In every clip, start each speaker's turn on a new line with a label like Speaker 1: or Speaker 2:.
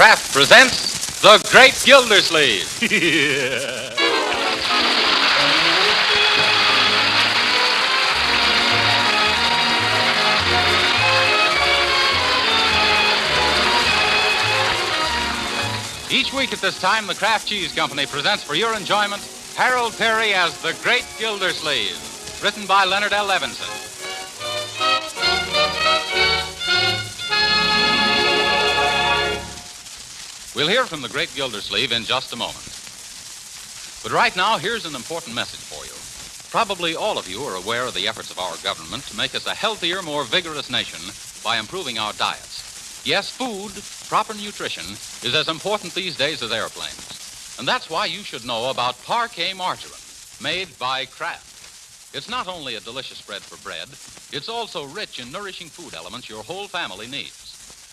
Speaker 1: Kraft presents The Great Gildersleeve. Each week at this time, the Kraft Cheese Company presents for your enjoyment Harold Perry as The Great Gildersleeve, written by Leonard L. Levinson. We'll hear from the Great Gildersleeve in just a moment. But right now, here's an important message for you. Probably all of you are aware of the efforts of our government to make us a healthier, more vigorous nation by improving our diets. Yes, food, proper nutrition, is as important these days as airplanes. And that's why you should know about Parquet margarine, made by Kraft. It's not only a delicious spread for bread, it's also rich in nourishing food elements your whole family needs.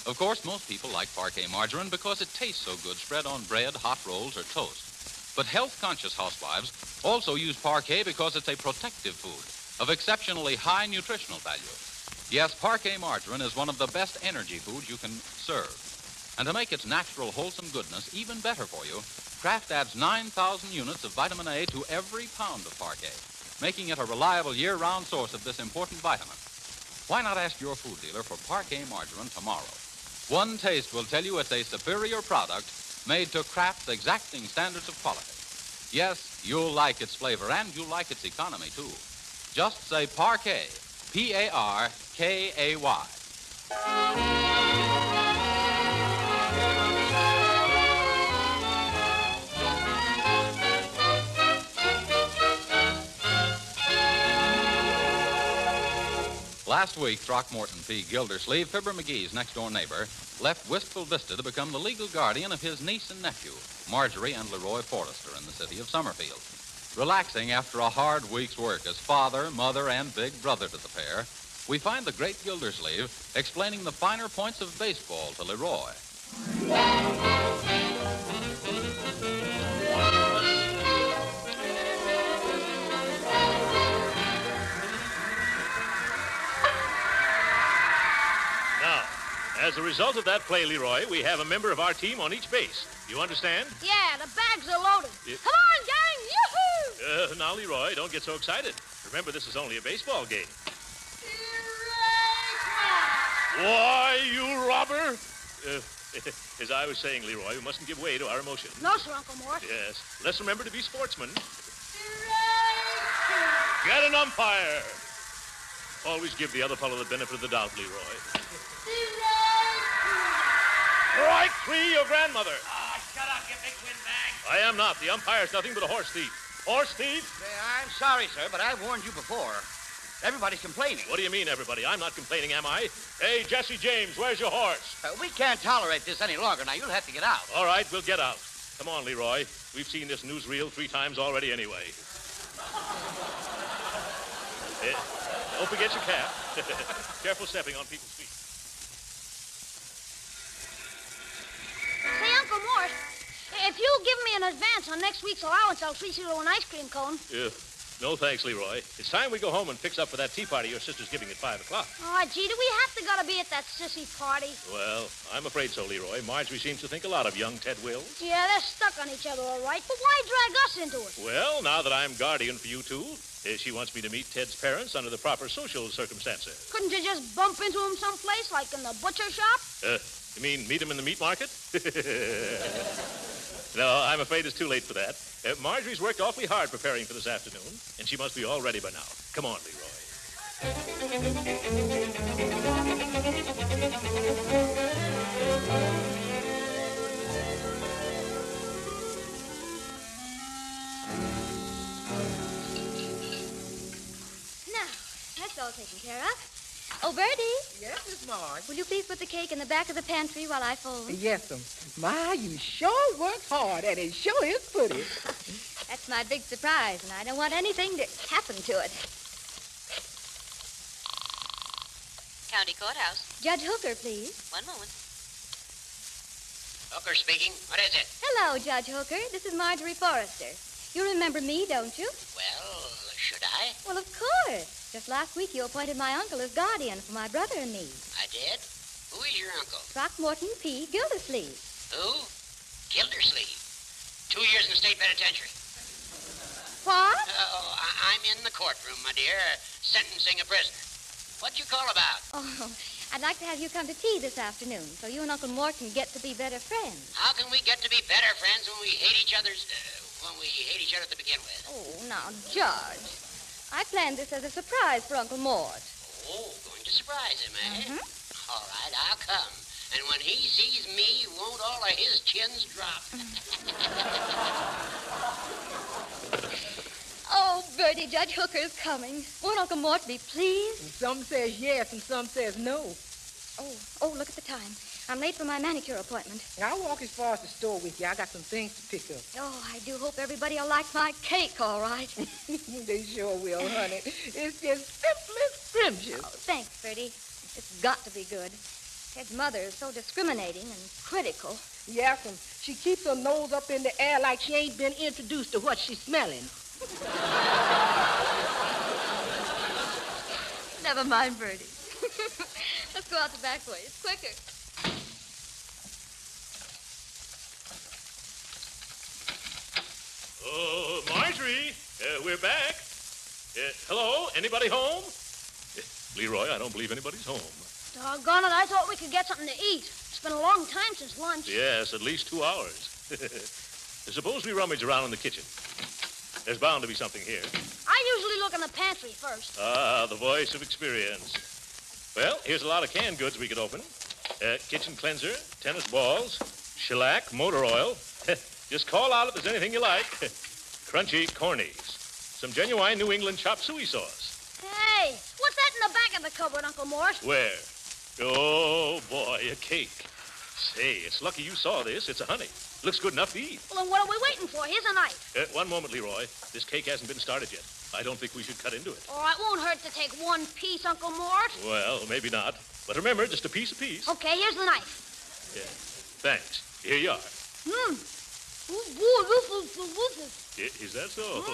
Speaker 1: Of course, most people like Parquet margarine because it tastes so good spread on bread, hot rolls, or toast. But health-conscious housewives also use Parquet because it's a protective food of exceptionally high nutritional value. Yes, Parquet margarine is one of the best energy foods you can serve. And to make its natural, wholesome goodness even better for you, Kraft adds 9,000 units of vitamin A to every pound of Parquet, making it a reliable year-round source of this important vitamin. Why not ask your food dealer for Parquet margarine tomorrow? One taste will tell you it's a superior product made to Kraft's exacting standards of quality. Yes, you'll like its flavor, and you'll like its economy, too. Just say Parquet, P-A-R-K-A-Y. Last week, Throckmorton P. Gildersleeve, Fibber McGee's next-door neighbor, left Wistful Vista to become the legal guardian of his niece and nephew, Marjorie and Leroy Forrester, in the city of Summerfield. Relaxing after a hard week's work as father, mother, and big brother to the pair, we find the Great Gildersleeve explaining the finer points of baseball to Leroy.
Speaker 2: As a result of that play, Leroy, we have a member of our team on each base. You understand?
Speaker 3: Yeah, the bags are loaded. Come on, gang! Yoo-hoo!
Speaker 2: Now, Leroy, don't get so excited. Remember, this is only a baseball game. Why, you robber! As I was saying, Leroy, we mustn't give way to our emotions.
Speaker 3: No, sir, Uncle Morris.
Speaker 2: Yes. Let's remember to be sportsmen. Get an umpire. Always give the other fellow the benefit of the doubt, Leroy. Strike three, your grandmother.
Speaker 4: Shut up, you big windbag.
Speaker 2: I am not. The umpire's nothing but a horse thief. Horse thief?
Speaker 4: I'm sorry, sir, but I've warned you before. Everybody's complaining.
Speaker 2: What do you mean, everybody? I'm not complaining, am I? Hey, Jesse James, where's your horse?
Speaker 4: We can't tolerate this any longer. Now, you'll have to get out.
Speaker 2: All right, we'll get out. Come on, Leroy. We've seen this newsreel 3 times already anyway. Don't forget your cap. Careful stepping on people's feet.
Speaker 3: Say, Uncle Morris, if you'll give me an advance on next week's allowance, I'll treat you to an ice cream cone.
Speaker 2: No thanks, Leroy. It's time we go home and fix up for that tea party your sister's giving at 5 o'clock.
Speaker 3: Oh, gee, do we have to gotta be at that sissy party?
Speaker 2: Well, I'm afraid so, Leroy. Marjorie seems to think a lot of young Ted Wills.
Speaker 3: Yeah, they're stuck on each other, all right. But why drag us into it?
Speaker 2: Well, now that I'm guardian for you two, she wants me to meet Ted's parents under the proper social circumstances.
Speaker 3: Couldn't you just bump into him someplace, like in the butcher shop?
Speaker 2: You mean meet him in the meat market? No, I'm afraid it's too late for that. Marjorie's worked awfully hard preparing for this afternoon, and she must be all ready by now. Come on, Leroy.
Speaker 5: Now, that's all taken care of. Oh, Birdie.
Speaker 6: Yes, Miss Marge.
Speaker 5: Will you please put the cake in the back of the pantry while I fold?
Speaker 6: Yes, Ma, you sure work hard, and it sure is pretty.
Speaker 5: That's my big surprise, and I don't want anything to happen to it.
Speaker 7: County Courthouse.
Speaker 5: Judge Hooker, please.
Speaker 7: One moment.
Speaker 4: Hooker speaking. What is it?
Speaker 5: Hello, Judge Hooker. This is Marjorie Forrester. You remember me, don't you?
Speaker 4: Well, should I?
Speaker 5: Well, of course. Just last week you appointed my uncle as guardian for my brother and me.
Speaker 4: I did? Who is your uncle?
Speaker 5: Throckmorton P. Gildersleeve.
Speaker 4: Who? Gildersleeve. 2 years in the state penitentiary.
Speaker 5: What?
Speaker 4: Oh, I'm in the courtroom, my dear, sentencing a prisoner. What'd you call about?
Speaker 5: Oh, I'd like to have you come to tea this afternoon so you and Uncle Mort can get to be better friends.
Speaker 4: How can we get to be better friends when we hate each other to begin with?
Speaker 5: Oh, now, George, I planned this as a surprise for Uncle Mort.
Speaker 4: Oh, going to surprise him, eh?
Speaker 5: Mm-hmm.
Speaker 4: All right, I'll come. And when he sees me, won't all of his chins drop?
Speaker 5: Oh, Bertie, Judge Hooker's coming. Won't Uncle Mort be pleased?
Speaker 6: And some says yes and some says no.
Speaker 5: Oh, look at the time. I'm late for my manicure appointment.
Speaker 6: I'll walk as far as the store with you. I got some things to pick up.
Speaker 5: Oh, I do hope everybody will like my cake, all right.
Speaker 6: They sure will, honey. It's just simply scrumptious.
Speaker 5: Oh, thanks, Bertie. It's got to be good. Ted's mother is so discriminating and critical.
Speaker 6: Yassam, she keeps her nose up in the air like she ain't been introduced to what she's smelling.
Speaker 5: Never mind, Bertie. Let's go out the back way. It's quicker.
Speaker 2: Oh, Marjorie, we're back. Hello, anybody home? Leroy, I don't believe anybody's home.
Speaker 3: Doggone it, I thought we could get something to eat. It's been a long time since lunch.
Speaker 2: Yes, at least 2 hours. Suppose we rummage around in the kitchen. There's bound to be something here.
Speaker 3: I usually look in the pantry first.
Speaker 2: Ah, the voice of experience. Well, here's a lot of canned goods we could open. Kitchen cleanser, tennis balls, shellac, motor oil. Just call out if there's anything you like. Crunchy cornies. Some genuine New England chop suey sauce.
Speaker 3: Hey, what's that in the back of the cupboard, Uncle Mort?
Speaker 2: Where? Oh, boy, a cake. Say, it's lucky you saw this. It's a honey. Looks good enough to eat.
Speaker 3: Well, then what are we waiting for? Here's a knife.
Speaker 2: One moment, Leroy. This cake hasn't been started yet. I don't think we should cut into it.
Speaker 3: Oh, it won't hurt to take one piece, Uncle Mort.
Speaker 2: Well, maybe not. But remember, just a piece apiece.
Speaker 3: Okay, here's the knife.
Speaker 2: Yeah. Thanks. Here you are. Is that so?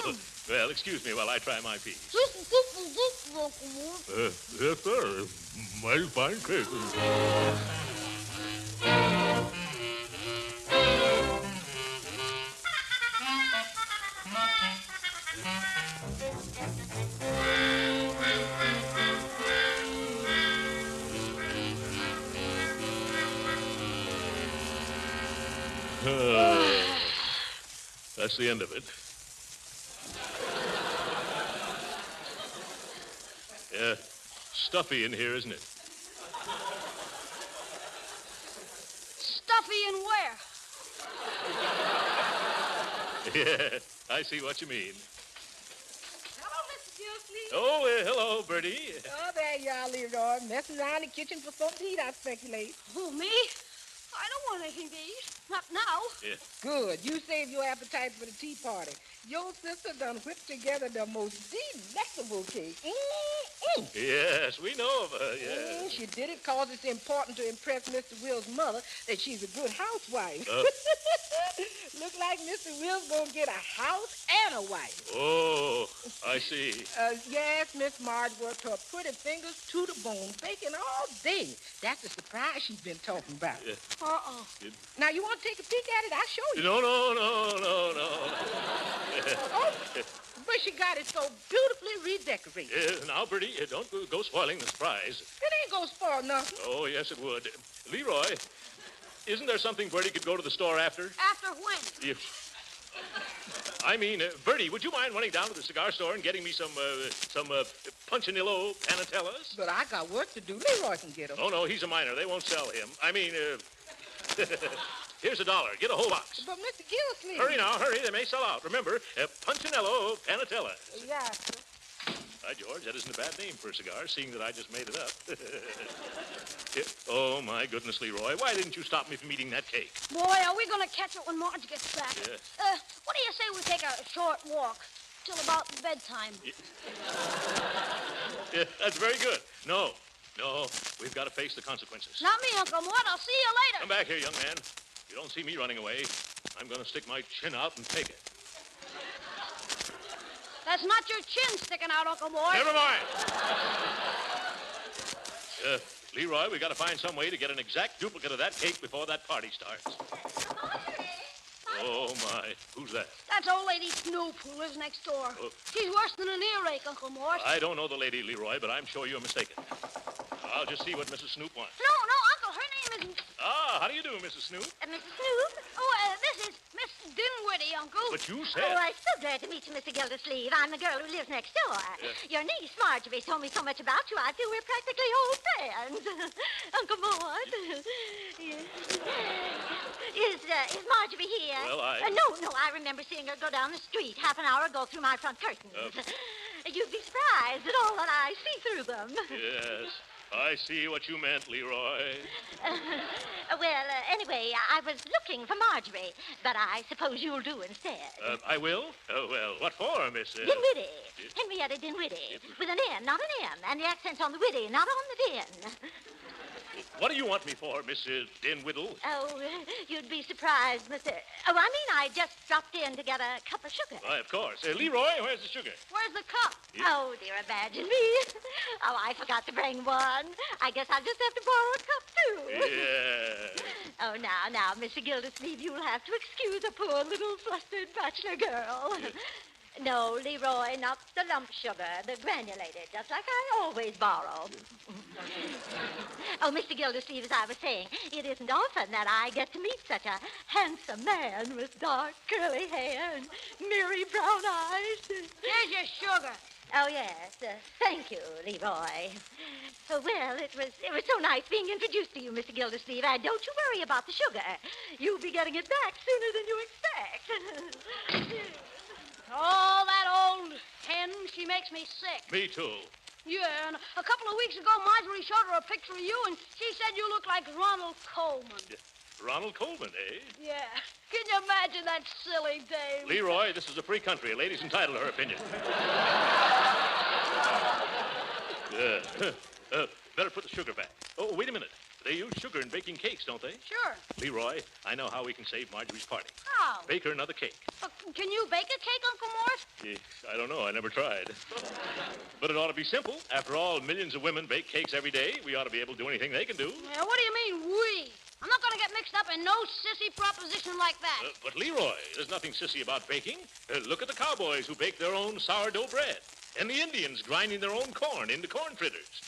Speaker 2: Well, excuse me while I try my piece.
Speaker 3: Uncle Mort.
Speaker 2: Yes, sir. Mighty fine cake. That's the end of it. Yeah, stuffy in here, isn't it?
Speaker 3: Stuffy and where?
Speaker 2: Yeah, I see what you mean.
Speaker 6: Hello, Mr. Gildersleeve.
Speaker 2: Oh, hello, Bertie.
Speaker 6: Oh, there you are, Leroy. Messing around the kitchen for something to eat, I speculate.
Speaker 3: Who, me? I don't want anything to eat. Not now.
Speaker 2: Yeah.
Speaker 6: Good. You saved your appetite for the tea party. Your sister done whipped together the most delectable cake.
Speaker 2: Yes, we know of her, yeah.
Speaker 6: She did it because it's important to impress Mr. Will's mother that she's a good housewife. Look like Mr. Will's gonna get a house and a wife.
Speaker 2: Oh, I see.
Speaker 6: Yes, Miss Marge worked her pretty fingers to the bone, baking all day. That's the surprise she's been talking about.
Speaker 2: Yeah.
Speaker 3: Uh-oh.
Speaker 6: Now, you want to take a peek at it? I'll show you.
Speaker 2: No.
Speaker 6: Oh, but she got it so beautifully redecorated.
Speaker 2: Now, Bertie, don't go spoiling the surprise.
Speaker 6: It ain't gonna spoil nothing.
Speaker 2: Oh, yes, it would. Leroy, isn't there something Bertie could go to the store after?
Speaker 3: After when?
Speaker 2: I mean, Bertie, would you mind running down to the cigar store and getting me some Punchinillo Panatellas?
Speaker 6: But I got work to do. Leroy can get them.
Speaker 2: Oh, no, he's a minor. They won't sell him. I mean, here's $1. Get a whole box.
Speaker 6: But Mr. Gildersleeve.
Speaker 2: Hurry now, hurry. They may sell out. Remember, Punchinello Panatellas.
Speaker 6: Yeah.
Speaker 2: By George, that isn't a bad name for a cigar, seeing that I just made it up. Oh, my goodness, Leroy. Why didn't you stop me from eating that cake?
Speaker 3: Boy, are we going to catch it when Marge gets back.
Speaker 2: Yes.
Speaker 3: What do you say we take a short walk till about bedtime?
Speaker 2: Yeah, that's very good. No, we've got to face the consequences.
Speaker 3: Not me, Uncle Mort. I'll see you later.
Speaker 2: Come back here, young man. If you don't see me running away, I'm going to stick my chin out and take it.
Speaker 3: That's not your chin sticking out, Uncle Mort.
Speaker 2: Never mind. Leroy, we got to find some way to get an exact duplicate of that cake before that party starts. Oh, my. Who's that?
Speaker 3: That's old lady Snoop, who lives next door.
Speaker 2: Oh.
Speaker 3: She's worse than an earache, Uncle Mort.
Speaker 2: I don't know the lady, Leroy, but I'm sure you're mistaken. I'll just see what Mrs. Snoop wants.
Speaker 3: No, Uncle, her name isn't...
Speaker 2: Ah, how do you do, Mrs. Snoop?
Speaker 5: Mrs. Snoop?
Speaker 3: Oh, this is Miss Dinwiddie, Uncle.
Speaker 2: But you said...
Speaker 5: Oh, I'm so glad to meet you, Mr. Gildersleeve. I'm the girl who lives next door. Your niece, Marjorie, told me so much about you. I feel we're practically old friends. Uncle Mort. Is Marjorie here?
Speaker 2: Well,
Speaker 5: No, I remember seeing her go down the street half an hour ago through my front curtains. You'd be surprised at all that I see through them.
Speaker 2: Yes, I see what you meant, Leroy.
Speaker 5: Anyway, I was looking for Marjorie, but I suppose you'll do instead.
Speaker 2: I will? Oh, well, what for, Miss...
Speaker 5: Dinwiddie. Henrietta Dinwiddie. With an N, not an M. And the accent's on the widdy, not on the din.
Speaker 2: What do you want me for, Miss Dinwiddle?
Speaker 5: Oh, you'd be surprised, Mr... I just dropped in to get a cup of sugar.
Speaker 2: Why, of course. Leroy, where's the sugar?
Speaker 3: Where's the cup?
Speaker 5: Oh, dear, imagine me. Oh, I forgot to bring one. I guess I'll just have to borrow a cup, too.
Speaker 2: Yeah.
Speaker 5: Oh, now, Mr. Gildersleeve, you'll have to excuse a poor little flustered bachelor girl. No, Leroy, not the lump sugar, the granulated, just like I always borrow. Oh, Mr. Gildersleeve, as I was saying, it isn't often that I get to meet such a handsome man with dark curly hair and merry brown eyes.
Speaker 3: Here's your sugar.
Speaker 5: Oh, yes. Thank you, Leroy. Well, it was so nice being introduced to you, Mr. Gildersleeve. Don't you worry about the sugar. You'll be getting it back sooner than you expect.
Speaker 3: Oh, that old hen, she makes me sick.
Speaker 2: Me too.
Speaker 3: Yeah, and a couple of weeks ago, Marjorie showed her a picture of you, and she said you look like Ronald Coleman.
Speaker 2: Ronald Coleman, eh?
Speaker 3: Yeah. Can you imagine that silly dame?
Speaker 2: Leroy, this is a free country. A lady's entitled to her opinion. Better put the sugar back. Oh, wait a minute. They use sugar in baking cakes, don't they?
Speaker 3: Sure.
Speaker 2: Leroy, I know how we can save Marjorie's party.
Speaker 3: How?
Speaker 2: Bake her another cake.
Speaker 3: Can you bake a cake, Uncle Mort?
Speaker 2: I don't know. I never tried. But it ought to be simple. After all, millions of women bake cakes every day. We ought to be able to do anything they can do.
Speaker 3: Yeah, what do you mean, we? I'm not going to get mixed up in no sissy proposition like that.
Speaker 2: But Leroy, there's nothing sissy about baking. Look at the cowboys who bake their own sourdough bread. And the Indians grinding their own corn into corn fritters.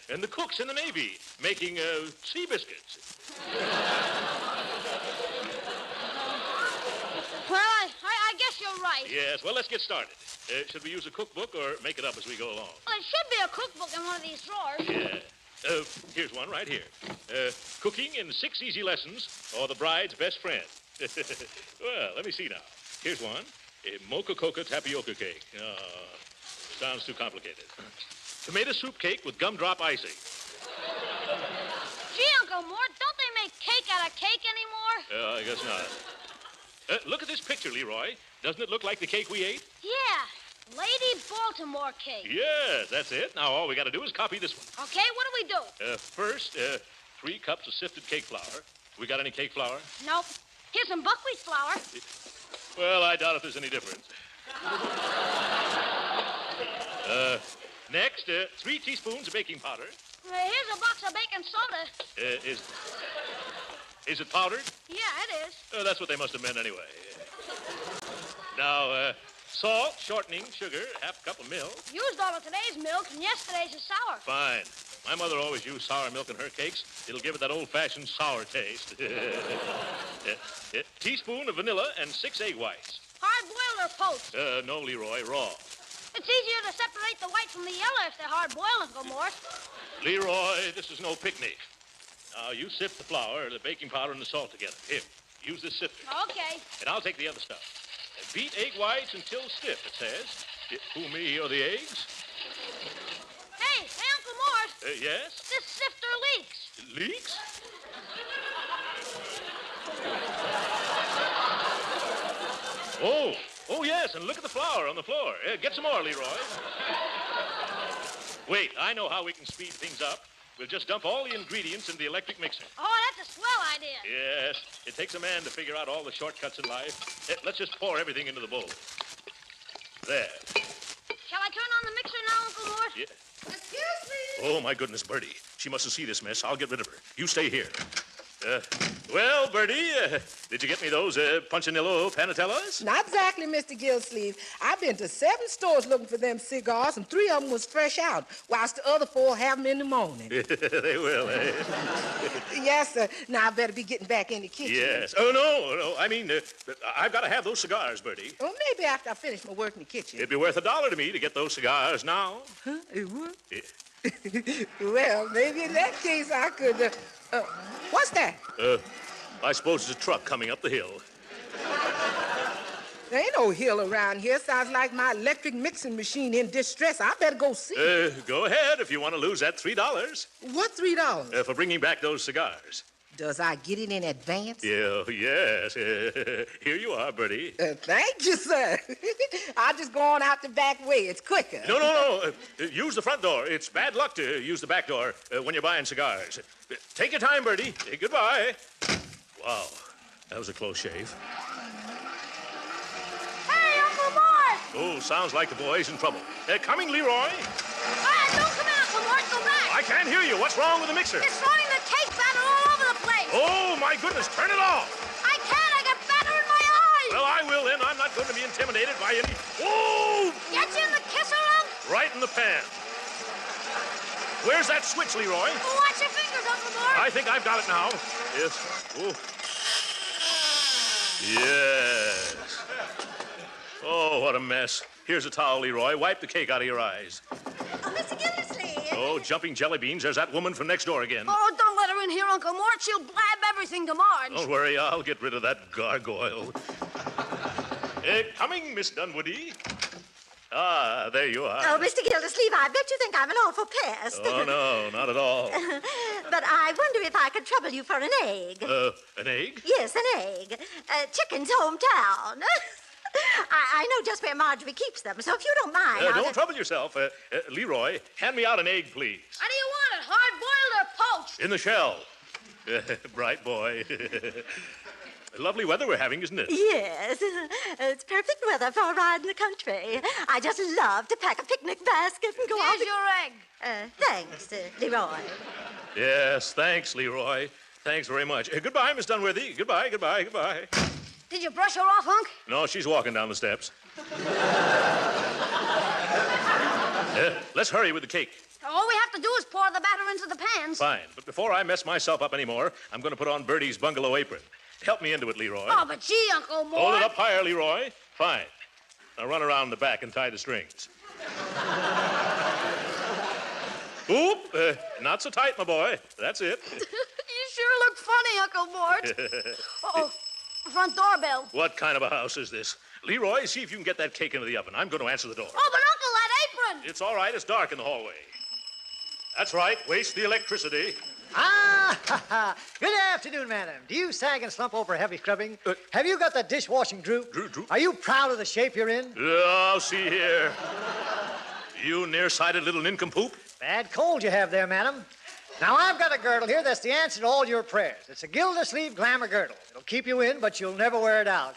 Speaker 2: And the cooks in the Navy making sea biscuits.
Speaker 3: Well, I guess you're right.
Speaker 2: Yes, well, let's get started. Should we use a cookbook or make it up as we go along?
Speaker 3: Well, it should be a cookbook in one of these drawers.
Speaker 2: Yeah. Here's one right here. Cooking in 6 easy lessons, or the bride's best friend. Well, let me see now. Here's one. A mocha coca tapioca cake. Sounds too complicated. Tomato soup cake with gumdrop icing.
Speaker 3: Gee, Uncle Mort, don't they make cake out of cake anymore?
Speaker 2: I guess not. Look at this picture, Leroy. Doesn't it look like the cake we ate?
Speaker 3: Yeah. Lady Baltimore cake.
Speaker 2: Yes, that's it. Now all we got to do is copy this one.
Speaker 3: Okay, what do we do?
Speaker 2: First, 3 cups of sifted cake flour. We got any cake flour?
Speaker 3: Nope. Here's some buckwheat flour.
Speaker 2: Well, I doubt if there's any difference. Next, 3 teaspoons of baking powder.
Speaker 3: Here's a box of baking soda.
Speaker 2: Is it powdered?
Speaker 3: Yeah, it is.
Speaker 2: That's what they must have meant anyway. Now, salt, shortening, sugar, half a cup of milk.
Speaker 3: Used all of today's milk, and yesterday's is sour.
Speaker 2: Fine. My mother always used sour milk in her cakes. It'll give it that old-fashioned sour taste. Teaspoon of vanilla and 6 egg whites.
Speaker 3: Hard-boiled or poached?
Speaker 2: No, Leroy, raw.
Speaker 3: It's easier to separate the white from the yellow if they're hard-boiled, Uncle Mort.
Speaker 2: Leroy, this is no picnic. Now, you sift the flour, the baking powder, and the salt together. Here, use this sifter.
Speaker 3: Okay.
Speaker 2: And I'll take the other stuff. Beat egg whites until stiff, it says. Who, me, or the eggs?
Speaker 3: Hey, Uncle Mort.
Speaker 2: Yes?
Speaker 3: This sifter leaks.
Speaker 2: Leaks? Oh, yes, and look at the flour on the floor. Get some more, Leroy. Wait, I know how we can speed things up. We'll just dump all the ingredients in the electric mixer.
Speaker 3: Oh, that's a swell idea.
Speaker 2: Yes, it takes a man to figure out all the shortcuts in life. Let's just pour everything into the bowl. There.
Speaker 3: Shall I turn on the mixer now, Uncle Mort?
Speaker 2: Yeah.
Speaker 6: Excuse me.
Speaker 2: Oh, my goodness, Bertie. She mustn't see this mess. I'll get rid of her. You stay here. Well, Bertie, did you get me those Punchinello Panatellas?
Speaker 6: Not exactly, Mr. Gillsleeve. I've been to 7 stores looking for them cigars, and 3 of them was fresh out, whilst the other 4 have them in the morning.
Speaker 2: They will, eh?
Speaker 6: Yes, sir. Now I better be getting back in the kitchen.
Speaker 2: Yes. Oh, no. I mean, I've got to have those cigars, Bertie.
Speaker 6: Well, maybe after I finish my work in the kitchen.
Speaker 2: It'd be worth $1 to me to get those cigars now.
Speaker 6: Huh? It would?
Speaker 2: Yeah.
Speaker 6: Well, maybe in that case I could... what's that?
Speaker 2: I suppose it's a truck coming up the hill.
Speaker 6: There ain't no hill around here. Sounds like my electric mixing machine in distress. I better go see.
Speaker 2: Go ahead if you want to lose that $3.
Speaker 6: What, $3?
Speaker 2: For bringing back those cigars.
Speaker 6: Does I get it in advance?
Speaker 2: Yeah, yes. Here you are, Bertie.
Speaker 6: Thank you, sir. I'll just go on out the back way. It's quicker.
Speaker 2: No. Use the front door. It's bad luck to use the back door when you're buying cigars. Take your time, Bertie. Goodbye. Wow, that was a close shave.
Speaker 3: Hey, Uncle Mort!
Speaker 2: Oh, sounds like the boy's in trouble. Coming, Leroy.
Speaker 3: Don't come in, Uncle Mort. Go back.
Speaker 2: I can't hear you. What's wrong with the mixer?
Speaker 3: It's throwing the cake batter all over the place.
Speaker 2: Oh, my goodness. Turn it off.
Speaker 3: I can't. I got batter in my eyes.
Speaker 2: Well, I will then. I'm not going to be intimidated by any... Oh!
Speaker 3: Get you in the kisser, Unc?
Speaker 2: Right in the pan. Where's that switch, Leroy?
Speaker 3: Watch your fingers, Uncle Mort.
Speaker 2: I think I've got it now. Yes. Oh. Yes. Oh, what a mess. Here's a towel, Leroy. Wipe the cake out of your eyes.
Speaker 5: Oh, Mr. Gildersleeve.
Speaker 2: Oh, jumping jelly beans. There's that woman from next door again.
Speaker 3: Oh, don't let her in here, Uncle Mort. She'll blab everything to Marge.
Speaker 2: Don't worry. I'll get rid of that gargoyle. Coming, Miss Dunwoody. Ah, there you are.
Speaker 5: Oh, Mr. Gildersleeve, I bet you think I'm an awful pest.
Speaker 2: Oh, no, not at all.
Speaker 5: But I wonder if I could trouble you for an egg.
Speaker 2: An egg?
Speaker 5: Yes, an egg. Chicken's hometown. I know just where Marjorie keeps them, so if you don't mind...
Speaker 2: Don't trouble yourself. Leroy, hand me out an egg, please.
Speaker 3: How do you want it, hard-boiled or poached?
Speaker 2: In the shell. Bright boy. Lovely weather we're having, isn't it?
Speaker 5: Yes. It's perfect weather for a ride in the country. I just love to pack a picnic basket and go out...
Speaker 3: Here's your egg.
Speaker 5: Thanks, Leroy.
Speaker 2: Yes, thanks, Leroy. Thanks very much. Goodbye, Miss Dunworthy. Goodbye.
Speaker 3: Did you brush her off, Hunk?
Speaker 2: No, she's walking down the steps. Let's hurry with the cake.
Speaker 3: All we have to do is pour the batter into the pans.
Speaker 2: Fine, but before I mess myself up anymore, I'm going to put on Bertie's bungalow apron. Help me into it, Leroy.
Speaker 3: Oh, but gee, Uncle Mort.
Speaker 2: Hold it up higher, Leroy. Fine. Now run around the back and tie the strings. Oop, not so tight, my boy. That's it.
Speaker 3: You sure look funny, Uncle Mort. Uh-oh, front doorbell.
Speaker 2: What kind of a house is this? Leroy, see if you can get that cake into the oven. I'm going to answer the door.
Speaker 3: Oh, but Uncle, that apron.
Speaker 2: It's all right. It's dark in the hallway. That's right. Waste the electricity.
Speaker 8: Good afternoon, madam. Do you sag and slump over heavy scrubbing? Have you got the dishwashing droop?
Speaker 2: Droop?
Speaker 8: Are you proud of the shape you're in?
Speaker 2: Oh, see here. You nearsighted little nincompoop.
Speaker 8: Bad cold you have there, madam. Now, I've got a girdle here that's the answer to all your prayers. It's a Gildersleeve glamour girdle. It'll keep you in, but you'll never wear it out.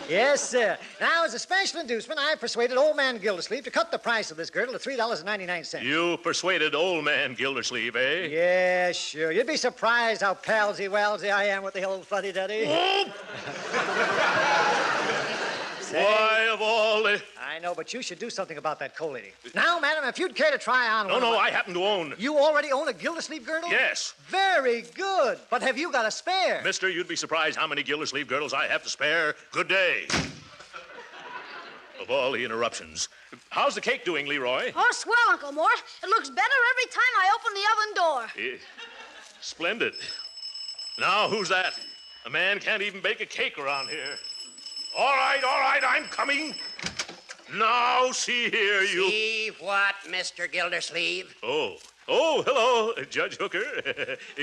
Speaker 8: Yes, sir. Now, as a special inducement, I persuaded old man Gildersleeve to cut the price of this girdle to $3.99.
Speaker 2: You persuaded old man Gildersleeve, eh?
Speaker 8: Yeah, sure. You'd be surprised how palsy-walsy I am with the old fuddy-duddy.
Speaker 2: Why, of all the...
Speaker 8: I know, but you should do something about that coal lady. Now, madam, if you'd care to try on one...
Speaker 2: No, I happen to own...
Speaker 8: You already own a Gildersleeve girdle?
Speaker 2: Yes.
Speaker 8: Very good. But have you got a spare?
Speaker 2: Mister, you'd be surprised how many Gildersleeve girdles I have to spare. Good day. Of all the interruptions. How's the cake doing, Leroy?
Speaker 3: Oh, swell, Uncle Mort. It looks better every time I open the oven door.
Speaker 2: Splendid. Now, who's that? A man can't even bake a cake around here. All right, I'm coming. Now, see here, you...
Speaker 4: See what, Mr. Gildersleeve?
Speaker 2: Oh, hello, Judge Hooker.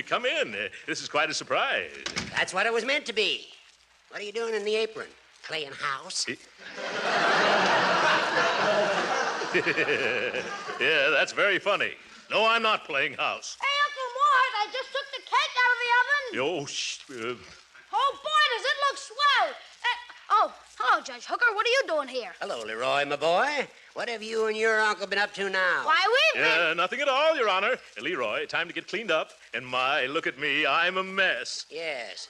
Speaker 2: Come in. This is quite a surprise.
Speaker 4: That's what it was meant to be. What are you doing in the apron? Playing house?
Speaker 2: Yeah, that's very funny. No, I'm not playing house.
Speaker 3: Hey, Uncle Mort, I just took the cake out of the oven.
Speaker 2: Oh, shh.
Speaker 3: Oh, boy, does it look swell. Oh, hello, Judge Hooker. What are you doing here?
Speaker 4: Hello, Leroy, my boy. What have you and your uncle been up to now?
Speaker 3: Why, we've been...
Speaker 2: Nothing at all, Your Honor. Leroy, time to get cleaned up. And my, look at me, I'm a mess.
Speaker 4: Yes.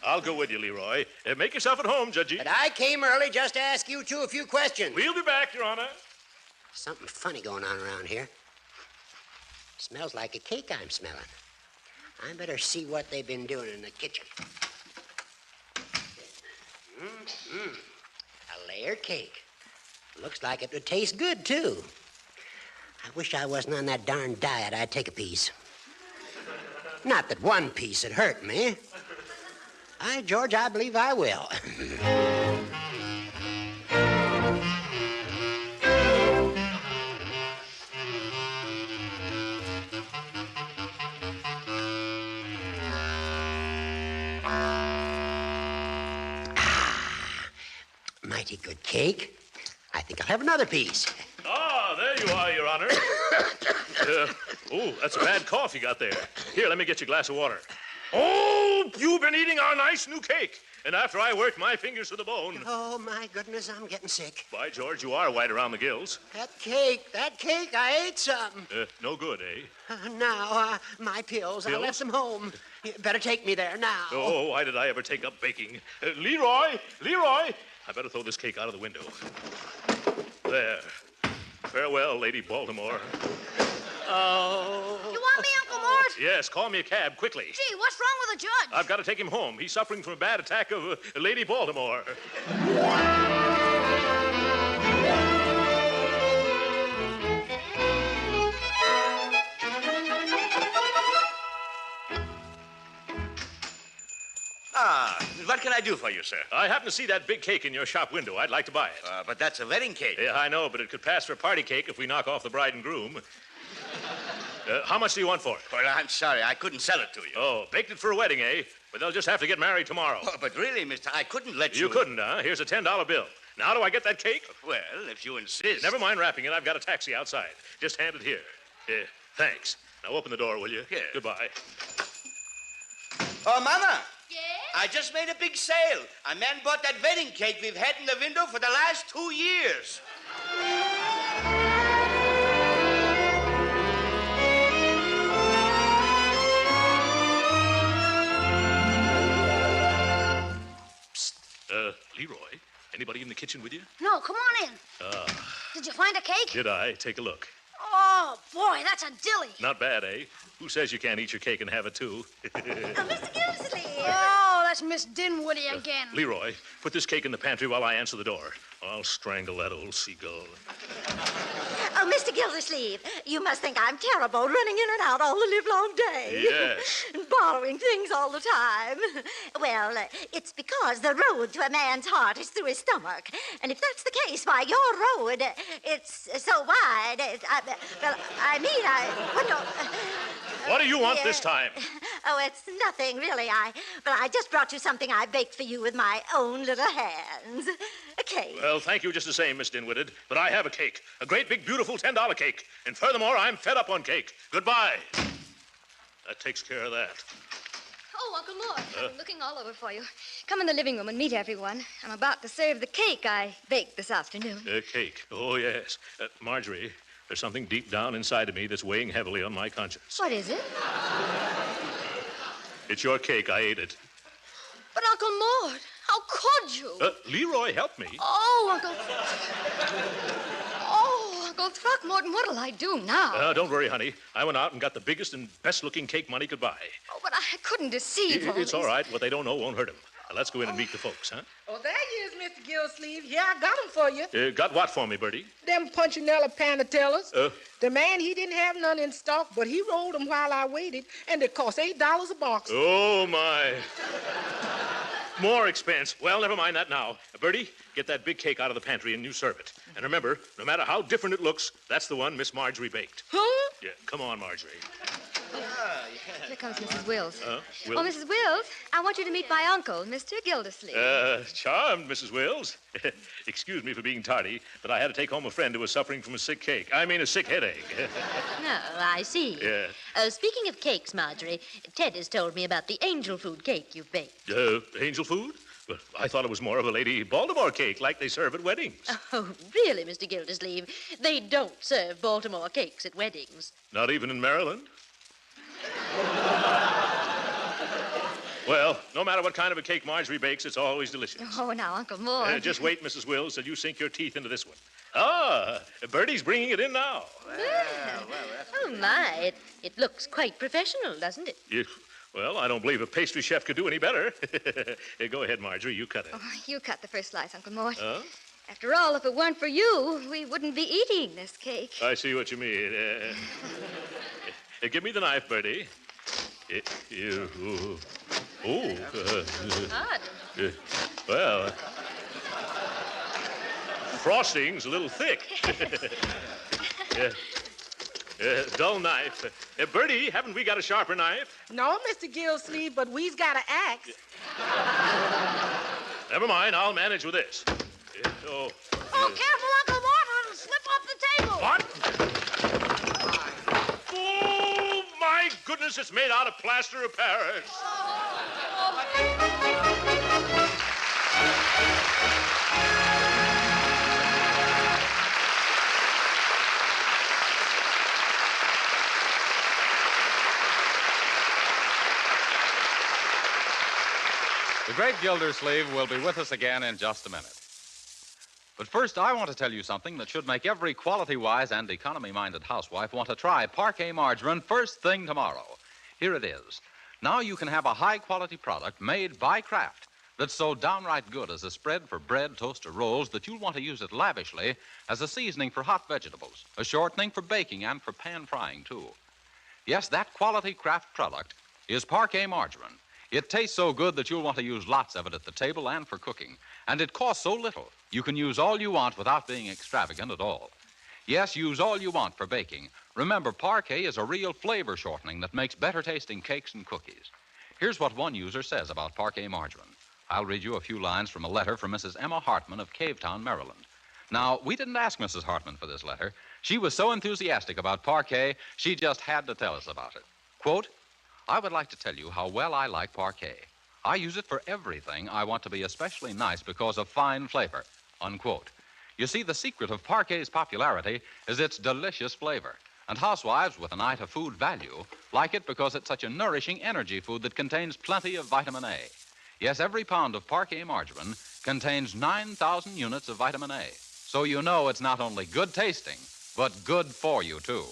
Speaker 2: I'll go with you, Leroy. Make yourself at home, Judgy.
Speaker 4: But I came early just to ask you two a few questions.
Speaker 2: We'll be back, Your Honor.
Speaker 4: Something funny going on around here. Smells like a cake I'm smelling. I better see what they've been doing in the kitchen. A layered cake. Looks like it would taste good, too. I wish I wasn't on that darn diet. I'd take a piece. Not that one piece would hurt me. George, I believe I will. Mighty good cake. I think I'll have another piece.
Speaker 2: Ah, there you are, Your Honor. That's a bad cough you got there. Here, let me get you a glass of water. Oh, you've been eating our nice new cake. And after I worked my fingers to the bone.
Speaker 4: Oh, my goodness, I'm getting sick.
Speaker 2: By George, you are white around the gills.
Speaker 4: That cake, I ate some.
Speaker 2: No good, eh?
Speaker 4: Now, my pills, I left them home. You better take me there now.
Speaker 2: Oh, why did I ever take up baking? Leroy! I better throw this cake out of the window. There. Farewell, Lady Baltimore.
Speaker 4: Oh.
Speaker 3: You want me, Uncle Mort?
Speaker 2: Yes, call me a cab, quickly.
Speaker 3: Gee, what's wrong with the judge?
Speaker 2: I've got to take him home. He's suffering from a bad attack of Lady Baltimore.
Speaker 9: What can I do for you, sir?
Speaker 2: I happen to see that big cake in your shop window. I'd like to buy it.
Speaker 9: But that's a wedding cake.
Speaker 2: Yeah, I know, but it could pass for a party cake if we knock off the bride and groom. How much do you want for it?
Speaker 9: Well, I'm sorry. I couldn't sell it to you.
Speaker 2: Oh, baked it for a wedding, eh? But they'll just have to get married tomorrow.
Speaker 9: Oh, but really, mister, I couldn't let you...
Speaker 2: You couldn't, huh? Here's a $10 bill. Now do I get that cake?
Speaker 9: Well, if you insist.
Speaker 2: Never mind wrapping it. I've got a taxi outside. Just hand it here. Thanks. Now open the door, will you?
Speaker 9: Yeah.
Speaker 2: Goodbye.
Speaker 9: Oh, Mama.
Speaker 3: Yes?
Speaker 9: I just made a big sale. A man bought that wedding cake we've had in the window for the last 2 years.
Speaker 2: Leroy, anybody in the kitchen with you?
Speaker 3: No, come on in. Did you find a cake?
Speaker 2: Did I? Take a look.
Speaker 3: Oh, boy, that's a dilly.
Speaker 2: Not bad, eh? Who says you can't eat your cake and have it, too?
Speaker 5: Mr. Gildersleeve.
Speaker 3: Oh, that's Miss Dinwoody again.
Speaker 2: Leroy, put this cake in the pantry while I answer the door. I'll strangle that old seagull.
Speaker 5: Oh, Mr. Gildersleeve, you must think I'm terrible running in and out all the livelong day.
Speaker 2: Yes.
Speaker 5: And borrowing things all the time. Well, it's because the road to a man's heart is through his stomach. And if that's the case, why, your road, it's so wide.
Speaker 2: What do you want this time?
Speaker 5: Oh, it's nothing, really. But I just brought you something I baked for you with my own little hands. A cake.
Speaker 2: Well, thank you just the same, Miss Dinwooded. But I have a cake. A great, big, beautiful $10 cake. And furthermore, I'm fed up on cake. Goodbye. That takes care of that.
Speaker 7: Oh, Uncle Mort, I've been looking all over for you. Come in the living room and meet everyone. I'm about to serve the cake I baked this afternoon.
Speaker 2: Cake. Oh, yes. Marjorie, there's something deep down inside of me that's weighing heavily on my conscience.
Speaker 7: What is it?
Speaker 2: It's your cake. I ate it.
Speaker 7: But, Uncle Mort, how could you?
Speaker 2: Leroy, help me.
Speaker 7: Oh, Uncle Throckmorton, what'll I do now?
Speaker 2: Don't worry, honey. I went out and got the biggest and best-looking cake money could buy.
Speaker 7: Oh, but I couldn't deceive them.
Speaker 2: It's all right. What they don't know won't hurt them. Now, let's go in and meet the folks, huh?
Speaker 6: Oh, there you is, Mr. Gildersleeve. Yeah, I got them for you.
Speaker 2: Got what for me, Bertie?
Speaker 6: Them Punchinella Panatellas. The man, he didn't have none in stock, but he rolled them while I waited, and they cost $8 a box.
Speaker 2: Oh, my. More expense. Well, never mind that now. Bertie, get that big cake out of the pantry and you serve it. And remember, no matter how different it looks, that's the one Miss Marjorie baked.
Speaker 6: Huh?
Speaker 2: Yeah, come on, Marjorie.
Speaker 7: Here comes Mrs. Wills.
Speaker 2: Wills?
Speaker 7: Oh, Mrs. Wills, I want you to meet my uncle, Mr. Gildersleeve.
Speaker 2: Charmed, Mrs. Wills. Excuse me for being tardy, but I had to take home a friend who was suffering from a sick headache.
Speaker 10: No, I see.
Speaker 2: Yeah.
Speaker 10: Speaking of cakes, Marjorie, Ted has told me about the angel food cake you've baked.
Speaker 2: Angel food? But I thought it was more of a Lady Baltimore cake like they serve at weddings.
Speaker 10: Oh, really, Mr. Gildersleeve? They don't serve Baltimore cakes at weddings.
Speaker 2: Not even in Maryland? Well, no matter what kind of a cake Marjorie bakes, it's always delicious.
Speaker 5: Oh, now, Uncle Mort.
Speaker 2: Just wait, Mrs. Wills, till you sink your teeth into this one. Ah, Bertie's bringing it in now.
Speaker 10: Oh, my. It looks quite professional, doesn't it?
Speaker 2: Well, I don't believe a pastry chef could do any better. Go ahead, Marjorie. You cut it.
Speaker 7: Oh, you cut the first slice, Uncle Mort.
Speaker 2: Huh?
Speaker 7: After all, if it weren't for you, we wouldn't be eating this cake.
Speaker 2: I see what you mean. Give me the knife, Bertie. Well, frosting's a little thick. Dull knife. Bertie, haven't we got a sharper knife?
Speaker 6: No, Mr. Gildersleeve, but we's got an axe.
Speaker 2: Never mind, I'll manage with this.
Speaker 3: Oh, careful, Uncle Mort. It'll slip off the table.
Speaker 2: What? Oh, my goodness, it's made out of plaster of Paris.
Speaker 1: The great Gildersleeve will be with us again in just a minute. But first, I want to tell you something that should make every quality-wise and economy-minded housewife want to try Parquet margarine first thing tomorrow. Here it is. Now you can have a high-quality product made by Kraft that's so downright good as a spread for bread, toast, or rolls that you'll want to use it lavishly as a seasoning for hot vegetables, a shortening for baking, and for pan-frying, too. Yes, that quality Kraft product is Parquet margarine. It tastes so good that you'll want to use lots of it at the table and for cooking. And it costs so little, you can use all you want without being extravagant at all. Yes, use all you want for baking. Remember, Parquet is a real flavor shortening that makes better-tasting cakes and cookies. Here's what one user says about Parquet margarine. I'll read you a few lines from a letter from Mrs. Emma Hartman of Cavetown, Maryland. Now, we didn't ask Mrs. Hartman for this letter. She was so enthusiastic about Parquet, she just had to tell us about it. Quote, I would like to tell you how well I like Parquet. I use it for everything I want to be especially nice because of fine flavor, unquote. You see, the secret of Parquet's popularity is its delicious flavor. And housewives with an eye to food value like it because it's such a nourishing energy food that contains plenty of vitamin A. Yes, every pound of Parquet margarine contains 9,000 units of vitamin A. So you know it's not only good tasting, but good for you, too.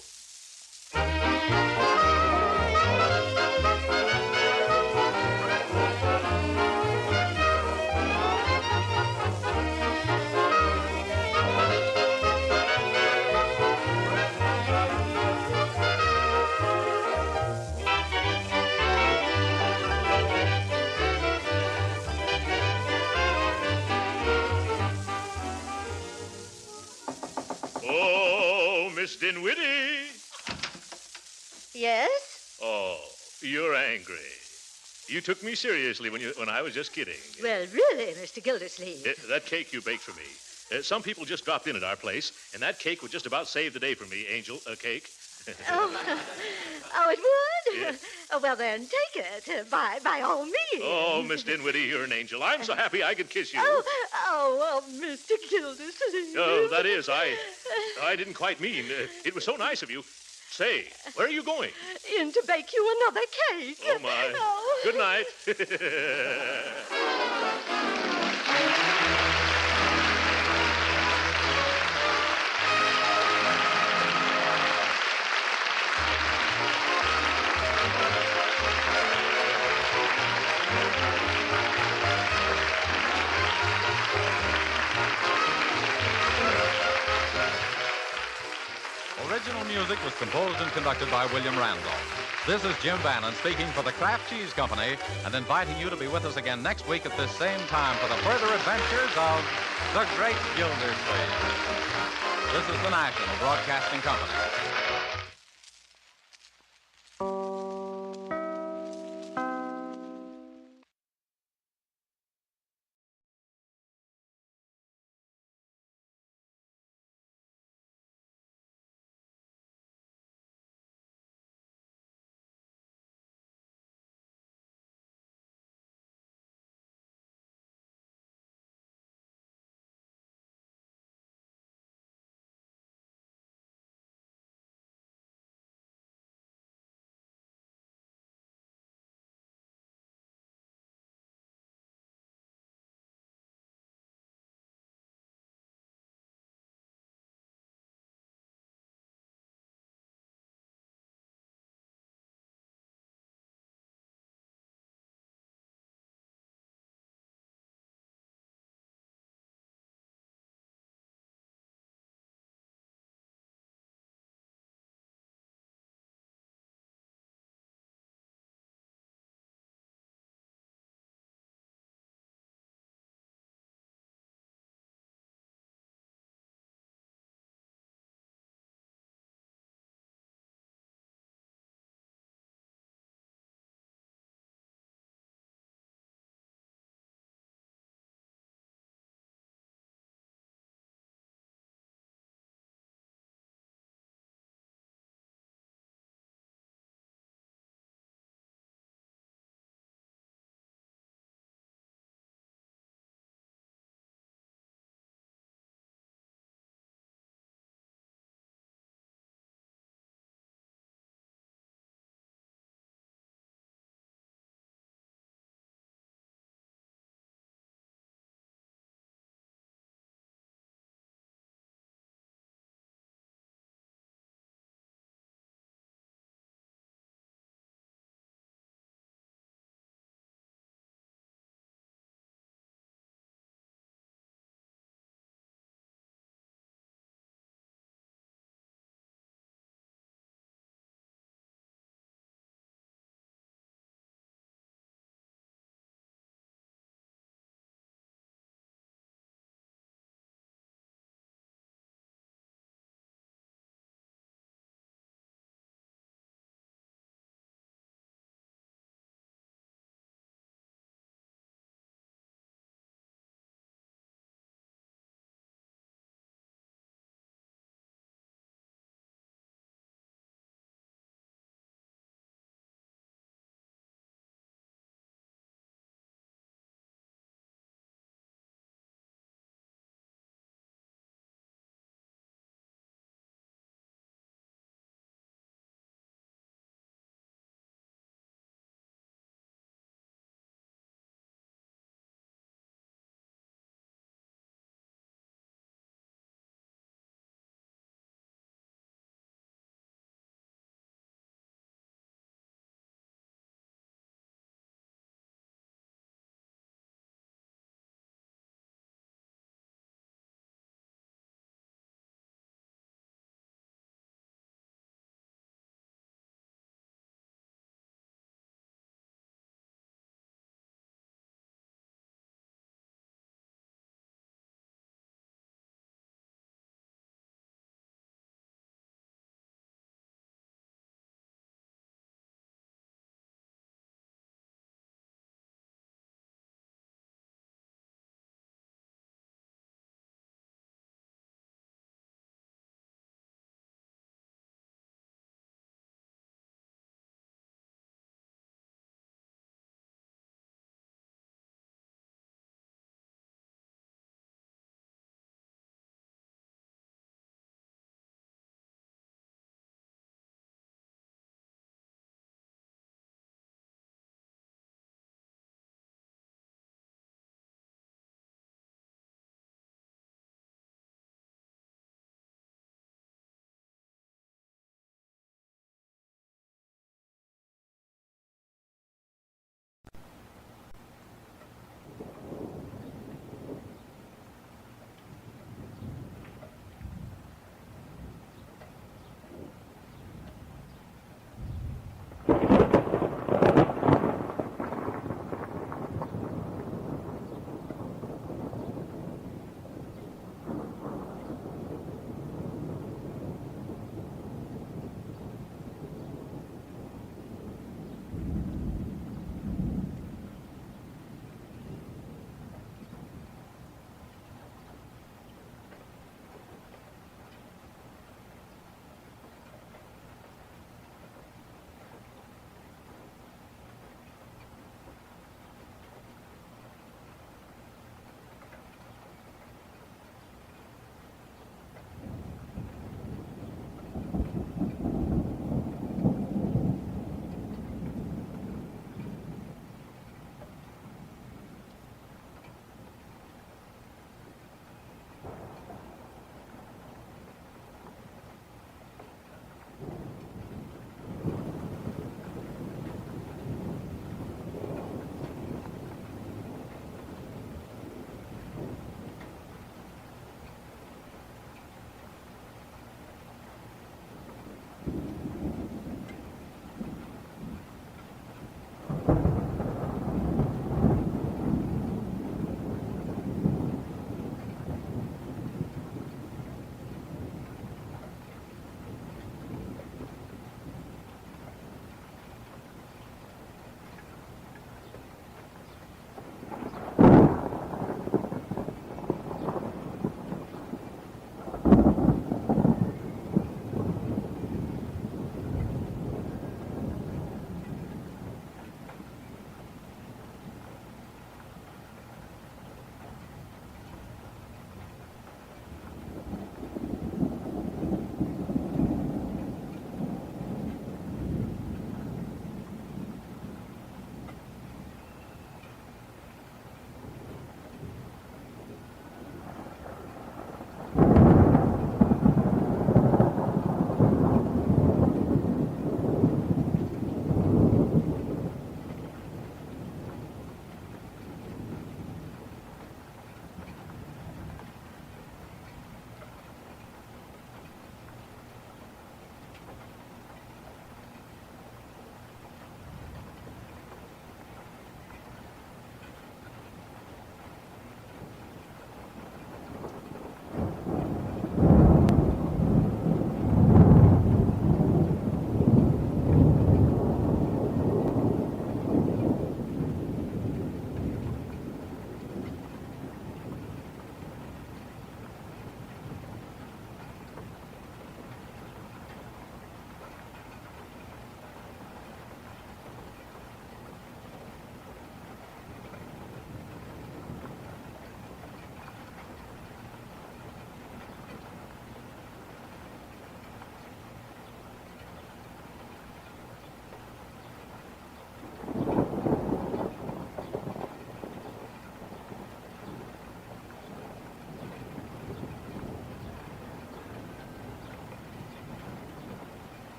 Speaker 2: Miss Dinwiddie.
Speaker 10: Yes?
Speaker 2: Oh, you're angry. You took me seriously when I was just kidding.
Speaker 10: Well, really, Mr. Gildersleeve.
Speaker 2: That cake you baked for me. Some people just dropped in at our place, and that cake would just about save the day for me, Angel. A cake.
Speaker 10: Oh, it would?
Speaker 2: Yeah.
Speaker 10: Oh, well, then, take it, by all means.
Speaker 2: Oh, Miss Dinwiddie, you're an angel. I'm so happy I could kiss you.
Speaker 10: Oh, Mr. Gildersleeve.
Speaker 2: Oh, that is, I didn't quite mean. It was so nice of you. Say, where are you going?
Speaker 10: In to bake you another cake.
Speaker 2: Oh, my.
Speaker 10: Oh.
Speaker 2: Good night.
Speaker 1: Original music was composed and conducted by William Randolph. This is Jim Bannon speaking for the Kraft Cheese Company and inviting you to be with us again next week at this same time for the further adventures of the Great Gildersleeve. This is the National Broadcasting Company.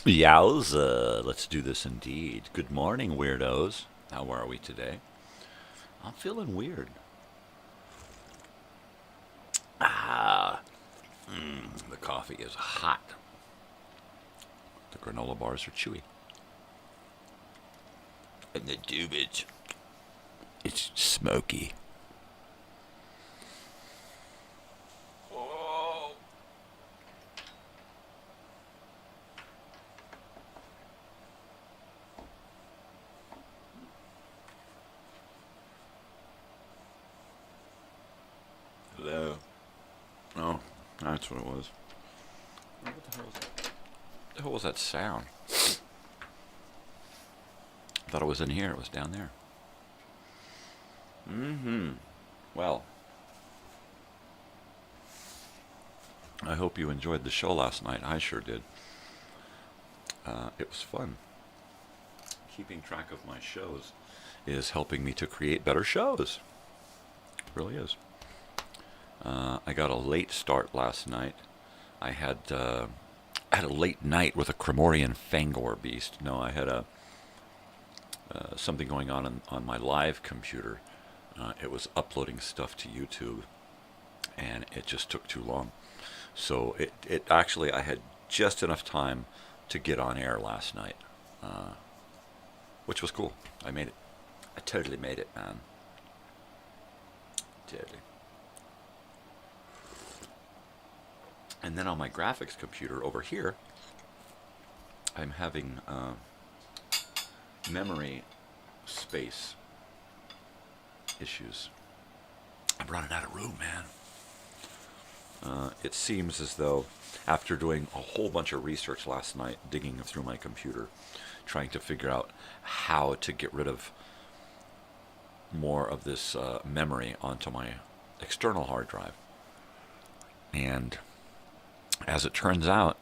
Speaker 11: Yowza, let's do this indeed. Good morning, weirdos. How are we today? I'm feeling weird. The coffee is hot. The granola bars are chewy. And the dubage, it's smoky. Oh. Hello. Oh, that's what it was. What the hell was that? What the hell was that sound? I thought it was in here. It was down there. Well, I hope you enjoyed the show last night. I sure did. It was fun. Keeping track of my shows is helping me to create better shows. It really is. I got a late start last night. I had a late night with a Cremorian Fangor beast. No, I had something going on my live computer. It was uploading stuff to YouTube, and it just took too long. So it actually, I had just enough time to get on air last night, which was cool. I made it. I totally made it, man. Totally. And then on my graphics computer over here, I'm having memory space issues. I'm running out of room, man. It seems as though after doing a whole bunch of research last night, digging through my computer, trying to figure out how to get rid of more of this memory onto my external hard drive. And as it turns out,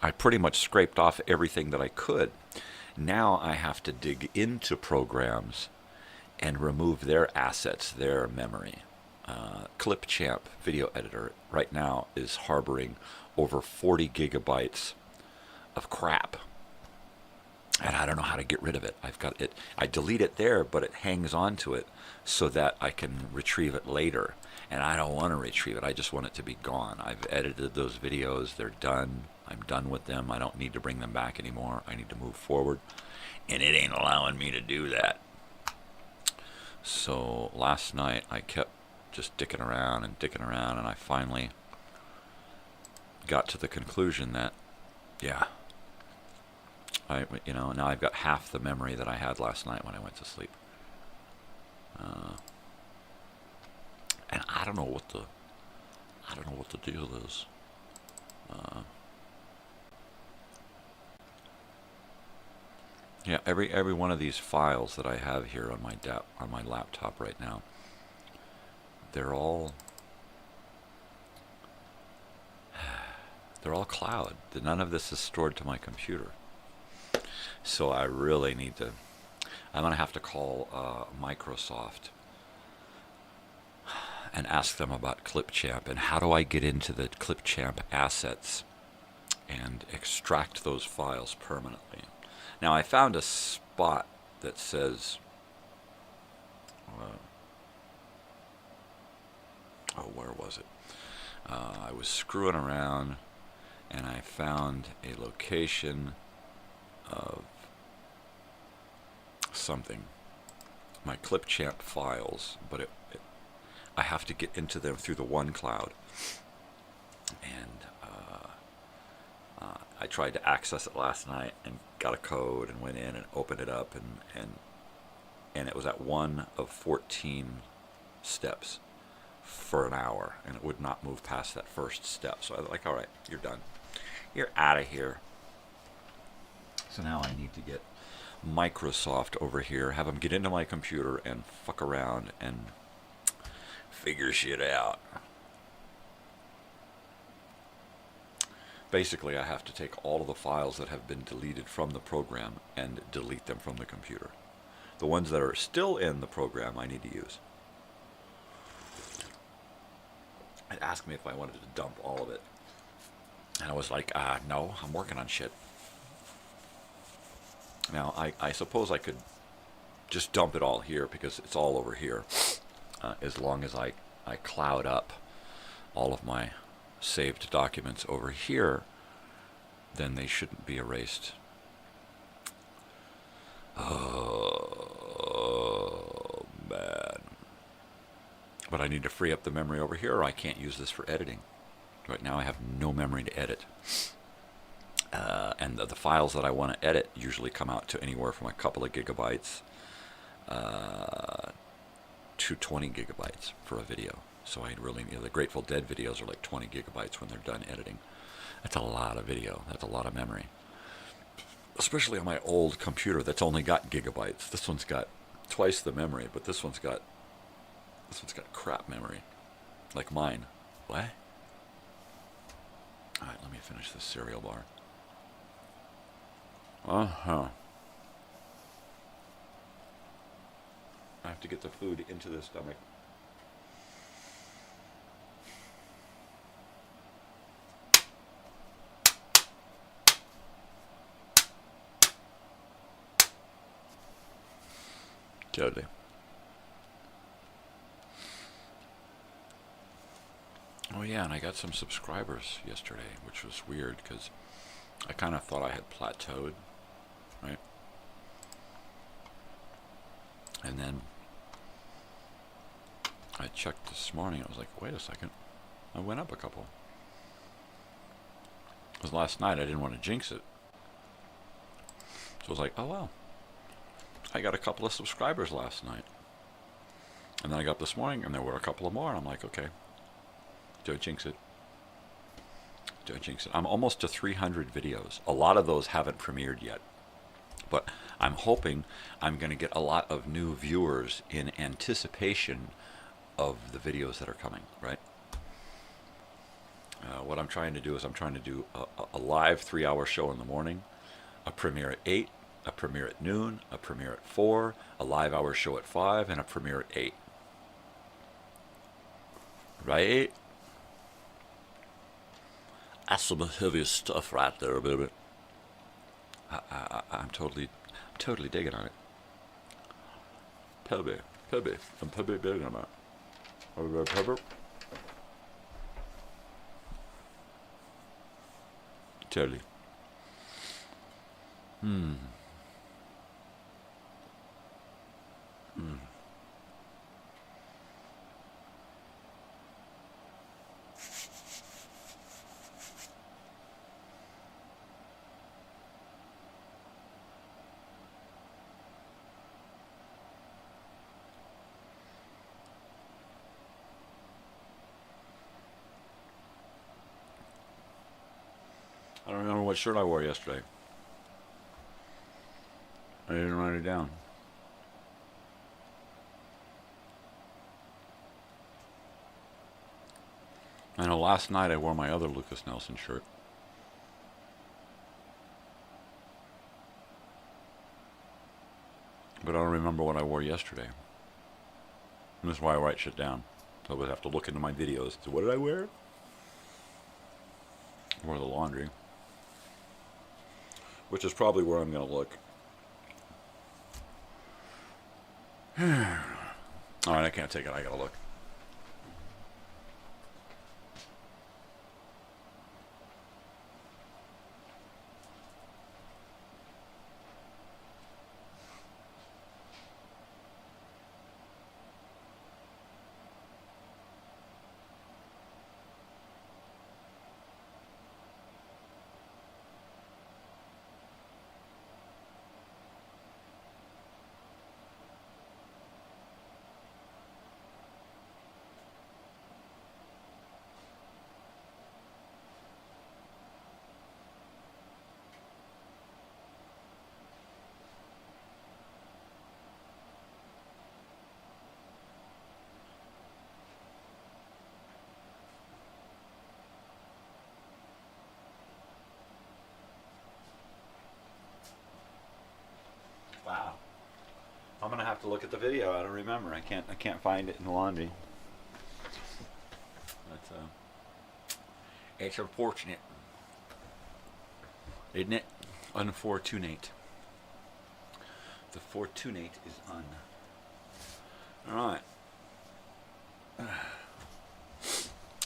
Speaker 11: I pretty much scraped off everything that I could. Now I have to dig into programs and remove their assets, their memory. Clipchamp video editor right now is harboring over 40 gigabytes of crap. And I don't know how to get rid of it. I've got it. I delete it there, but it hangs on to it so that I can retrieve it later. And I don't want to retrieve it. I just want it to be gone. I've edited those videos. They're done. I'm done with them. I don't need to bring them back anymore. I need to move forward. And it ain't allowing me to do that. So last night I kept just dicking around, and I finally got to the conclusion that, yeah, now I've got half the memory that I had last night when I went to sleep. And I don't know what the deal is. Yeah, every one of these files that I have here on my laptop right now, they're all cloud. None of this is stored to my computer. So I really need to. I'm gonna have to call Microsoft and ask them about Clipchamp and how do I get into the Clipchamp assets and extract those files permanently. Now I found a spot that says, where was it? I was screwing around and I found a location of something, my Clipchamp files, but I have to get into them through the OneCloud, and I tried to access it last night and got a code and went in and opened it up, and it was at one of 14 steps for an hour, and it would not move past that first step. So I was like, all right, you're done, you're out of here. So now I need to get Microsoft over here, have them get into my computer and fuck around and figure shit out. Basically, I have to take all of the files that have been deleted from the program and delete them from the computer. The ones that are still in the program I need to use. It asked me if I wanted to dump all of it. And I was like, no, I'm working on shit. Now, I suppose I could just dump it all here because it's all over here. As long as I cloud up all of my saved documents over here, then they shouldn't be erased. Oh, man. But I need to free up the memory over here, or I can't use this for editing. Right now I have no memory to edit. And the files that I want to edit usually come out to anywhere from a couple of gigabytes to 20 gigabytes for a video. So I really need, the Grateful Dead videos are like 20 gigabytes when they're done editing. That's a lot of video. That's a lot of memory. Especially on my old computer that's only got gigabytes. This one's got twice the memory, but this one's got crap memory. Like mine. What? Alright, let me finish this cereal bar. I have to get the food into the stomach. Totally. Oh yeah, and I got some subscribers yesterday, which was weird because I kind of thought I had plateaued, right? And then I checked this morning. I was like, wait a second. I went up a couple. Because last night I didn't want to jinx it. So I was like, oh well. I got a couple of subscribers last night. And then I got up this morning and there were a couple of more. And I'm like, okay. Don't jinx it. Don't jinx it. I'm almost to 300 videos. A lot of those haven't premiered yet. But I'm hoping I'm going to get a lot of new viewers in anticipation of the videos that are coming, right? What I'm trying to do is I'm trying to do a live 3-hour show in the morning, a premiere at 8, a premiere at noon, a premiere at 4, a live hour show at 5, and a premiere at 8. Right? That's some heavy stuff right there, baby. I'm totally digging on it. Pebby. I'm Pebby digging on it. Pebby. Totally. I don't remember what shirt I wore yesterday. I didn't write it down. I know last night I wore my other Lucas Nelson shirt. But I don't remember what I wore yesterday. And that's why I write shit down. So I would have to look into my videos. So what did I wear? I wore the laundry. Which is probably where I'm going to look. Alright, I can't take it. I got to look. Wow. I'm gonna have to look at the video. I don't remember. I can't find it in the laundry. But it's unfortunate, isn't it? Unfortunate. The Fortunate is on. All right.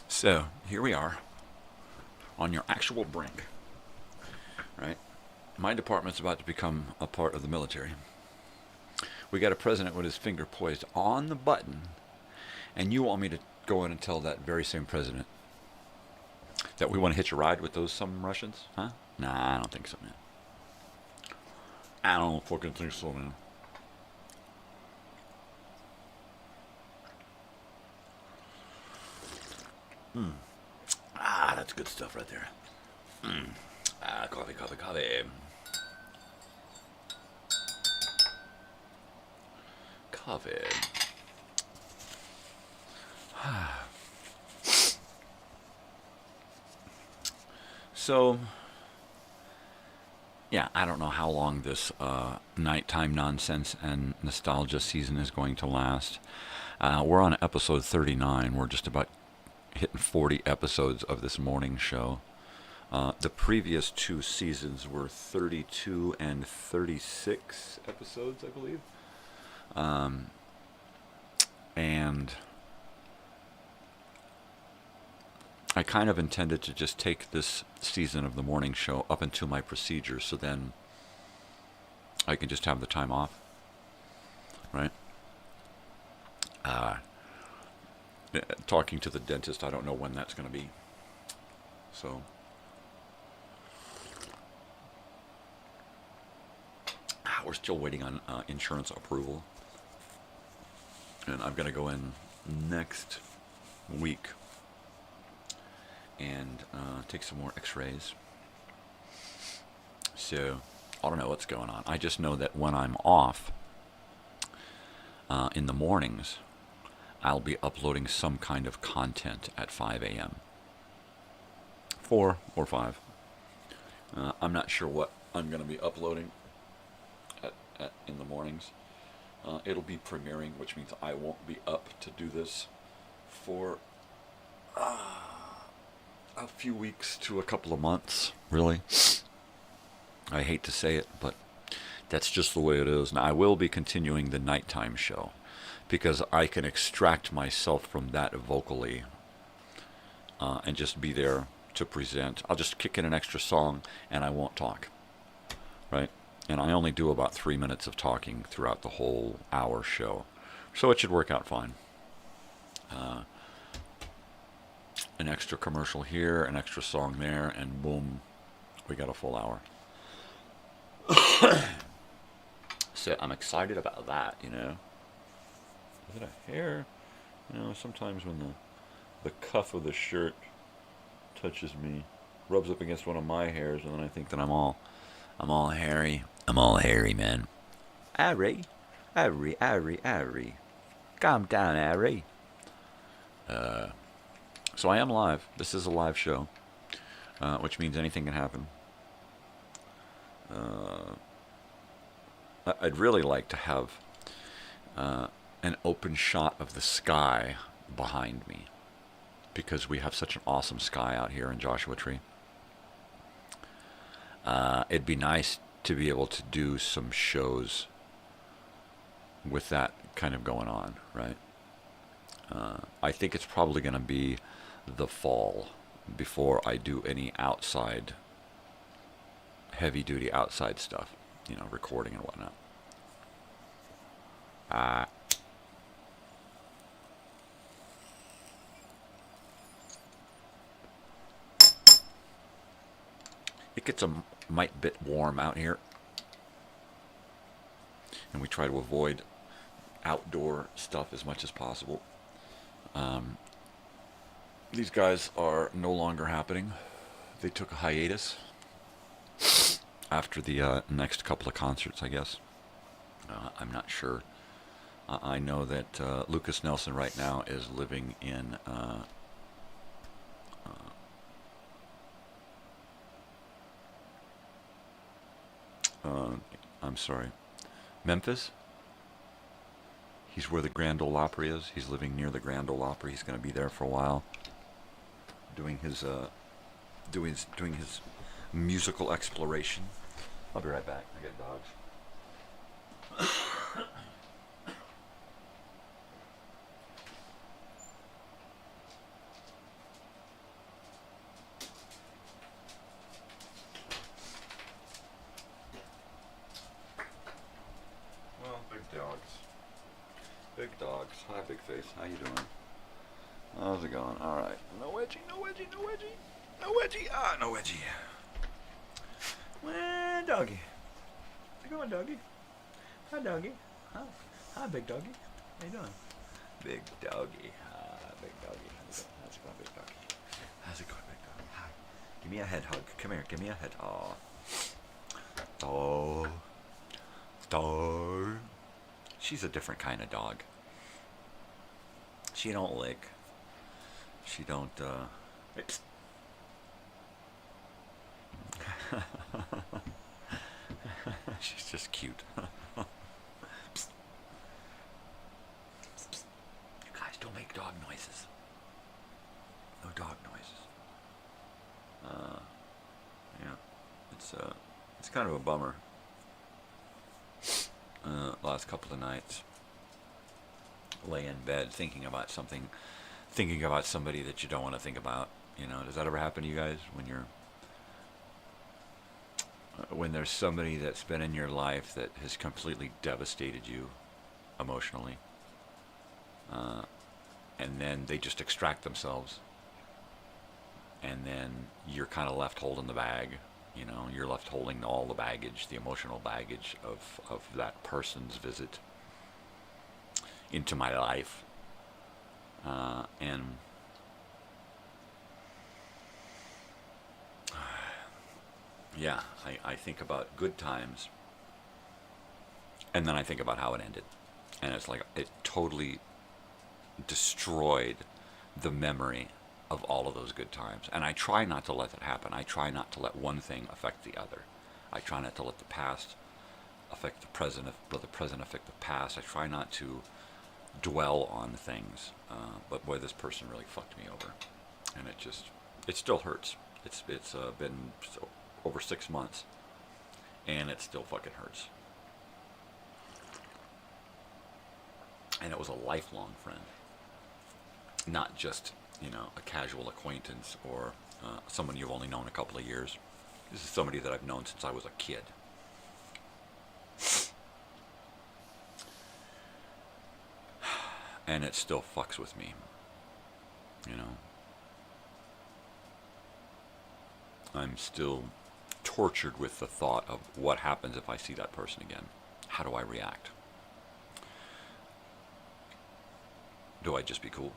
Speaker 11: So, here we are on your actual brink. Right? My department's about to become a part of the military. We got a president with his finger poised on the button, and you want me to go in and tell that very same president that we want to hitch a ride with those some Russians? Huh? Nah, I don't think so, man. I don't fucking think so, man. Ah, that's good stuff right there. Coffee, coffee, coffee. Coffee. So, yeah, I don't know how long this nighttime nonsense and nostalgia season is going to last. We're on episode 39. We're just about hitting 40 episodes of this morning show. The previous 2 seasons were 32 and 36 episodes, I believe. And I kind of intended to just take this season of the morning show up into my procedure, so then I can just have the time off, right? Talking to the dentist, I don't know when that's going to be. So, we're still waiting on insurance approval. And I'm going to go in next week and take some more x-rays. So, I don't know what's going on. I just know that when I'm off in the mornings, I'll be uploading some kind of content at 5 a.m. 4 or 5. I'm not sure what I'm going to be uploading in the mornings. It'll be premiering, which means I won't be up to do this for a few weeks to a couple of months, really. I hate to say it, but that's just the way it is. Now, I will be continuing the nighttime show, because I can extract myself from that vocally and just be there to present. I'll just kick in an extra song and I won't talk, right? And I only do about 3 minutes of talking throughout the whole hour show, so it should work out fine. An extra commercial here, an extra song there, and boom, we got a full hour. So I'm excited about that, you know. Is it a hair? You know, sometimes when the cuff of the shirt touches me, rubs up against one of my hairs, and then I think that I'm all hairy. I'm all hairy, man. Harry. Calm down, Harry. So I am live. This is a live show, which means anything can happen. I'd really like to have an open shot of the sky behind me, because we have such an awesome sky out here in Joshua Tree. It'd be nice to be able to do some shows with that kind of going on, right? I think it's probably going to be the fall before I do any outside, heavy-duty outside stuff, you know, recording and whatnot. It gets a mite bit warm out here, and we try to avoid outdoor stuff as much as possible. These guys are no longer happening. They took a hiatus after the next couple of concerts, I guess. I'm not sure. I know that Lucas Nelson right now is living in Memphis. He's where the Grand Ole Opry is. He's living near the Grand Ole Opry. He's going to be there for a while, doing his musical exploration. I'll be right back. I got dogs. Well, big dogs. Big dogs. Hi, Big Face. How you doing? How's it going? All right. No wedgie, no wedgie, no wedgie. No wedgie. Ah, no wedgie. Well, doggy. How's it going, doggy? Hi, doggy. Hi, big doggy. How you doing? Big doggy. Big doggy. How's it going, big doggy? How's it going, big doggy? Hi. Give me a head hug. Come here. Give me a head. Aw. Dog. Dog. She's a different kind of dog. She don't lick. She don't, Oops. She's just cute. Psst. Psst. You guys don't make dog noises. No dog noises. Yeah, it's kind of a bummer. Last couple of nights, lay in bed thinking about something, thinking about somebody that you don't want to think about. You know, does that ever happen to you guys when there's somebody that's been in your life that has completely devastated you emotionally, and then they just extract themselves, and then you're kind of left holding the bag. You know, you're left holding all the baggage, the emotional baggage of that person's visit into my life. And yeah, I think about good times, and then I think about how it ended. And it's like it totally destroyed the memory of all of those good times. And I try not to let that happen. I try not to let one thing affect the other. I try not to let the past affect the present, let the present affect the past. I try not to dwell on things. But boy, this person really fucked me over. And it still hurts. It's been over 6 months, and it still fucking hurts. And it was a lifelong friend, not just, you know, a casual acquaintance or someone you've only known a couple of years. This is somebody that I've known since I was a kid. And it still fucks with me, you know. I'm still tortured with the thought of what happens if I see that person again. How do I react? Do I just be cool?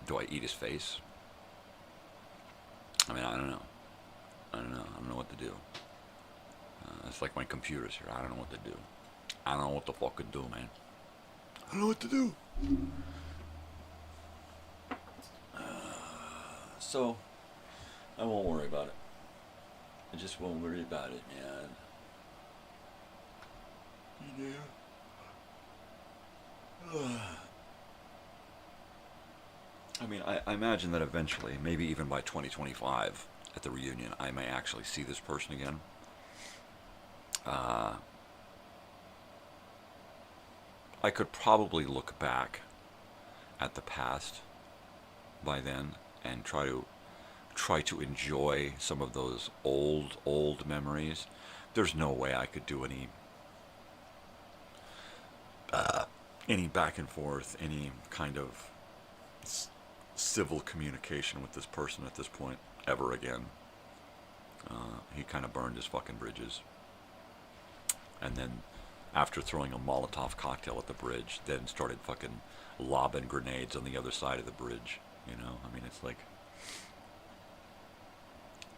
Speaker 11: Do I eat his face? I mean, I don't know. I don't know what to do. It's like my computer's here. I don't know what to do. I don't know what the fuck to do, man. I don't know what to do. So, I won't worry about it. I just won't worry about it, man. You know? I mean, I imagine that eventually, maybe even by 2025, at the reunion, I may actually see this person again. I could probably look back at the past by then and try to enjoy some of those old memories. There's no way I could do any back and forth, any kind of civil communication with this person at this point ever again. He kind of burned his fucking bridges, and then after throwing a Molotov cocktail at the bridge, then started fucking lobbing grenades on the other side of the bridge. You know, I mean, it's like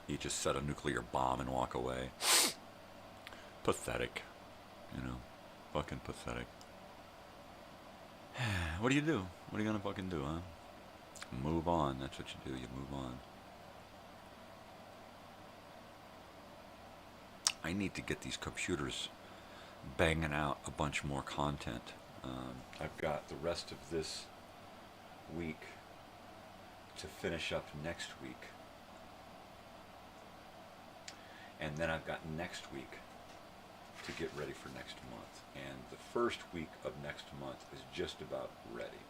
Speaker 11: he just set a nuclear bomb and walk away. Pathetic, you know, fucking pathetic. What do you do? What are you gonna fucking do, huh? Move on. That's what you do. You move on. I need to get these computers banging out a bunch more content. I've got the rest of this week to finish up next week. And then I've got next week to get ready for next month. And the first week of next month is just about ready.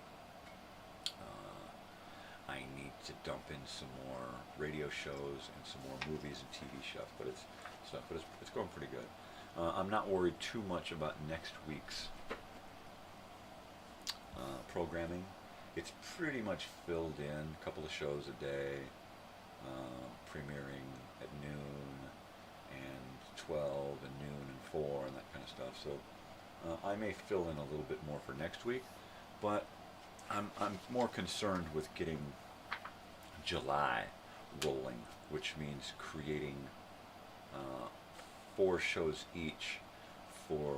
Speaker 11: I need to dump in some more radio shows and some more movies and TV stuff, but it's going pretty good. I'm not worried too much about next week's programming. It's pretty much filled in, a couple of shows a day, premiering at noon and 12 and noon and 4 and that kind of stuff. So I may fill in a little bit more for next week, but I'm more concerned with getting July rolling, which means creating 4 shows each for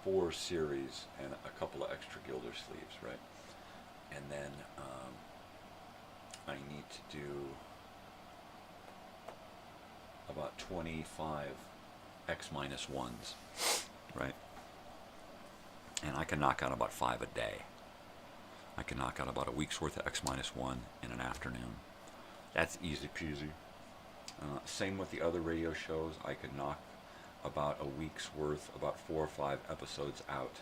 Speaker 11: 4 series and a couple of extra Gildersleeves, right? And then I need to do about 25 X-1s, right? And I can knock out about 5 a day. I can knock out about a week's worth of X-1 in an afternoon. That's easy peasy. Same with the other radio shows. I could knock about a week's worth, about 4 or 5 episodes out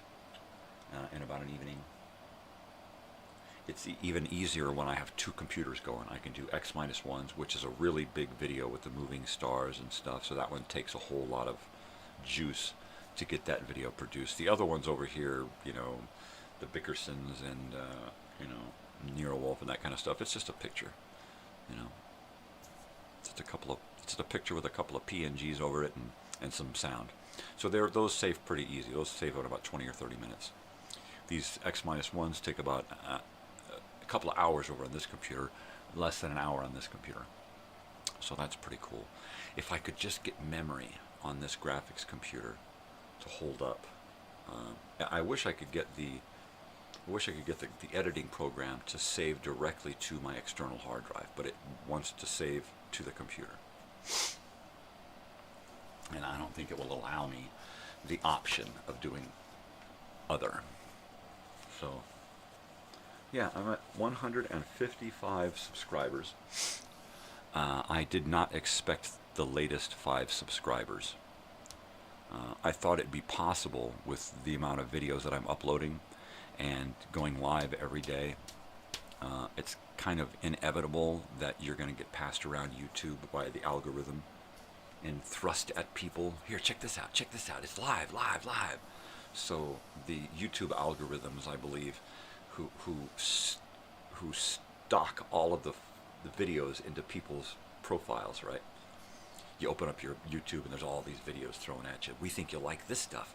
Speaker 11: in about an evening. It's even easier when I have 2 computers going. I can do X-1s, which is a really big video with the moving stars and stuff, so that one takes a whole lot of juice to get that video produced. The other ones over here, you know, the Bickersons and, you know, Nero Wolf and that kind of stuff, it's just a picture, you know. It's a picture with a couple of PNGs over it and some sound. So those save pretty easy. Those save out about 20 or 30 minutes. These X-1s take about a couple of hours over on this computer, less than an hour on this computer. So that's pretty cool. If I could just get memory on this graphics computer to hold up. I wish I could get the editing program to save directly to my external hard drive, but it wants to save to the computer. And I don't think it will allow me the option of doing other. So, yeah, I'm at 155 subscribers. I did not expect the latest 5 subscribers. I thought it'd be possible with the amount of videos that I'm uploading and going live every day. It's kind of inevitable that you're going to get passed around YouTube by the algorithm and thrust at people. Here, check this out, it's live. So the YouTube algorithms, I believe, who stock all of the videos into people's profiles, right? You open up your YouTube and there's all these videos thrown at you. We think you'll like this stuff.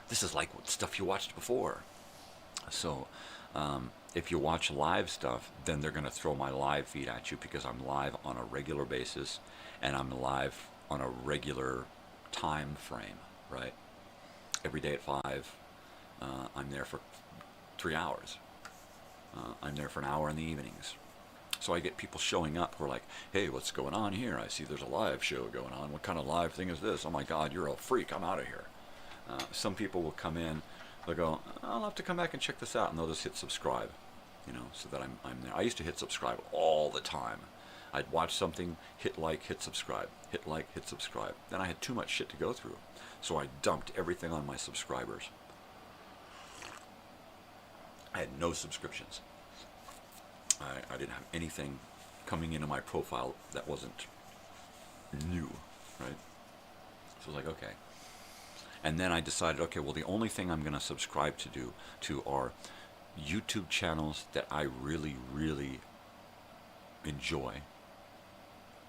Speaker 11: This is like stuff you watched before. So if you watch live stuff, then they're going to throw my live feed at you because I'm live on a regular basis and I'm live on a regular time frame, right? Every day at 5, I'm there for 3 hours. I'm there for an hour in the evenings. So I get people showing up who are like, hey, what's going on here? I see there's a live show going on. What kind of live thing is this? Oh my God, you're a freak. I'm out of here. Some people will come in, they'll go, I'll have to come back and check this out, and they'll just hit subscribe, you know, so that I'm there. I used to hit subscribe all the time. I'd watch something, hit like, hit subscribe, hit like, hit subscribe. Then I had too much shit to go through, so I dumped everything on my subscribers. I had no subscriptions. I didn't have anything coming into my profile that wasn't new, right? So I was like, okay. And then I decided, okay, well, the only thing I'm going to subscribe to are YouTube channels that I really, really enjoy,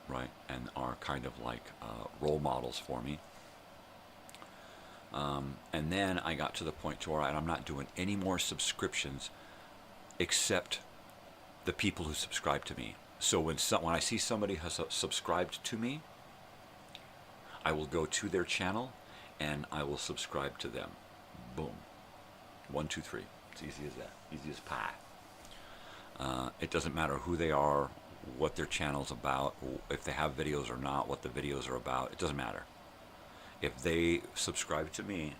Speaker 11: right? And are kind of like role models for me. And then I got to the point to where I'm not doing any more subscriptions except the people who subscribe to me. So when I see somebody has subscribed to me, I will go to their channel and I will subscribe to them. Boom. 1, 2, 3. It's easy as that. Easy as pie. It doesn't matter who they are, what their channel's about, if they have videos or not, what the videos are about. It doesn't matter. If they subscribe to me,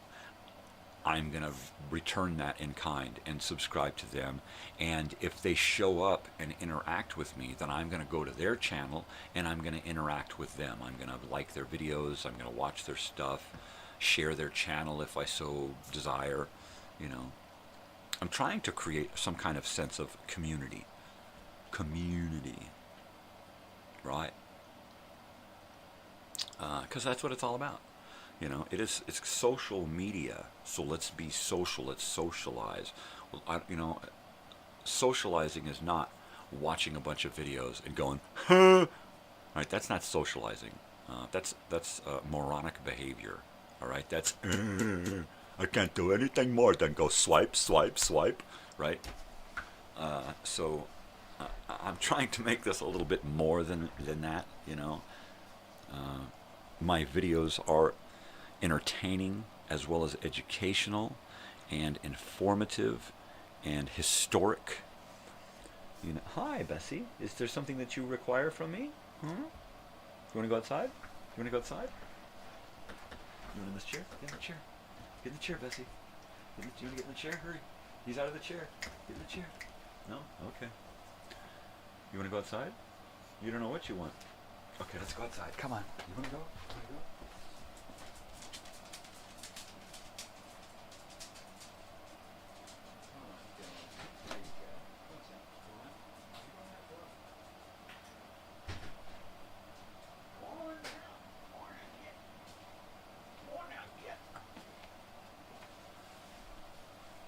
Speaker 11: I'm going to return that in kind and subscribe to them. And if they show up and interact with me, then I'm going to go to their channel and I'm going to interact with them. I'm going to like their videos. I'm going to watch their stuff, share their channel if I so desire. You know, I'm trying to create some kind of sense of community. Right? Because that's what it's all about. You know, it's social media. So let's be social. Let's socialize. Well, you know, socializing is not watching a bunch of videos and going, huh? Right? That's not socializing. That's moronic behavior. All right? That's I can't do anything more than go swipe, swipe, swipe. Right? So I'm trying to make this a little bit more than that. You know, my videos are entertaining as well as educational and informative and historic. You know, hi Bessie, is there something that you require from me? Huh? You want to go outside? You want to go outside? You want in this chair? Get in the chair. Get in the chair, Bessie. You want to get in the chair? Hurry. He's out of the chair. Get in the chair. No? Okay. You want to go outside? You don't know what you want. Okay, let's go outside. Come on. You want to go? You want to go?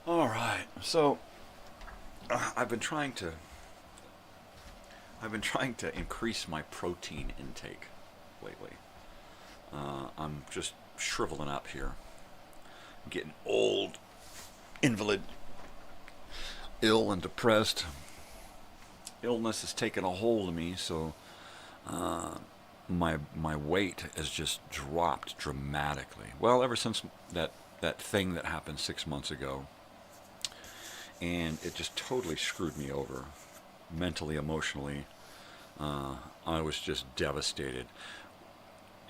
Speaker 11: All right, so I've been trying to increase my protein intake lately. I'm just shriveling up here. I'm getting old, invalid, ill and depressed. Illness has taken a hold of me, so my weight has just dropped dramatically. Well, ever since that thing that happened 6 months ago. And it just totally screwed me over, mentally, emotionally. I was just devastated.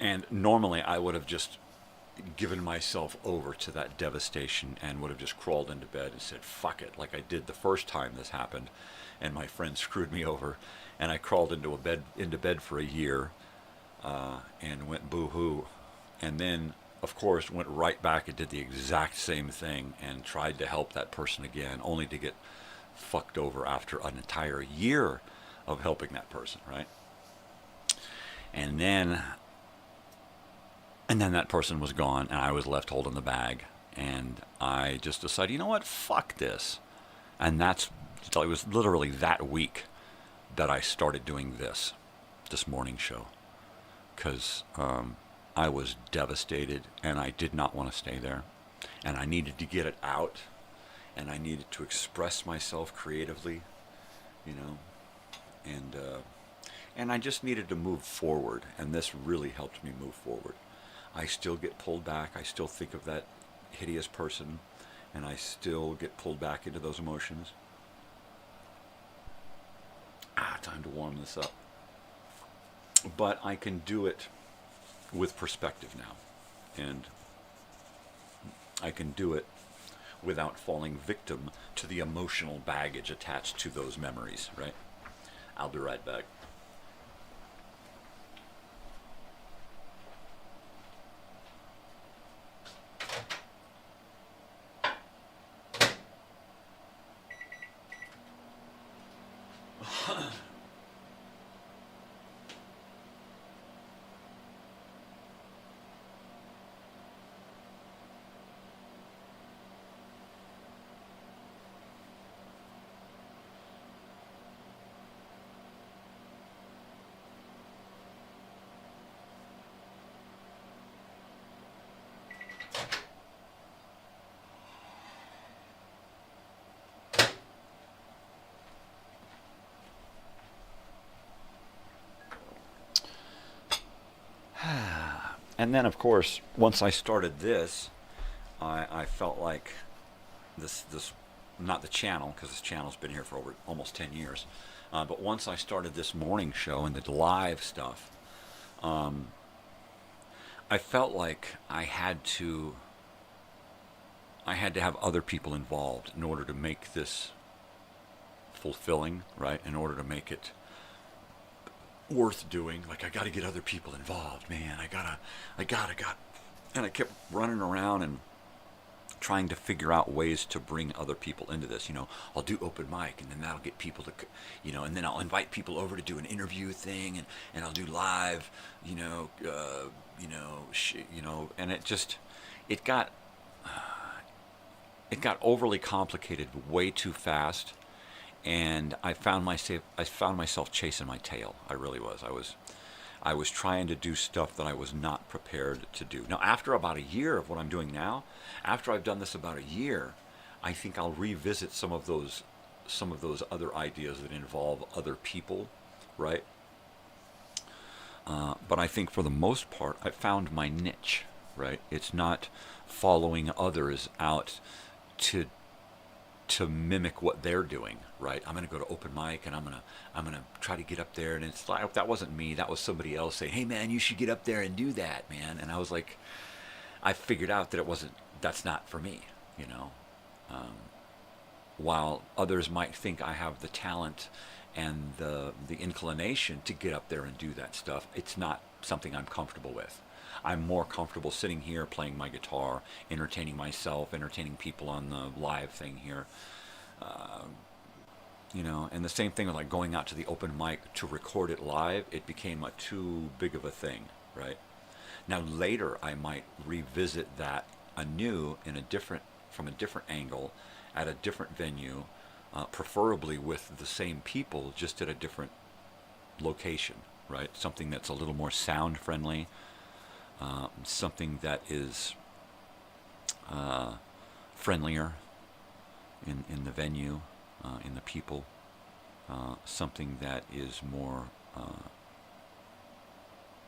Speaker 11: And normally I would have just given myself over to that devastation and would have just crawled into bed and said, fuck it, like I did the first time this happened. And my friend screwed me over. And I crawled into bed for a year and went boo-hoo. And then, of course, went right back and did the exact same thing and tried to help that person again, only to get fucked over after an entire year of helping that person, right? And then that person was gone, and I was left holding the bag. And I just decided, you know what? Fuck this. And it was literally that week that I started doing this morning show. Because I was devastated, and I did not want to stay there. And I needed to get it out, and I needed to express myself creatively, you know. And I just needed to move forward, and this really helped me move forward. I still get pulled back. I still think of that hideous person, and I still get pulled back into those emotions. Time to warm this up. But I can do it with perspective now, and I can do it without falling victim to the emotional baggage attached to those memories, right? I'll be right back. And then, of course, once I started this, I felt like this not the channel, because this channel's been here for over almost 10 years, but once I started this morning show and the live stuff, I felt like I had to I had to have other people involved in order to make this fulfilling, right? In order to make it worth doing. Like, I got to get other people involved, man. I got. And I kept running around and trying to figure out ways to bring other people into this. I'll do open mic, and then that'll get people to, and then I'll invite people over to do an interview thing, and I'll do live, and it got overly complicated way too fast, and I found myself chasing my tail. I really was. I was trying to do stuff that I was not prepared to do. Now, after about a year of what I'm doing now, after I've done this about a year, I think I'll revisit some of those other ideas that involve other people, right? But I think for the most part, I found my niche, right? It's not following others out to mimic what they're doing, right? I'm going to go to open mic, and I'm going to try to get up there, and it's like, that wasn't me, that was somebody else saying, hey man, you should get up there and do that, man. And I was like, I figured out that that's not for me, while others might think I have the talent and the inclination to get up there and do that stuff, it's not something I'm comfortable with. I'm more comfortable sitting here playing my guitar, entertaining myself, entertaining people on the live thing here. And the same thing with like going out to the open mic to record it live, it became too big of a thing, right? Now later I might revisit that anew from a different angle, at a different venue, preferably with the same people, just at a different location, right? Something that's a little more sound friendly. Something that is friendlier in the venue, in the people, something that is more,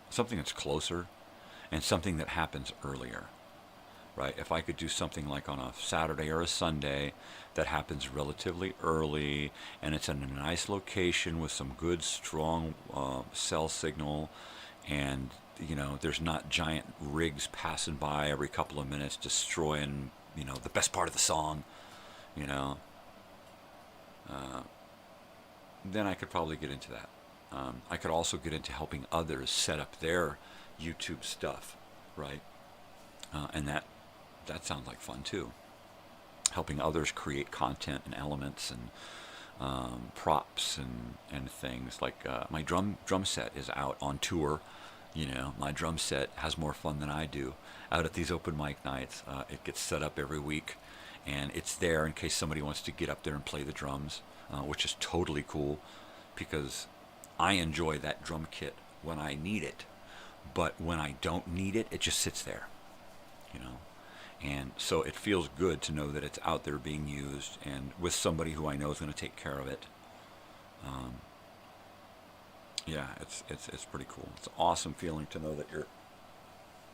Speaker 11: something that's closer, and something that happens earlier, right? If I could do something like on a Saturday or a Sunday that happens relatively early, and it's in a nice location with some good, strong cell signal, and there's not giant rigs passing by every couple of minutes destroying, the best part of the song, then I could probably get into that. I could also get into helping others set up their YouTube stuff, right? And that sounds like fun too. Helping others create content and elements and props and things. Like my drum set is out on tour. My drum set has more fun than I do out at these open mic nights. It gets set up every week, and it's there in case somebody wants to get up there and play the drums, which is totally cool because I enjoy that drum kit when I need it, but when I don't need it, it just sits there, And so it feels good to know that it's out there being used and with somebody who I know is going to take care of it. Yeah, it's pretty cool. It's an awesome feeling to know that you're,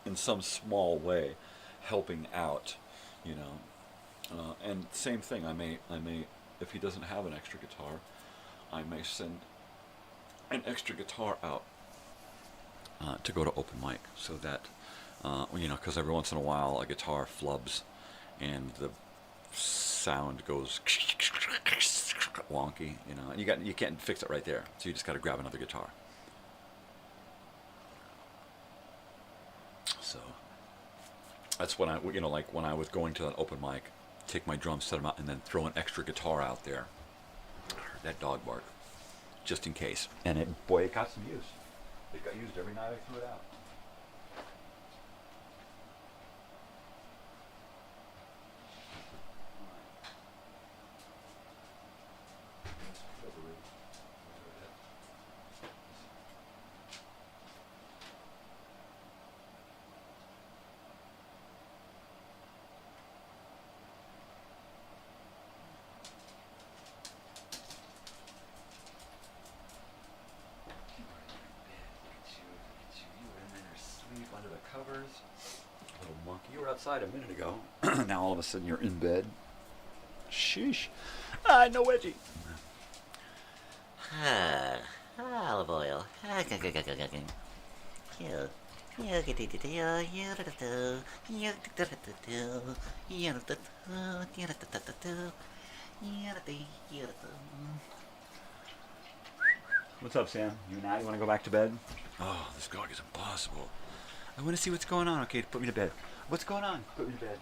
Speaker 11: in some small way, helping out, and same thing. I may, if he doesn't have an extra guitar, I may send an extra guitar out to go to open mic, so that, because every once in a while a guitar flubs, and the sound goes wonky, and you can't fix it right there, so you just got to grab another guitar. So that's when I, like when I was going to an open mic, take my drums, set them out, and then throw an extra guitar out there. I heard that dog bark, just in case. And it got some use. It got used every night I threw it out. Outside a minute ago. Now all of a sudden you're in bed. Sheesh. No wedgie.
Speaker 12: Olive oil. Cute.
Speaker 11: What's up, Sam? You and I, you want to go back to bed? Oh, this dog is impossible. I want to see what's going on. Okay, put me to bed. What's going on? Put me to bed.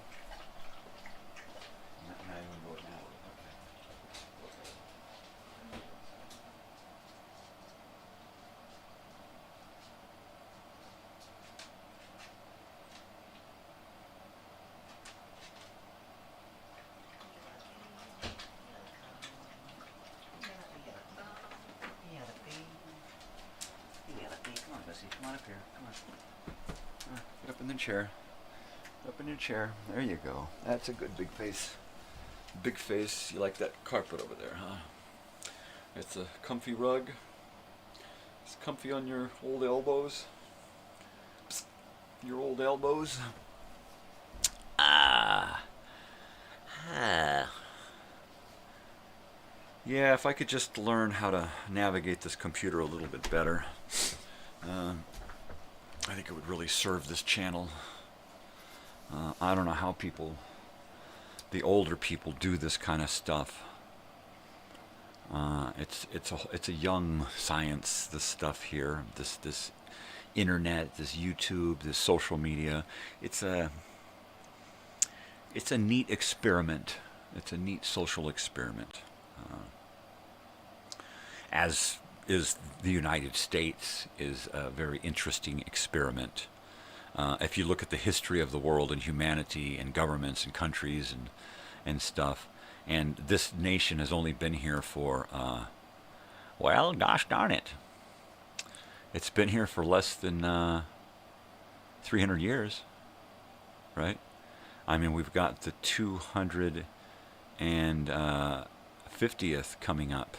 Speaker 11: Now you want to go now. Come on, Bessie. Come on up here. Come on. Get up in the chair. Up in your chair. There you go. That's a good big face. Big face. You like that carpet over there, huh? It's a comfy rug. It's comfy on your old elbows. Psst. Your old elbows. Ah. Yeah, if I could just learn how to navigate this computer a little bit better, I think it would really serve this channel. I don't know how the older people do this kind of stuff. It's a young science, this stuff here, this internet, this YouTube, this social media. It's a neat experiment. It's a neat social experiment. As is the United States is a very interesting experiment. If you look at the history of the world and humanity and governments and countries and stuff, and this nation has only been here for, well, gosh darn it. It's been here for less than 300 years, right? I mean, we've got the 250th coming up,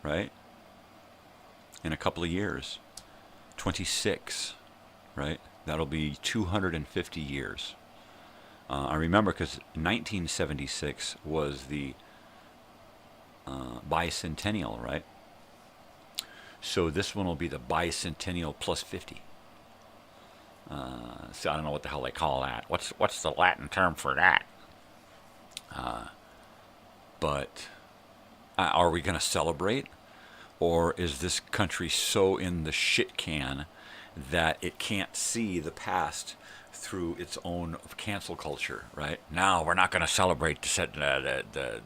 Speaker 11: right? In a couple of years. 26, right? That'll be 250 years. I remember because 1976 was the bicentennial, right? So this one will be the bicentennial plus 50. So I don't know what the hell they call that. What's the Latin term for that? But are we going to celebrate? Or is this country so in the shit can that it can't see the past through its own cancel culture, right? No, we're not going to celebrate the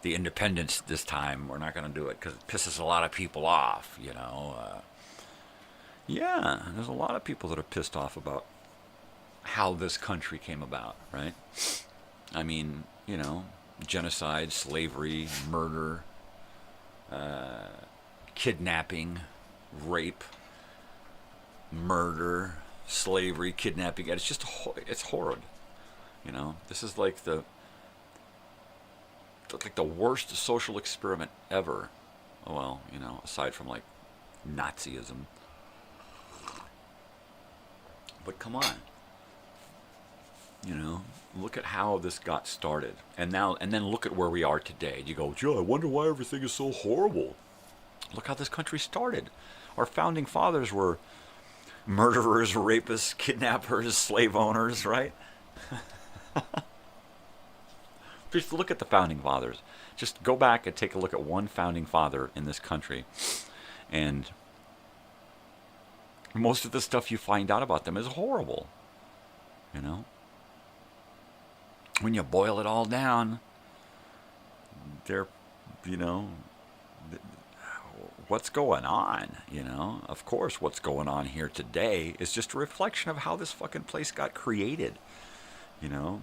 Speaker 11: independence this time. We're not going to do it because it pisses a lot of people off, you know. Yeah, there's a lot of people that are pissed off about how this country came about, right? I mean, you know, genocide, slavery, murder, kidnapping, rape, murder, slavery, kidnapping. It's just, it's horrid. You know, this is like the worst social experiment ever. Well, you know, aside from like Nazism. But come on. You know, look at how this got started. And then look at where we are today. You go, Joe, I wonder why everything is so horrible. Look how this country started. Our founding fathers were murderers, rapists, kidnappers, slave owners, right? Just look at the founding fathers. Just go back and take a look at one founding father in this country. And most of the stuff you find out about them is horrible. You know? When you boil it all down, they're, you know, what's going on, you know? Of course, what's going on here today is just a reflection of how this fucking place got created, you know?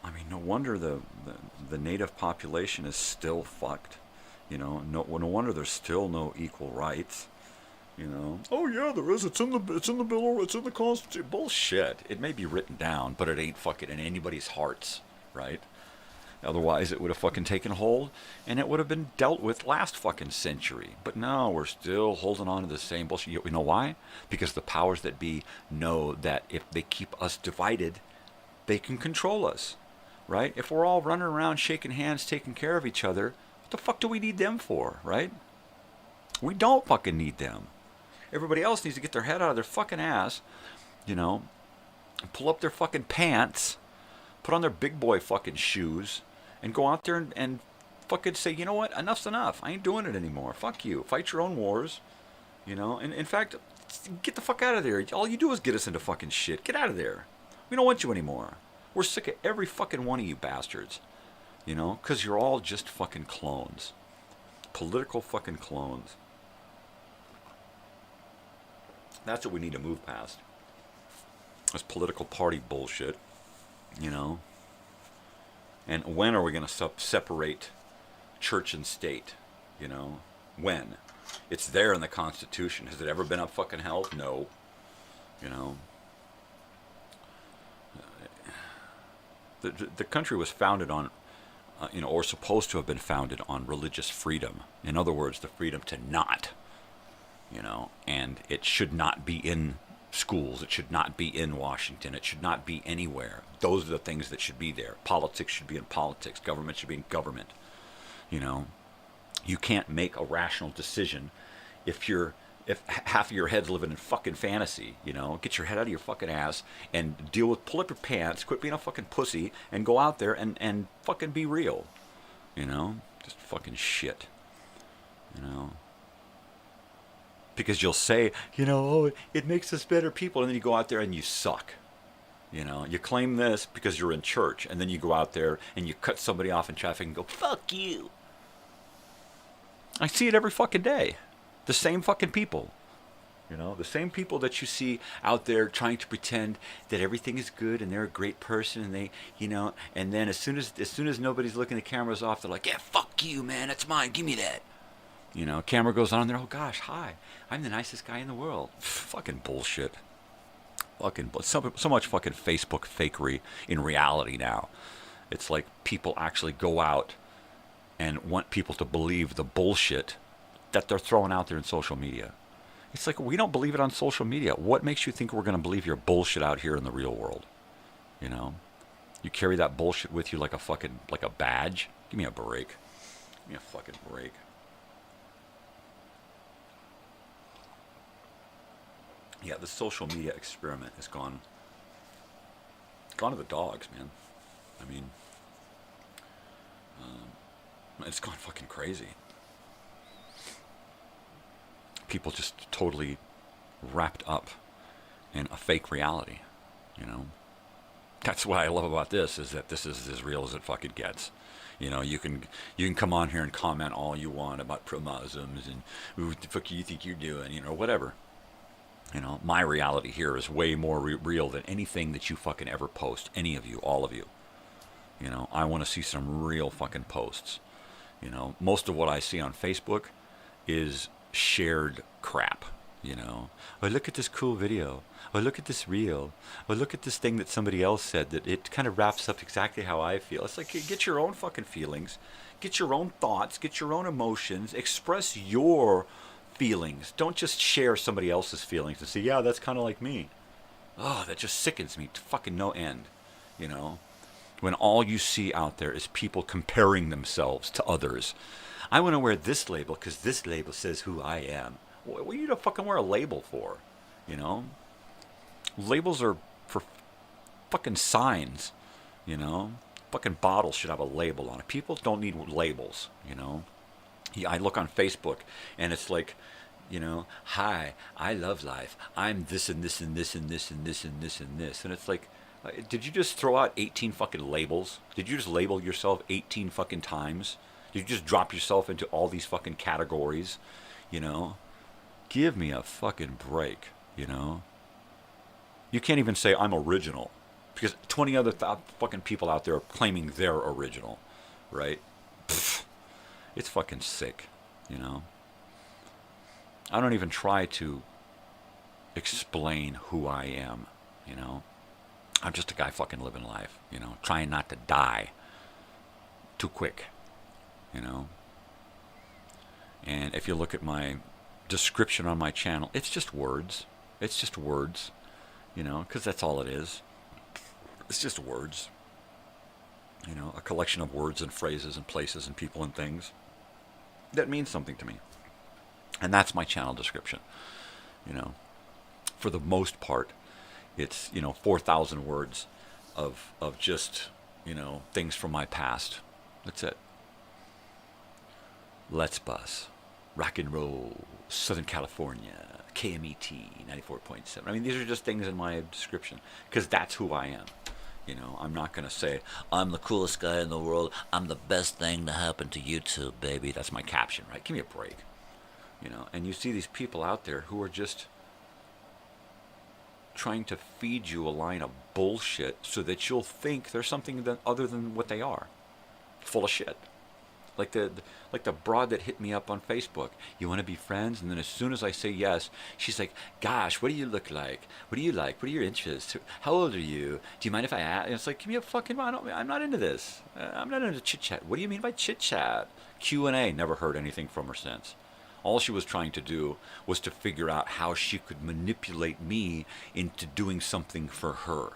Speaker 11: I mean, no wonder the native population is still fucked, you know? No wonder there's still no equal rights, you know? Oh yeah, there is. It's in the bill. It's in the Constitution. Bullshit. It may be written down, but it ain't fucking in anybody's hearts, right? Otherwise, it would have fucking taken hold, and it would have been dealt with last fucking century. But no, we're still holding on to the same bullshit. You know why? Because the powers that be know that if they keep us divided, they can control us, right? If we're all running around shaking hands, taking care of each other, what the fuck do we need them for, right? We don't fucking need them. Everybody else needs to get their head out of their fucking ass, you know, pull up their fucking pants, put on their big boy fucking shoes, and go out there and fucking say, you know what, enough's enough. I ain't doing it anymore. Fuck you. Fight your own wars, you know. And in fact, get the fuck out of there. All you do is get us into fucking shit. Get out of there. We don't want you anymore. We're sick of every fucking one of you bastards, you know, because you're all just fucking clones. Political fucking clones. That's what we need to move past. This political party bullshit, you know. And when are we going to separate church and state, you know? When? It's there in the Constitution. Has it ever been fucking held? No. You know. The country was founded on, you know, or supposed to have been founded on religious freedom. In other words, the freedom to not, you know, and it should not be in schools. It should not be in Washington. It should not be anywhere. Those are the things that should be there. Politics should be in politics. Government should be in government. You know, you can't make a rational decision if half of your head's living in fucking fantasy, you know. Get your head out of your fucking ass and pull up your pants, quit being a fucking pussy, and go out there and fucking be real, you know. Just fucking shit, you know. Because you'll say, you know, oh, it makes us better people, and then you go out there and you suck, you know. You claim this because you're in church, and then you go out there and you cut somebody off in traffic and go, fuck you. I see it every fucking day. The same fucking people, you know, the same people that you see out there trying to pretend that everything is good and they're a great person, and they, you know, and then as soon as nobody's looking, the camera's off, they're like, yeah, fuck you, man, that's mine, give me that. You know, camera goes on, and they're, oh gosh, hi, I'm the nicest guy in the world. Fucking bullshit. Fucking so much fucking Facebook fakery in reality now. It's like people actually go out and want people to believe the bullshit that they're throwing out there in social media. It's like, we don't believe it on social media. What makes you think we're going to believe your bullshit out here in the real world? You know? You carry that bullshit with you like a badge? Give me a break. Give me a fucking break. Yeah, the social media experiment has gone to the dogs, man. I mean, it's gone fucking crazy. People just totally wrapped up in a fake reality, you know. That's what I love about this, is that this is as real as it fucking gets. You know, you can come on here and comment all you want about pro-Muslims and what the fuck you think you're doing, you know, whatever. You know, my reality here is way more real than anything that you fucking ever post, any of you, all of you. You know, I want to see some real fucking posts. You know, most of what I see on Facebook is shared crap, you know. Oh, look at this cool video. Oh, look at this reel. Oh, look at this thing that somebody else said that it kind of wraps up exactly how I feel. It's like, get your own fucking feelings, get your own thoughts, get your own emotions, express your feelings. Don't just share somebody else's feelings and say, yeah, that's kind of like me. Oh, that just sickens me to fucking no end, you know. When all you see out there is people comparing themselves to others. I want to wear this label because this label says who I am. What do you need to fucking wear a label for? You know? Labels are for fucking signs, you know? Fucking bottles should have a label on it. People don't need labels, you know? I look on Facebook and it's like, you know, hi, I love life. I'm this and this and this and this and this and this and this. And it's like, did you just throw out 18 fucking labels? Did you just label yourself 18 fucking times? Did you just drop yourself into all these fucking categories? You know? Give me a fucking break, you know? You can't even say I'm original because 20 other fucking people out there are claiming they're original, right? Pfft. It's fucking sick, you know? I don't even try to explain who I am, you know? I'm just a guy fucking living life, you know, trying not to die too quick, you know? And if you look at my description on my channel, it's just words. It's just words, you know, because that's all it is. It's just words, you know, a collection of words and phrases and places and people and things that means something to me. And that's my channel description. You know, for the most part, it's, 4,000 words of just, things from my past. That's it. Let's Bus, Rock and Roll, Southern California, KMET 94.7. I mean, these are just things in my description because that's who I am. I'm not going to say, I'm the coolest guy in the world. I'm the best thing to happen to YouTube, baby. That's my caption, right? Give me a break. And you see these people out there who are just trying to feed you a line of bullshit so that you'll think they're something other than what they are. Full of shit. Like the broad that hit me up on Facebook. You want to be friends? And then as soon as I say yes, she's like, gosh, what do you look like? What do you like? What are your interests? How old are you? Do you mind if I ask? And it's like, give me a fucking... I'm not into this. I'm not into chit-chat. What do you mean by chit-chat? Q&A. Never heard anything from her since. All she was trying to do was to figure out how she could manipulate me into doing something for her.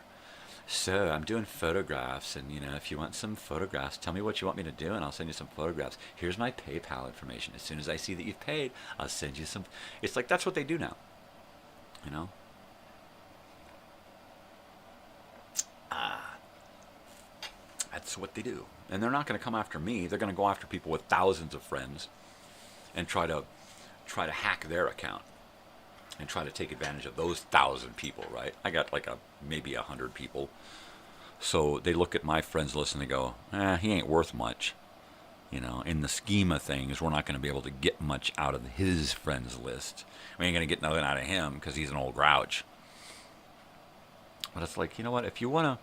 Speaker 11: So I'm doing photographs, and if you want some photographs, tell me what you want me to do, and I'll send you some photographs. Here's my PayPal information. As soon as I see that you've paid, I'll send you some. It's like that's what they do now. That's what they do, and they're not going to come after me. They're going to go after people with thousands of friends, and try to hack their account. And try to take advantage of those 1,000 people, right? I got like maybe 100 people. So they look at my friends list and they go, he ain't worth much. In the scheme of things, we're not going to be able to get much out of his friends list. We ain't going to get nothing out of him because he's an old grouch. But it's like, you know what? If you wanna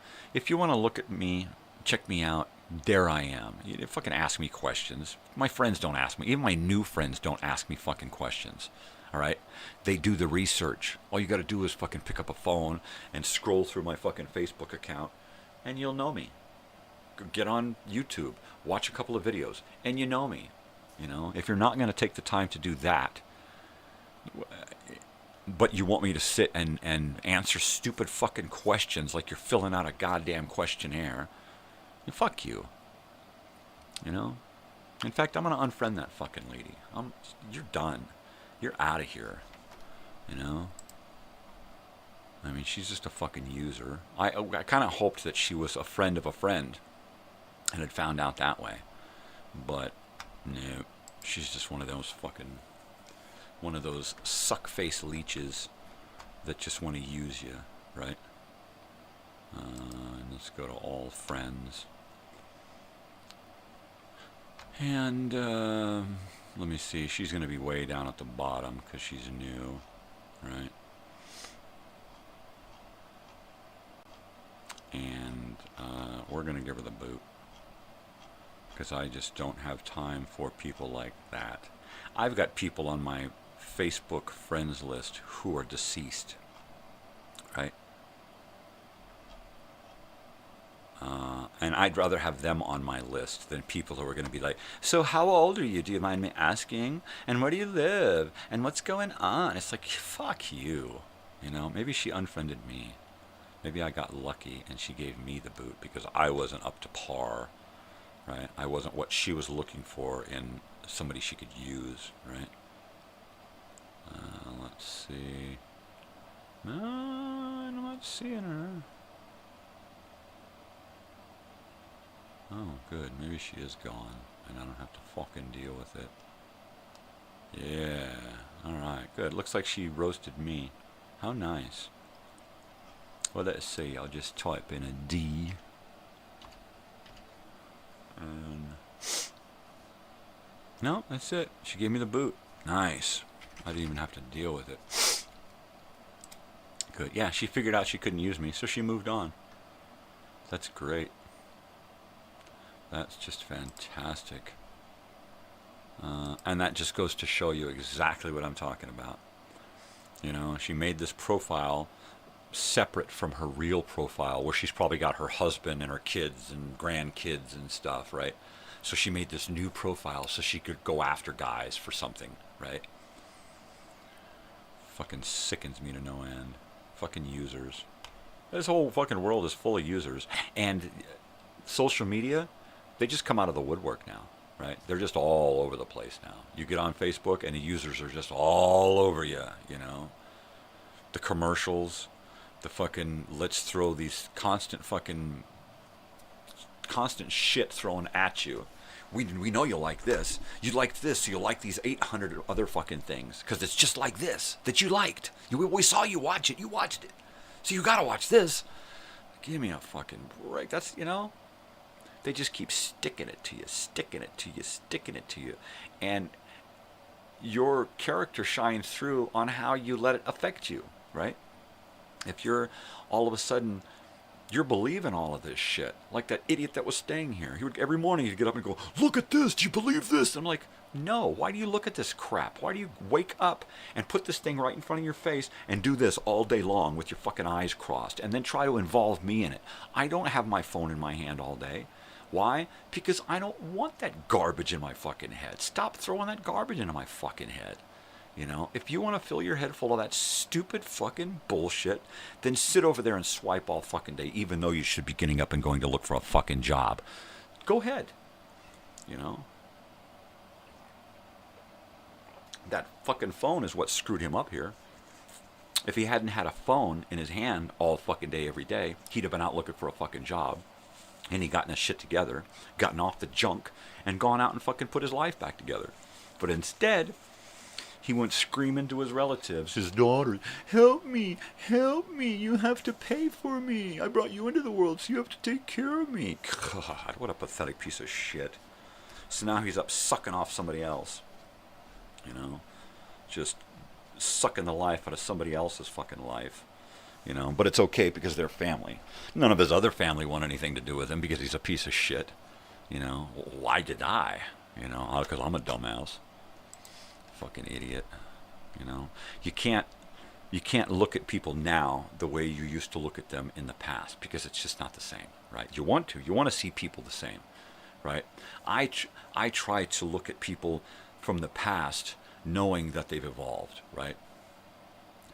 Speaker 11: look at me, check me out, there I am. You fucking ask me questions. My friends don't ask me. Even my new friends don't ask me fucking questions. All right? They do the research. All you got to do is fucking pick up a phone and scroll through my fucking Facebook account, and you'll know me. Get on YouTube, watch a couple of videos, and you know me. If you're not going to take the time to do that, but you want me to sit and answer stupid fucking questions like you're filling out a goddamn questionnaire, fuck you. In fact, I'm going to unfriend that fucking lady. You're done. You're out of here, I mean, she's just a fucking user. I kind of hoped that she was a friend of a friend and had found out that way. But, no, she's just one of those suck-face leeches that just want to use you, right? And let's go to all friends. And, let me see. She's going to be way down at the bottom because she's new, right? And we're going to give her the boot because I just don't have time for people like that. I've got people on my Facebook friends list who are deceased, right? And I'd rather have them on my list than people who are going to be like, so how old are you? Do you mind me asking? And where do you live? And what's going on? It's like, fuck you. Maybe she unfriended me. Maybe I got lucky and she gave me the boot because I wasn't up to par, right? I wasn't what she was looking for in somebody she could use, right? Let's see. No, I'm not seeing her. Oh, good. Maybe she is gone, and I don't have to fucking deal with it. Yeah. All right. Good. Looks like she roasted me. How nice. Well, let's see. I'll just type in a D. And no, that's it. She gave me the boot. Nice. I didn't even have to deal with it. Good. Yeah, she figured out she couldn't use me, so she moved on. That's great. That's just fantastic. And that just goes to show you exactly what I'm talking about. She made this profile separate from her real profile where she's probably got her husband and her kids and grandkids and stuff, right? So she made this new profile so she could go after guys for something, right? Fucking sickens me to no end. Fucking users. This whole fucking world is full of users. And social media, they just come out of the woodwork now. right? They're just all over the place now. You get on Facebook and the users are just all over you, you know. The commercials, the fucking, let's throw these constant shit thrown at you. We know you'll like this. You liked this, so you'll like these 800 other fucking things. Because it's just like this that you liked. We saw you watch it. You watched it. So you gotta watch this. Give me a fucking break. That's, you know, they just keep sticking it to you. And your character shines through on how you let it affect you, right? If you're all of a sudden, you're believing all of this shit. Like that idiot that was staying here. He would, every morning he'd get up and go, look at this, do you believe this? I'm like, no, why do you look at this crap? Why do you wake up and put this thing right in front of your face and do this all day long with your fucking eyes crossed and then try to involve me in it? I don't have my phone in my hand all day. Why? Because I don't want that garbage in my fucking head. Stop throwing that garbage into my fucking head. You know, if you want to fill your head full of that stupid fucking bullshit, then sit over there and swipe all fucking day, even though you should be getting up and going to look for a fucking job. Go ahead. You know? That fucking phone is what screwed him up here. If he hadn't had a phone in his hand all fucking day, every day, he'd have been out looking for a fucking job. And he'd gotten his shit together, gotten off the junk, and gone out and fucking put his life back together. But instead, he went screaming to his relatives, his daughters, help me, you have to pay for me. I brought you into the world, so you have to take care of me. God, what a pathetic piece of shit. So now he's up sucking off somebody else. You know, just sucking the life out of somebody else's fucking life. You know, but it's okay because they're family. None of his other family want anything to do with him because he's a piece of shit. You know, why did I? You know, because I'm a dumbass. Fucking idiot. You know, you can't look at people now the way you used to look at them in the past because it's just not the same, right? You want to see people the same, right? I try to look at people from the past knowing that they've evolved, right?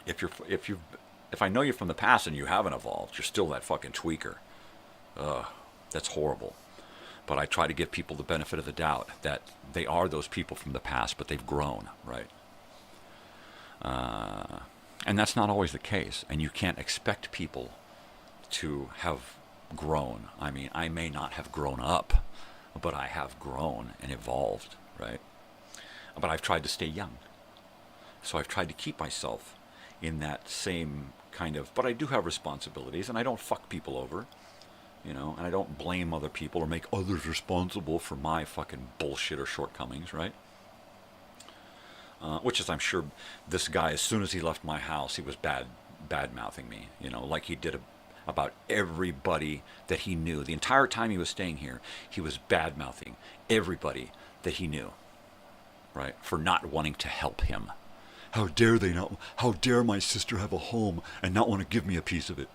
Speaker 11: If I know you from the past and you haven't evolved, you're still that fucking tweaker. Ugh, that's horrible. But I try to give people the benefit of the doubt that they are those people from the past, but they've grown, right? And that's not always the case. And you can't expect people to have grown. I mean, I may not have grown up, but I have grown and evolved, right? But I've tried to stay young. So I've tried to keep myself in that same kind of, but I do have responsibilities, and I don't fuck people over. You know, and I don't blame other people or make others responsible for my fucking bullshit or shortcomings, right? Which is, I'm sure, this guy, as soon as he left my house, he was bad-mouthing me, you know, like he did about everybody that he knew. The entire time he was staying here, he was bad-mouthing everybody that he knew, right, for not wanting to help him. How dare they not? How dare my sister have a home and not want to give me a piece of it?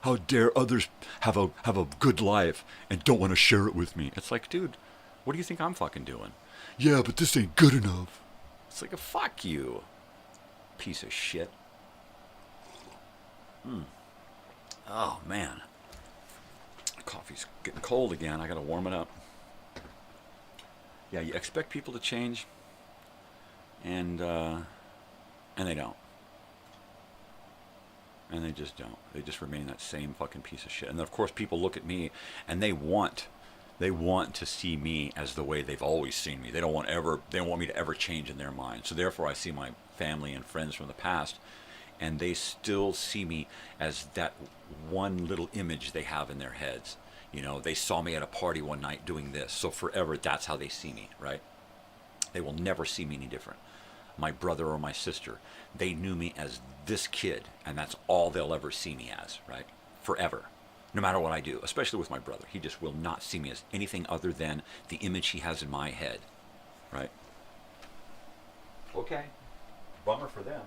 Speaker 11: How dare others have a good life and don't want to share it with me? It's like, dude, what do you think I'm fucking doing? Yeah, but this ain't good enough. It's like, fuck you, piece of shit. Oh, man. Coffee's getting cold again. I gotta warm it up. Yeah, you expect people to change, and they don't. And they just don't. They just remain that same fucking piece of shit. And then, of course, people look at me and they want to see me as the way they've always seen me. They don't want me to ever change in their mind. So therefore, I see my family and friends from the past, and they still see me as that one little image they have in their heads. You know, they saw me at a party one night doing this. So forever, that's how they see me, right? They will never see me any different. My brother or my sister, they knew me as this kid, and that's all they'll ever see me as, right? Forever. No matter what I do, especially with my brother. He just will not see me as anything other than the image he has in my head, right? Okay. Bummer for them.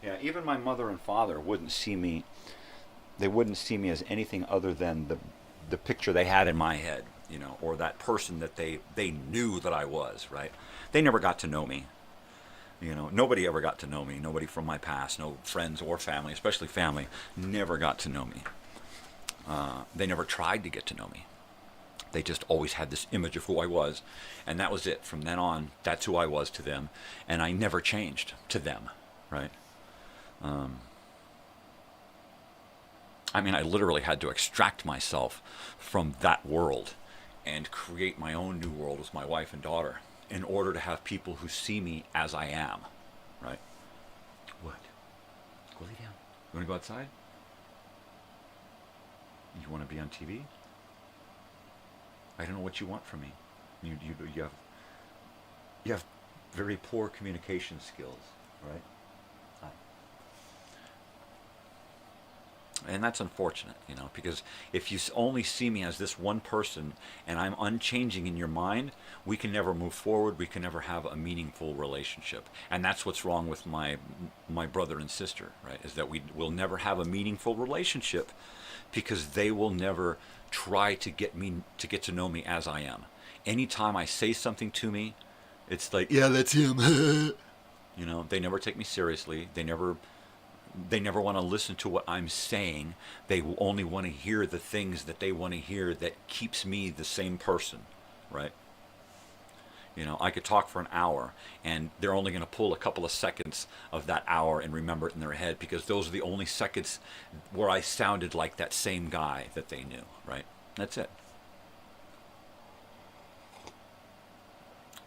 Speaker 11: Yeah, even my mother and father wouldn't see me. They wouldn't see me as anything other than the picture they had in my head, you know, or that person that they knew that I was, right? They never got to know me. You know, nobody ever got to know me. Nobody from my past, no friends or family, especially family, never got to know me. They never tried to get to know me. They just always had this image of who I was, and that was it. From then on, that's who I was to them, and I never changed to them, right? I mean, I literally had to extract myself from that world and create my own new world with my wife and daughter in order to have people who see me as I am, right? What? Go lay down. You want to go outside? You want to be on TV? I don't know what you want from me. You have very poor communication skills, right? And that's unfortunate, you know, because if you only see me as this one person and I'm unchanging in your mind, we can never move forward. We can never have a meaningful relationship. And that's what's wrong with my brother and sister, right? Is that we will never have a meaningful relationship because they will never try to get to know me as I am. Anytime I say something to me, it's like, yeah, that's him. You know, they never take me seriously. They never want to listen to what I'm saying. They only want to hear the things that they want to hear that keeps me the same person, right? You know, I could talk for an hour and they're only going to pull a couple of seconds of that hour and remember it in their head because those are the only seconds where I sounded like that same guy that they knew, right? That's it.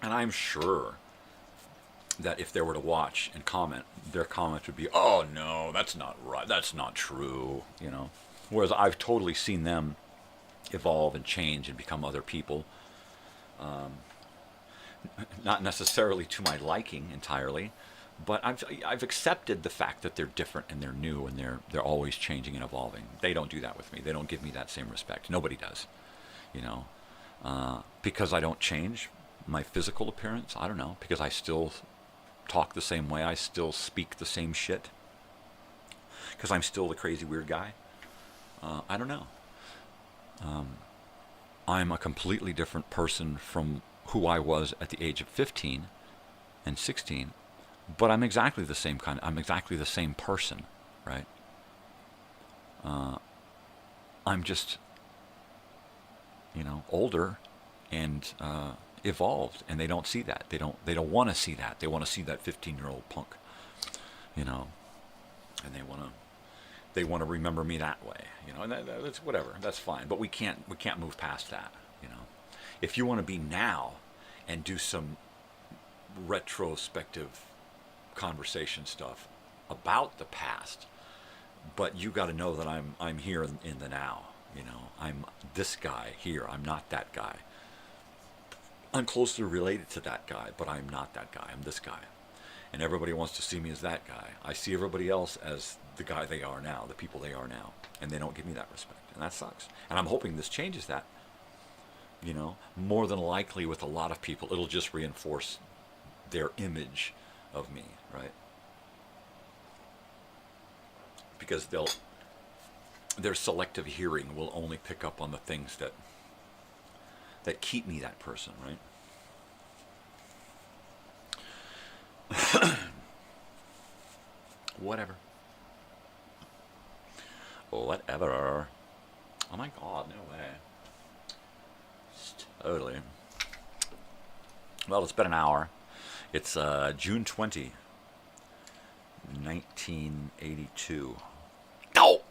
Speaker 11: And I'm sure that if they were to watch and comment, their comment would be, oh no, that's not right, that's not true, you know. Whereas I've totally seen them evolve and change and become other people. Not necessarily to my liking entirely, but I've accepted the fact that they're different and they're new and they're always changing and evolving. They don't do that with me. They don't give me that same respect. Nobody does, you know. Because I don't change my physical appearance, I don't know, because I still talk the same way, I still speak the same shit, because I'm still the crazy weird guy. I don't know. I'm a completely different person from who I was at the age of 15 and 16, but I'm exactly the same I'm exactly the same person, right? I'm just, you know, older and evolved, and they don't see that. They don't want to see that. They want to see that 15-year-old punk, you know, and they want to remember me that way, you know. And that's whatever. That's fine. But we can't move past that, you know. If you want to be now and do some retrospective conversation stuff about the past, but you got to know that I'm here in the now, you know. I'm this guy here. I'm not that guy. I'm closely related to that guy, but I'm not that guy. I'm this guy. And everybody wants to see me as that guy. I see everybody else as the guy they are now, the people they are now. And they don't give me that respect. And that sucks. And I'm hoping this changes that. You know, more than likely with a lot of people, it'll just reinforce their image of me, right? Because their selective hearing will only pick up on the things that keep me that person, right? Whatever. Whatever. Oh my God, no way. Totally. Well, it's been an hour. It's June 20, 1982. No!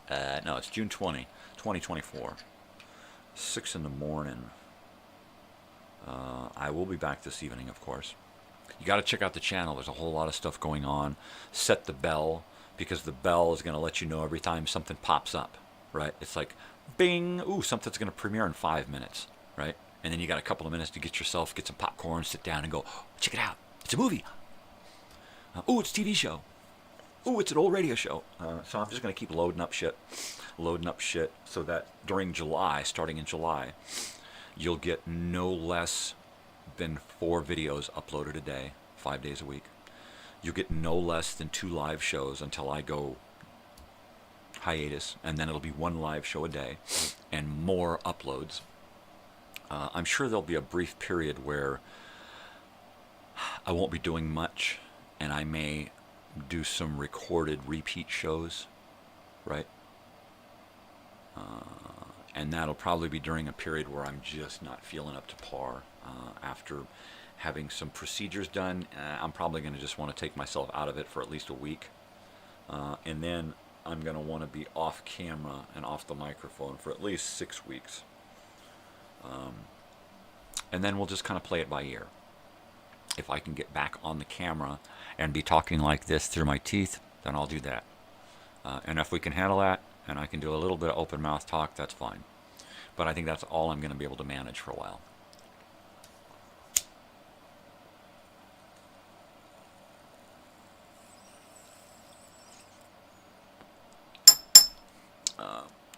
Speaker 11: No, it's June 20, 2024. 6 in the morning. I will be back this evening, of course. You got to check out the channel. There's a whole lot of stuff going on. Set the bell, because the bell is going to let you know every time something pops up, right? It's like, bing, ooh, something's going to premiere in 5 minutes, right? And then you got a couple of minutes to get some popcorn, sit down and go, oh, check it out. It's a movie. Ooh, it's a TV show. Ooh, it's an old radio show. So I'm just going to keep loading up shit so that during July, starting in July, you'll get no less than 4 videos uploaded a day, 5 days a week. You get no less than 2 live shows until I go hiatus, and then it'll be 1 live show a day and more uploads. I'm sure there'll be a brief period where I won't be doing much, and I may do some recorded repeat shows, right? And that'll probably be during a period where I'm just not feeling up to par. After having some procedures done, I'm probably going to just want to take myself out of it for at least a week. And then I'm going to want to be off camera and off the microphone for at least 6 weeks. And then we'll just kind of play it by ear. If I can get back on the camera and be talking like this through my teeth, then I'll do that. And if we can handle that, and I can do a little bit of open mouth talk, that's fine. But I think that's all I'm going to be able to manage for a while.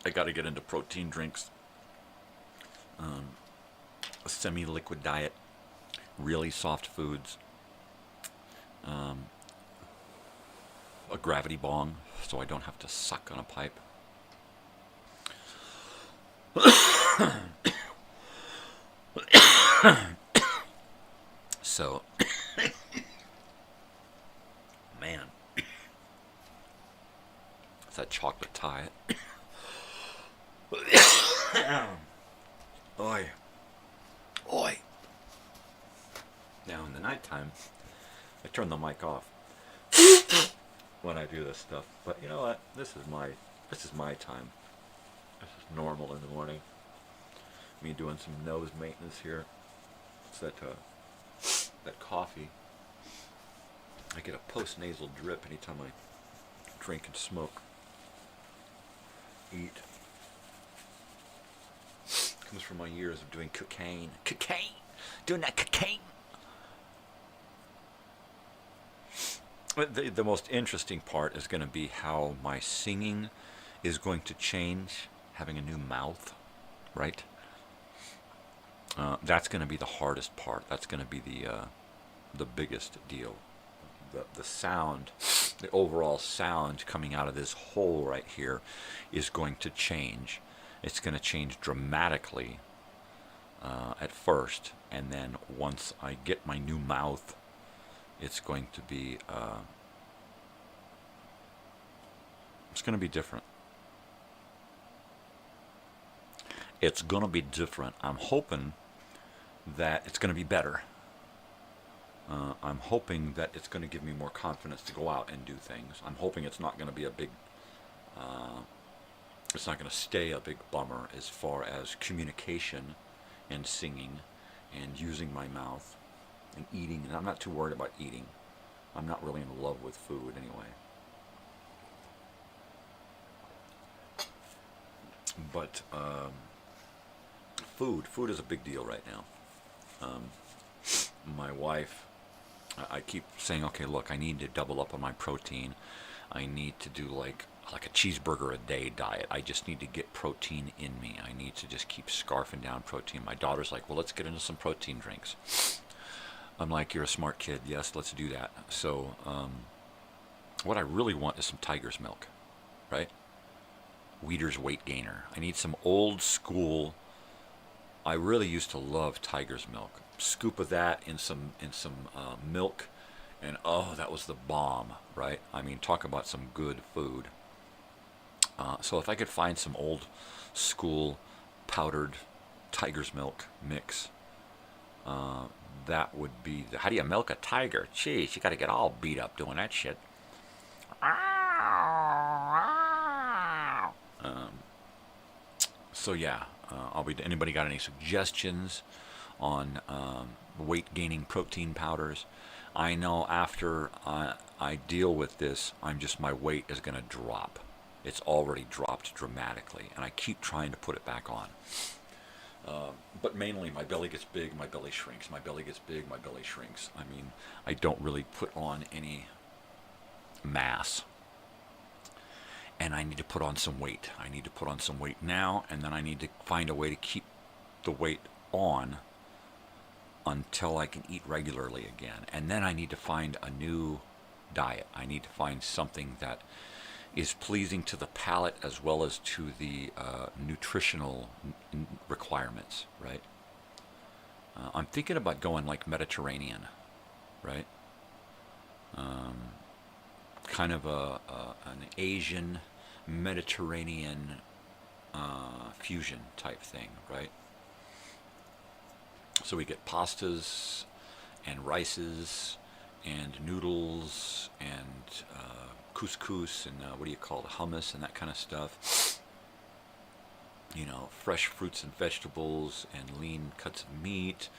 Speaker 11: I got to get into protein drinks, a semi-liquid diet, really soft foods, a gravity bong so I don't have to suck on a pipe. So, man, it's that chocolate tie. Oi. Oi. Now in the nighttime, I turn the mic off when I do this stuff. But you know what? This is my time. This is normal in the morning. Me doing some nose maintenance here. It's that coffee. I get a post-nasal drip anytime I drink and smoke. Eat. Comes from my years of doing cocaine. Cocaine! Doing that cocaine! The most interesting part is going to be how my singing is going to change, having a new mouth, right? That's going to be the hardest part. That's going to be the biggest deal. The sound, the overall sound coming out of this hole right here is going to change. It's going to change dramatically at first, and then once I get my new mouth, it's going to be different. It's going to be different. I'm hoping that it's going to be better. I'm hoping that it's going to give me more confidence to go out and do things. I'm hoping it's not going to be a big, it's not going to stay a big bummer as far as communication and singing and using my mouth and eating. And I'm not too worried about eating. I'm not really in love with food anyway. But food is a big deal right now. My wife, I keep saying, okay, look, I need to double up on my protein. I need to do like a cheeseburger a day diet. I just need to get protein in me. I need to just keep scarfing down protein. My daughter's like, well, let's get into some protein drinks. I'm like, you're a smart kid. Yes, let's do that. So what I really want is some Tiger's milk, right? Weider's Weight Gainer. I need some old school. I really used to love Tiger's milk. Scoop of that in some milk, and oh, that was the bomb, right? I mean, talk about some good food. So if I could find some old school powdered Tiger's milk mix, that would be. How do you milk a tiger? Jeez, you got to get all beat up doing that shit. So yeah, anybody got any suggestions on weight gaining protein powders? I know after I deal with this, my weight is going to drop. It's already dropped dramatically, and I keep trying to put it back on. But mainly my belly gets big, my belly shrinks. My belly gets big, my belly shrinks. I mean, I don't really put on any mass. And I need to put on some weight. I need to put on some weight now, and then I need to find a way to keep the weight on until I can eat regularly again. And then I need to find a new diet. I need to find something that is pleasing to the palate as well as to the nutritional requirements, right? I'm thinking about going like Mediterranean, right? Kind of an Asian Mediterranean fusion type thing, right? So we get pastas and rices and noodles and couscous and what do you call it, hummus and that kind of stuff. You know, fresh fruits and vegetables and lean cuts of meat.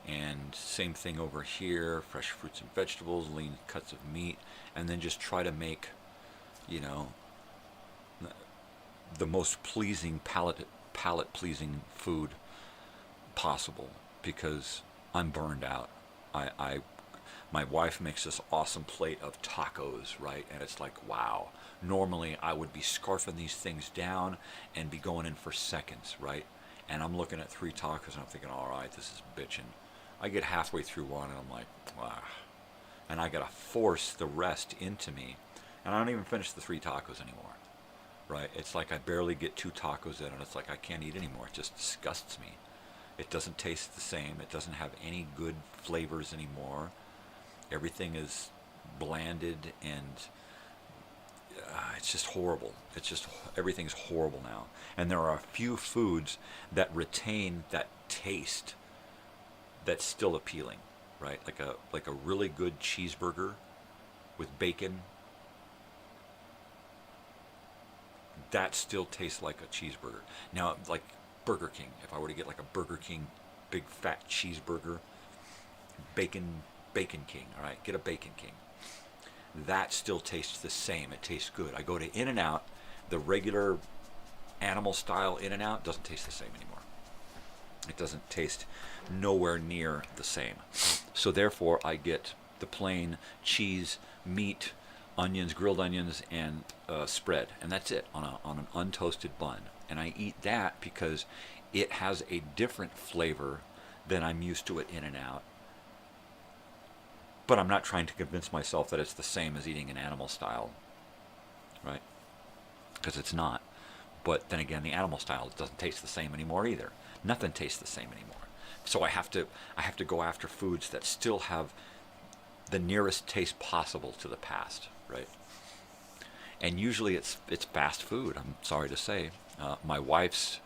Speaker 11: And same thing over here, fresh fruits and vegetables, lean cuts of meat, and then just try to make, you know, the most pleasing palate pleasing food possible, because I'm burned out. My wife makes this awesome plate of tacos, right? And it's like, wow. Normally I would be scarfing these things down and be going in for seconds, right? And I'm looking at 3 tacos and I'm thinking, all right, this is bitching. I get halfway through one and I'm like, wow. And I gotta force the rest into me. And I don't even finish the 3 tacos anymore, right? It's like I barely get 2 tacos in and it's like I can't eat anymore. It just disgusts me. It doesn't taste the same. It doesn't have any good flavors anymore. Everything is blanded and it's just horrible. It's just, everything's horrible now. And there are a few foods that retain that taste that's still appealing, right? Like a really good cheeseburger with bacon. That still tastes like a cheeseburger. Now, like Burger King, if I were to get like a Burger King big fat cheeseburger, Bacon King, all right, get a Bacon King. That still tastes the same. It tastes good. I go to In-N-Out, the regular animal style In-N-Out doesn't taste the same anymore. It doesn't taste nowhere near the same. So therefore I get the plain cheese, meat, onions, grilled onions, and spread, and that's it on an untoasted bun. And I eat that because it has a different flavor than I'm used to at In-N-Out. But I'm not trying to convince myself that it's the same as eating an animal style, right? Because it's not. But then again, the animal style doesn't taste the same anymore either. Nothing tastes the same anymore. So I have to go after foods that still have the nearest taste possible to the past, right? And usually it's fast food, I'm sorry to say. My wife's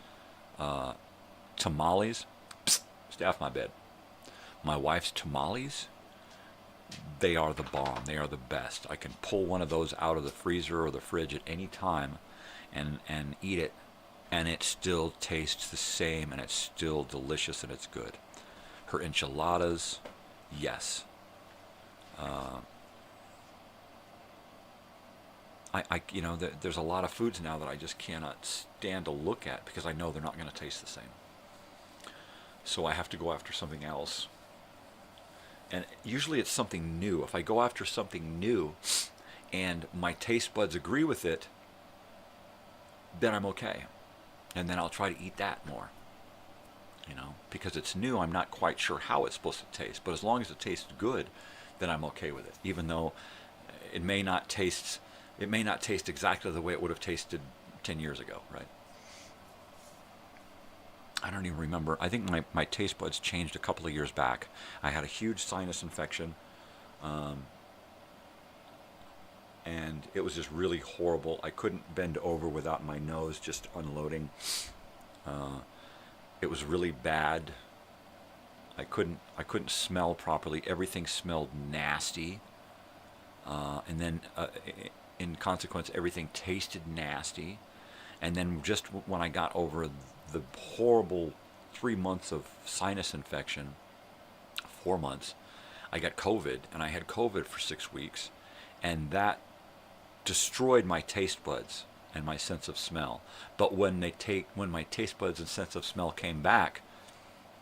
Speaker 11: tamales, stay off my bed. My wife's tamales, they are the bomb. They are the best. I can pull one of those out of the freezer or the fridge at any time and eat it, and it still tastes the same, and it's still delicious, and it's good. Her enchiladas, yes. You know, there's a lot of foods now that I just cannot stand to look at because I know they're not going to taste the same. So I have to go after something else. And usually it's something new. If I go after something new and my taste buds agree with it, then I'm okay. And then I'll try to eat that more. You know, because it's new, I'm not quite sure how it's supposed to taste. But as long as it tastes good, then I'm okay with it. Even though it may not taste exactly the way it would have tasted 10 years ago, right? I don't even remember. I think my taste buds changed a couple of years back. I had a huge sinus infection, and it was just really horrible. I couldn't bend over without my nose just unloading. It was really bad. I couldn't smell properly. Everything smelled nasty, and then in consequence, everything tasted nasty. And then just when I got over the horrible 3 months of sinus infection, 4 months, I got COVID, and I had COVID for 6 weeks, and that destroyed my taste buds and my sense of smell. But when my taste buds and sense of smell came back,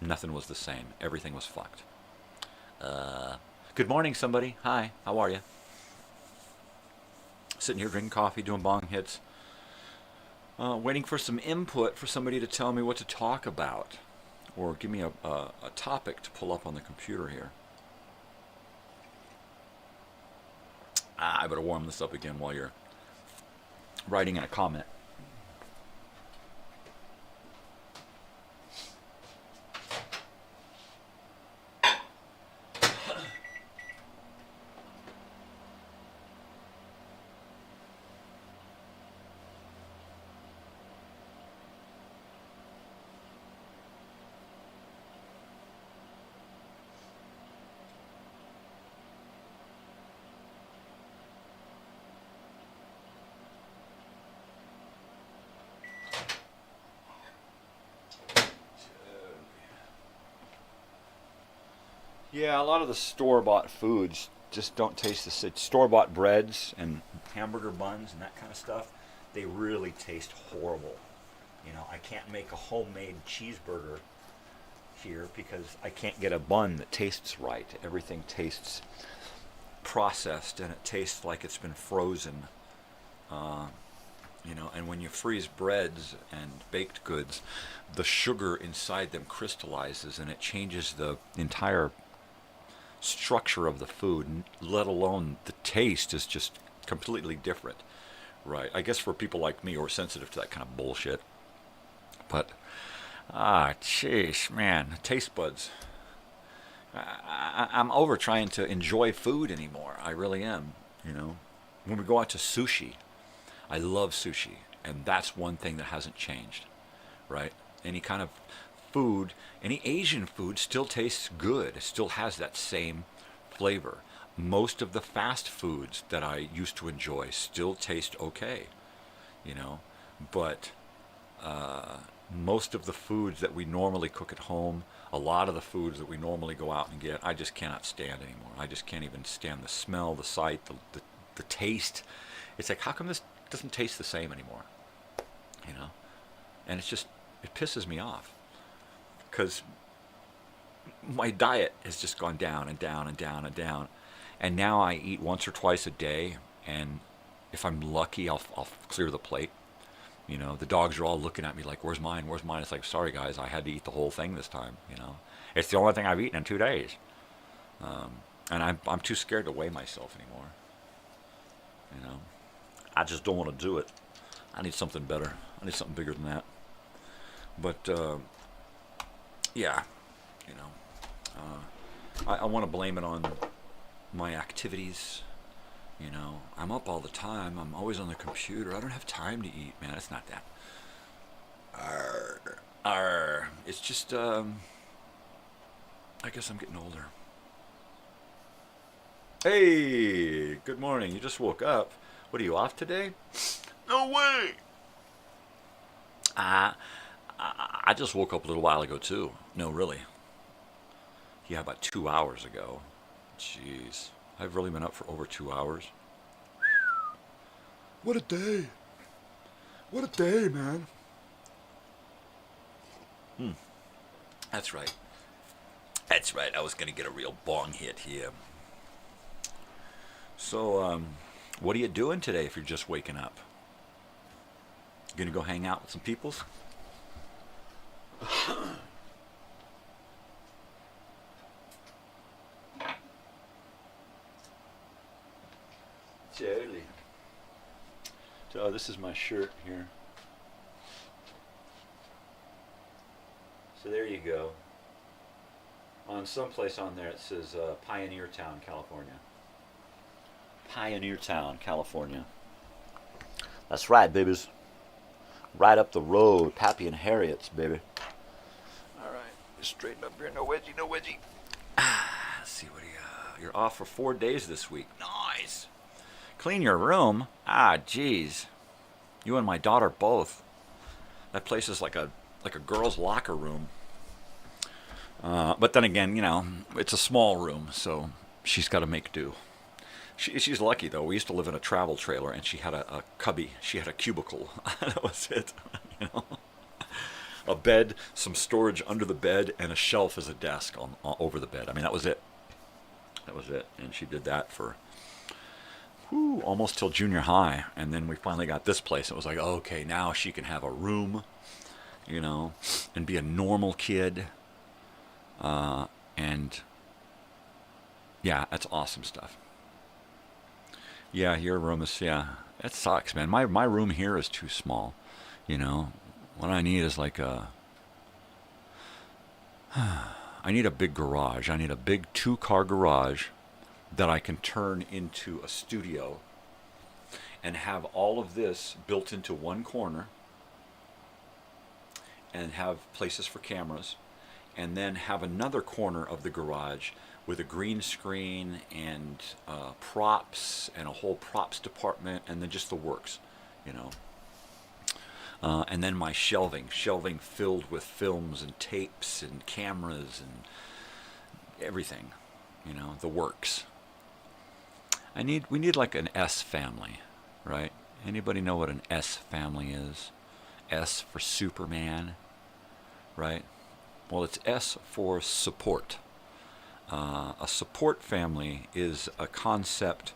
Speaker 11: nothing was the same. Everything was fucked. Good morning, somebody. Hi, how are you? Sitting here drinking coffee, doing bong hits. Waiting for some input for somebody to tell me what to talk about, or give me a topic to pull up on the computer here. I better warm this up again while you're writing in a comment. Yeah, a lot of the store-bought foods just don't taste the same. Store-bought breads and hamburger buns and that kind of stuff, they really taste horrible. You know, I can't make a homemade cheeseburger here because I can't get a bun that tastes right. Everything tastes processed and it tastes like it's been frozen. You know, and when you freeze breads and baked goods, the sugar inside them crystallizes and it changes the entire structure of the food, let alone the taste is just completely different, right? I guess for people like me who are sensitive to that kind of bullshit. But, jeez, man, taste buds. I'm over trying to enjoy food anymore. I really am, you know. When we go out to sushi, I love sushi, and that's one thing that hasn't changed, right? Any kind of food, any Asian food still tastes good. It still has that same flavor. Most of the fast foods that I used to enjoy still taste okay, you know, but most of the foods that we normally cook at home, a lot of the foods that we normally go out and get, I just cannot stand anymore. I just can't even stand the smell, the sight, the taste. It's like, how come this doesn't taste the same anymore, you know? And it's just, it pisses me off because my diet has just gone down and down and down and down, and now I eat once or twice a day, and if I'm lucky, I'll clear the plate. You know, the dogs are all looking at me like, where's mine, where's mine? It's like, sorry guys, I had to eat the whole thing this time, you know. It's the only thing I've eaten in 2 days. And I'm too scared to weigh myself anymore, you know. I just don't want to do it. I need something better. I need something bigger than that. But, yeah, you know, I want to blame it on my activities. You know, I'm up all the time. I'm always on the computer. I don't have time to eat, man. It's not that. It's just, I guess I'm getting older. Hey, good morning. You just woke up. What, are you off today? No way. I just woke up a little while ago, too. No, really. Yeah, about 2 hours ago. Jeez. I've really been up for over 2 hours. What a day. What a day, man. That's right. That's right. I was going to get a real bong hit here. So, what are you doing today if you're just waking up? Gonna go hang out with some peoples? Totally. So this is my shirt here. So there you go. On someplace on there it says Pioneer Town, California. Pioneer Town, California. That's right, babies. Right up the road. Pappy and Harriet's, baby. All right. Straighten up here. No wedgie, no wedgie. Let's see what you're off for 4 days this week. Nice. Clean your room? Geez. You and my daughter both. That place is like a girl's locker room. But then again, you know, it's a small room, so she's got to make do. She's lucky, though. We used to live in a travel trailer, and she had a cubby. She had a cubicle. That was it. You know? A bed, some storage under the bed, and a shelf as a desk over the bed. I mean, that was it. That was it. And she did that for almost till junior high. And then we finally got this place. It was like, okay, now she can have a room, you know, and be a normal kid. And, yeah, that's awesome stuff. Yeah, your room is, yeah. That sucks, man. My room here is too small. You know, what I need is like I need a big garage. I need a big 2-car garage that I can turn into a studio and have all of this built into one corner and have places for cameras, and then have another corner of the garage with a green screen and props and a whole props department, and then just the works, you know. And then my shelving filled with films and tapes and cameras and everything, you know, the works. We need like an S family, right? Anybody know what an S family is? S for Superman, right? Well, it's S for support. A support family is a concept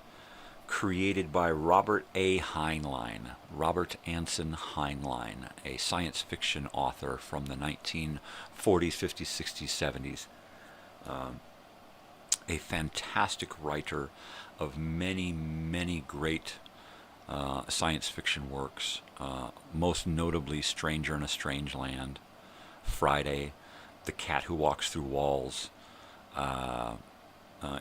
Speaker 11: created by Robert Heinlein, Robert Anson Heinlein, a science fiction author from the 1940s, 50s, 60s, 70s. A fantastic writer of many, many great science fiction works, most notably Stranger in a Strange Land, Friday, The Cat Who Walks Through Walls.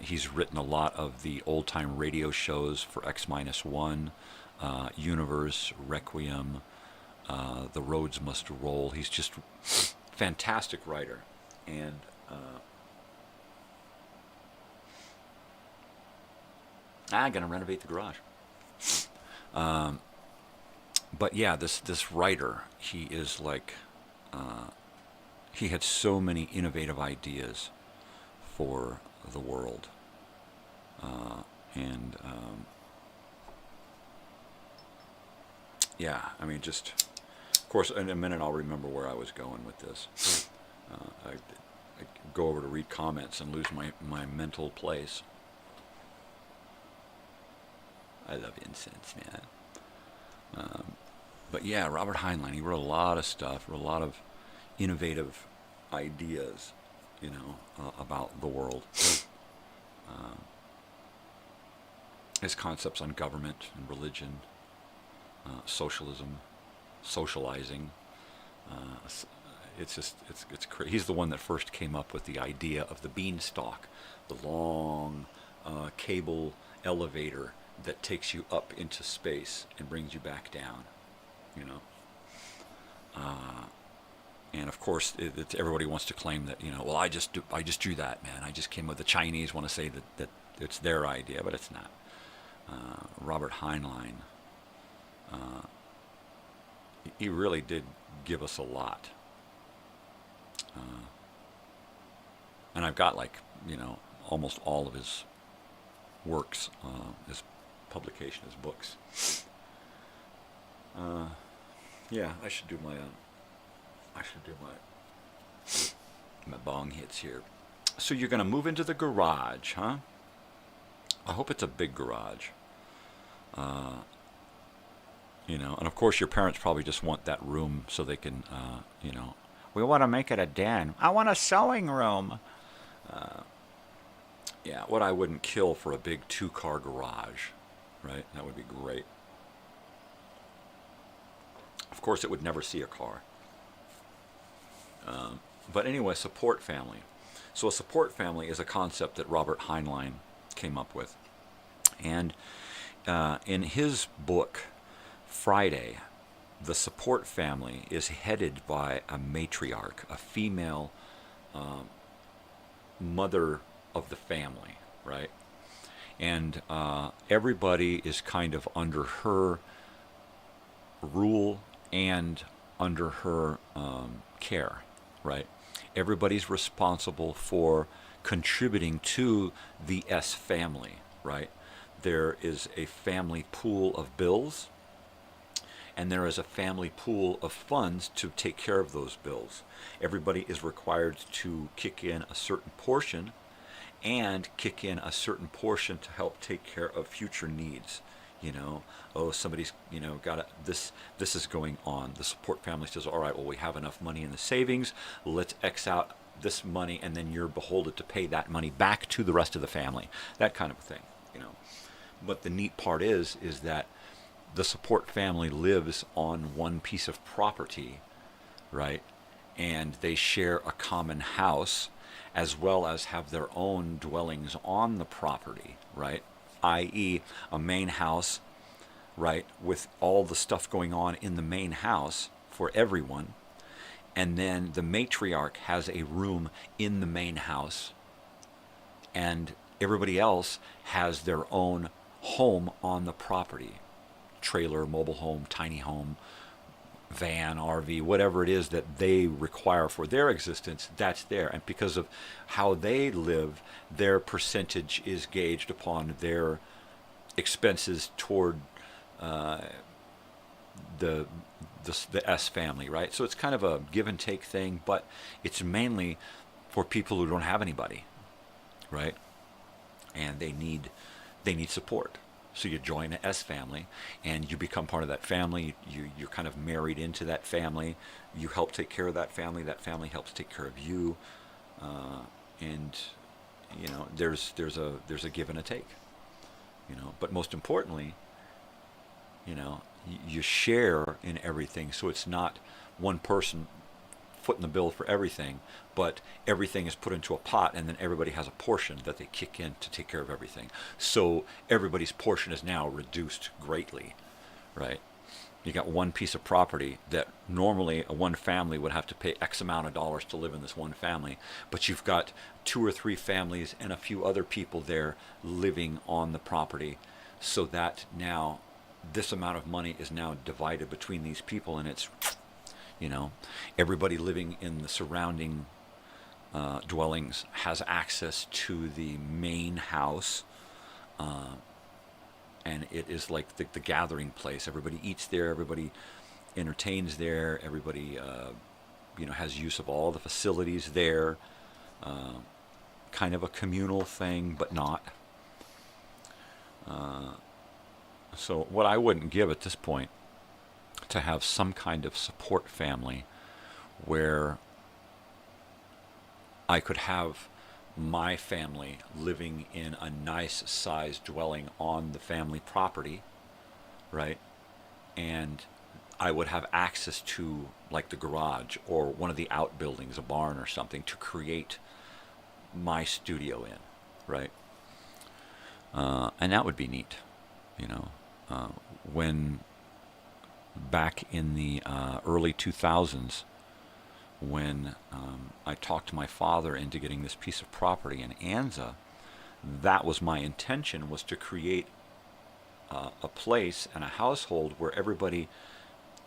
Speaker 11: He's written a lot of the old-time radio shows for X-1, Universe, Requiem, The Roads Must Roll. He's just fantastic writer. And I'm going to renovate the garage. But yeah, this writer, he is like, he had so many innovative ideas for the world. Yeah, I mean, just, of course, in a minute I'll remember where I was going with this. I go over to read comments and lose my mental place. I love incense, man. But yeah, Robert Heinlein, he wrote a lot of stuff, wrote a lot of innovative ideas, you know, about the world. His concepts on government and religion, socialism, socializing. It's crazy. He's the one that first came up with the idea of the beanstalk, the long cable elevator that takes you up into space and brings you back down, you know. And of course, everybody wants to claim that, you know, well, I just drew that, man. I just came with the Chinese want to say that it's their idea, but it's not. Robert Heinlein, he really did give us a lot. And I've got, like, you know, almost all of his works, his publication, his books. Yeah, I should do my bong hits here. So you're going to move into the garage, huh? I hope it's a big garage. You know, and of course your parents probably just want that room so they can, you know, we want to make it a den. I want a sewing room. Yeah, what I wouldn't kill for a big 2-car garage, right? That would be great. Of course, it would never see a car. But anyway, support family. So a support family is a concept that Robert Heinlein came up with. And in his book, Friday, the support family is headed by a matriarch, a female mother of the family, right? And everybody is kind of under her rule and under her care, right? Everybody's responsible for contributing to the S family, right? There is a family pool of bills, and there is a family pool of funds to take care of those bills. Everybody is required to kick in a certain portion and kick in a certain portion to help take care of future needs. You know, oh, somebody's, you know, this is going on. The support family says, all right, well, we have enough money in the savings. Let's X out this money, and then you're beholden to pay that money back to the rest of the family. That kind of a thing, you know. But the neat part is that the support family lives on one piece of property, right? And they share a common house, as well as have their own dwellings on the property, right? I.e., a main house, right, with all the stuff going on in the main house for everyone. And then the matriarch has a room in the main house, and everybody else has their own home on the property. Trailer, mobile home, tiny home, van, RV, whatever it is that they require for their existence, that's there. And because of how they live, their percentage is gauged upon their expenses toward the S family, right? So it's kind of a give and take thing, but it's mainly for people who don't have anybody, right? And they need support. So you join an S family, and you become part of that family. You're kind of married into that family. You help take care of that family. That family helps take care of you, and you know there's a give and a take. You know, but most importantly, you know, you share in everything. So it's not one person footing the bill for everything, but everything is put into a pot, and then everybody has a portion that they kick in to take care of everything. So everybody's portion is now reduced greatly, right? You got one piece of property that normally one family would have to pay X amount of dollars to live in this one family, but you've got 2 or 3 families and a few other people there living on the property, so that now this amount of money is now divided between these people, and it's, you know, everybody living in the surrounding dwellings has access to the main house, and it is like the gathering place. Everybody eats there, everybody entertains there, everybody you know, has use of all the facilities there. Kind of a communal thing, but not. So what I wouldn't give at this point, to have some kind of support family where I could have my family living in a nice sized dwelling on the family property, right? And I would have access to like the garage or one of the outbuildings, a barn or something, to create my studio in, right? And that would be neat, you know. When back in the early 2000s, when I talked to my father into getting this piece of property in Anza, that was my intention, was to create a place and a household where everybody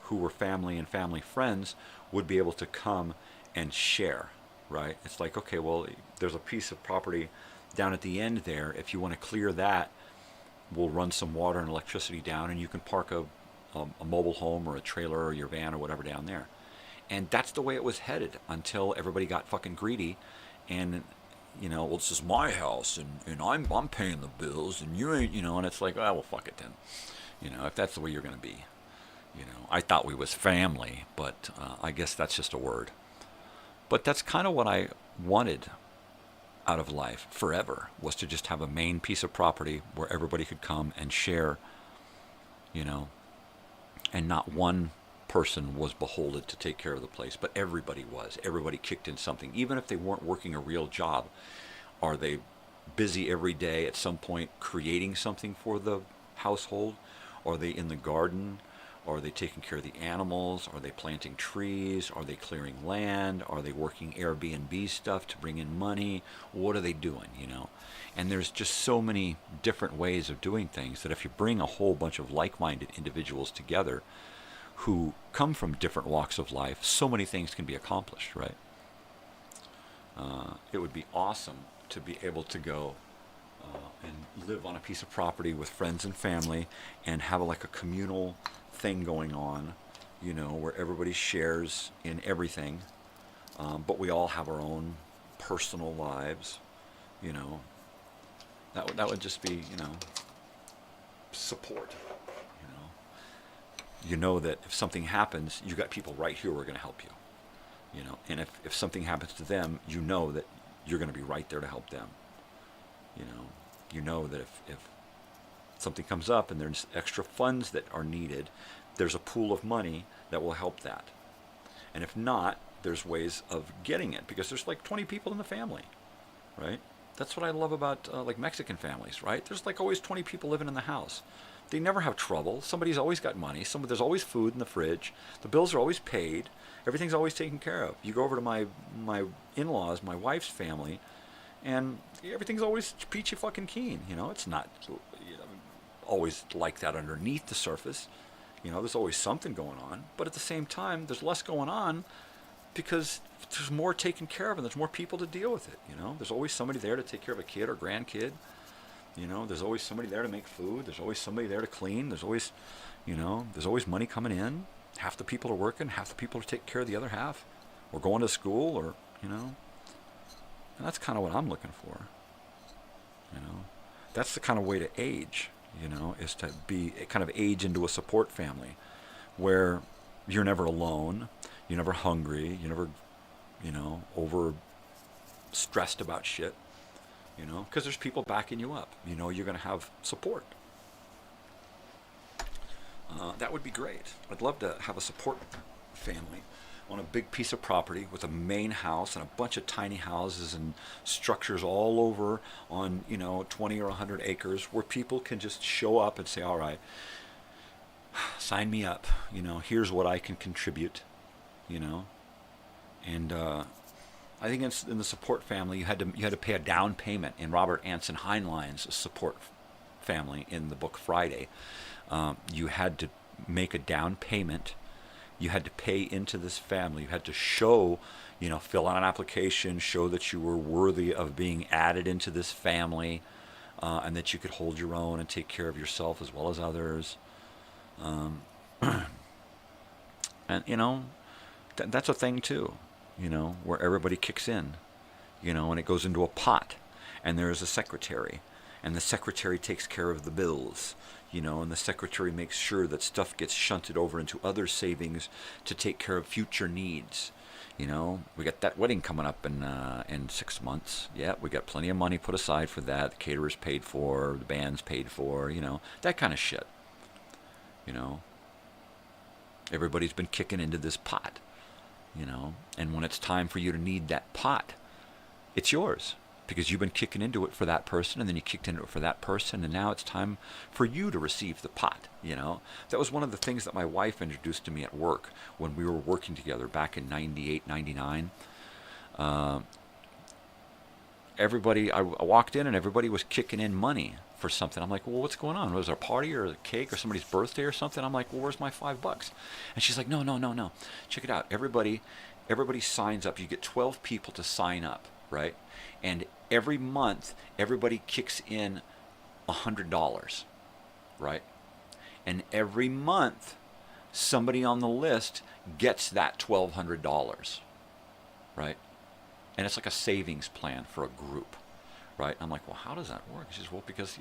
Speaker 11: who were family and family friends would be able to come and share, right? It's like, okay, well, there's a piece of property down at the end there. If you want to clear that, we'll run some water and electricity down, and you can park a mobile home or a trailer or your van or whatever down there. And that's the way it was headed until everybody got fucking greedy, and you know, well, this is my house, and I'm paying the bills, and you ain't, you know, and it's like, oh, well, fuck it then, you know, if that's the way you're gonna be, you know. I thought we was family, but I guess that's just a word. But that's kind of what I wanted out of life forever, was to just have a main piece of property where everybody could come and share, you know, and not one person was beholden to take care of the place, but everybody was. Everybody kicked in something, even if they weren't working a real job. Are they busy every day at some point creating something for the household? Are they in the garden? Are they taking care of the animals? Are they planting trees? Are they clearing land? Are they working Airbnb stuff to bring in money? What are they doing, you know? And there's just so many different ways of doing things that if you bring a whole bunch of like-minded individuals together who come from different walks of life, so many things can be accomplished, right? It would be awesome to be able to go and live on a piece of property with friends and family and have like a communal thing going on, you know, where everybody shares in everything, but we all have our own personal lives, you know. That would just be, you know, support. You know that if something happens, you got people right here who are going to help you, you know. And if something happens to them, you know that you're going to be right there to help them, you know. You know that if something comes up and there's extra funds that are needed, there's a pool of money that will help that. And if not, there's ways of getting it, because there's like 20 people in the family, right? That's what I love about like Mexican families, right? There's like always 20 people living in the house. They never have trouble. Somebody's always got money. There's always food in the fridge. The bills are always paid. Everything's always taken care of. You go over to my in-laws, my wife's family, and everything's always peachy fucking keen. You know, it's not always like that underneath the surface. You know, there's always something going on. But at the same time, there's less going on because there's more taken care of and there's more people to deal with it. You know, there's always somebody there to take care of a kid or grandkid. You know, there's always somebody there to make food. There's always somebody there to clean. There's always, there's always money coming in. Half the people are working, half the people are taking care of the other half, or going to school, or, and that's kind of what I'm looking for. That's the kind of way to age, is to be kind of age into a support family where you're never alone, you're never hungry, you're never, over stressed about shit, because there's people backing you up. You're going to have support. That would be great. I'd love to have a support family on a big piece of property with a main house and a bunch of tiny houses and structures all over on, 20 or 100 acres where people can just show up and say, all right, sign me up. Here's what I can contribute, And I think in the support family, you had to pay a down payment. In Robert Anson Heinlein's support family in the book Friday, you had to make a down payment. You had to pay into this family. You had to show, fill out an application, show that you were worthy of being added into this family, and that you could hold your own and take care of yourself as well as others. And, that's a thing too, where everybody kicks in, and it goes into a pot, and there's a secretary, and the secretary takes care of the bills. And the secretary makes sure that stuff gets shunted over into other savings to take care of future needs. We got that wedding coming up in 6 months. Yeah, we got plenty of money put aside for that. The caterer's paid for, the band's paid for, that kind of shit. Everybody's been kicking into this pot, and when it's time for you to need that pot, it's yours. Because you've been kicking into it for that person, and then you kicked into it for that person, and now it's time for you to receive the pot, That was one of the things that my wife introduced to me at work when we were working together back in 98, 99. I walked in, and everybody was kicking in money for something. I'm like, well, what's going on? Was there a party or a cake or somebody's birthday or something? I'm like, well, where's my $5? And she's like, no. Check it out. Everybody signs up. You get 12 people to sign up, right? And every month, everybody kicks in $100, right? And every month, somebody on the list gets that $1,200, right? And it's like a savings plan for a group, right? I'm like, well, how does that work? She says, well, because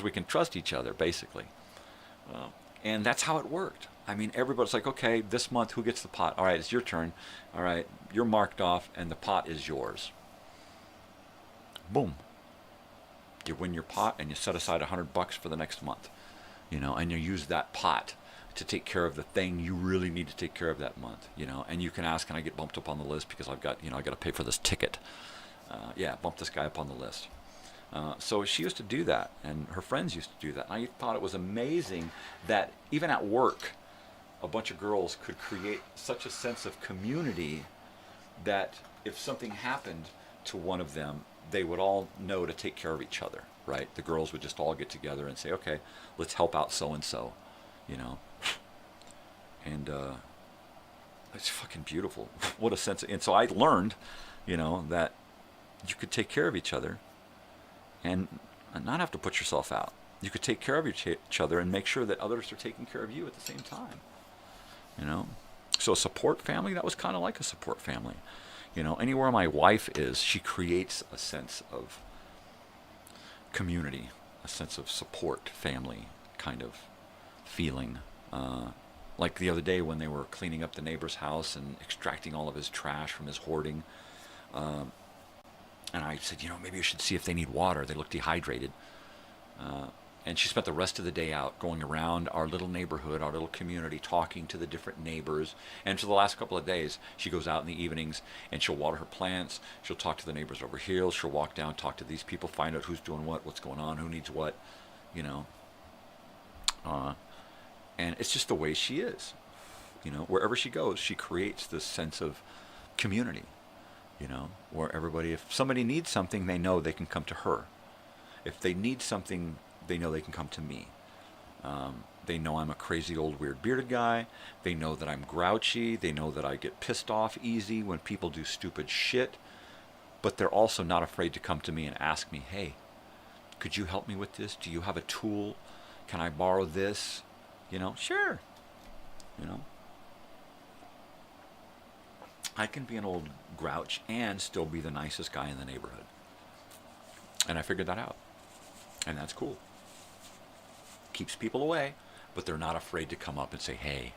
Speaker 11: we can trust each other, basically. And that's how it worked. I mean, everybody's like, okay, this month, who gets the pot? All right, it's your turn. All right, you're marked off, and the pot is yours. Boom. You win your pot, and you set aside $100 for the next month, and you use that pot to take care of the thing you really need to take care of that month, and you can ask, can I get bumped up on the list because I've got, I got to pay for this ticket. Yeah, bump this guy up on the list. So she used to do that, and her friends used to do that. And I thought it was amazing that even at work, a bunch of girls could create such a sense of community that if something happened to one of them, they would all know to take care of each other, right? The girls would just all get together and say, okay, let's help out so-and-so, And it's fucking beautiful. What a sense. And so I learned, that you could take care of each other and not have to put yourself out. You could take care of each other and make sure that others are taking care of you at the same time. So a support family, that was kind of like a support family. Anywhere my wife is, she creates a sense of community, a sense of support, family kind of feeling. Like the other day when they were cleaning up the neighbor's house and extracting all of his trash from his hoarding. And I said, maybe you should see if they need water. They look dehydrated. And she spent the rest of the day out going around our little neighborhood, our little community, talking to the different neighbors. And for the last couple of days, she goes out in the evenings and she'll water her plants. She'll talk to the neighbors over here. She'll walk down, talk to these people, find out who's doing what, what's going on, who needs what, you know. And it's just the way she is. You know, wherever she goes, she creates this sense of community, you know, where everybody, if somebody needs something, they know they can come to her. If they need something, they know they can come to me. They know I'm a crazy old weird bearded guy. They know that I'm grouchy. They know that I get pissed off easy when people do stupid shit. But they're also not afraid to come to me and ask me, hey, could you help me with this? Do you have a tool? Can I borrow this? You know, sure. You know, I can be an old grouch and still be the nicest guy in the neighborhood. And I figured that out. And that's cool. Keeps people away, but they're not afraid to come up and say, hey.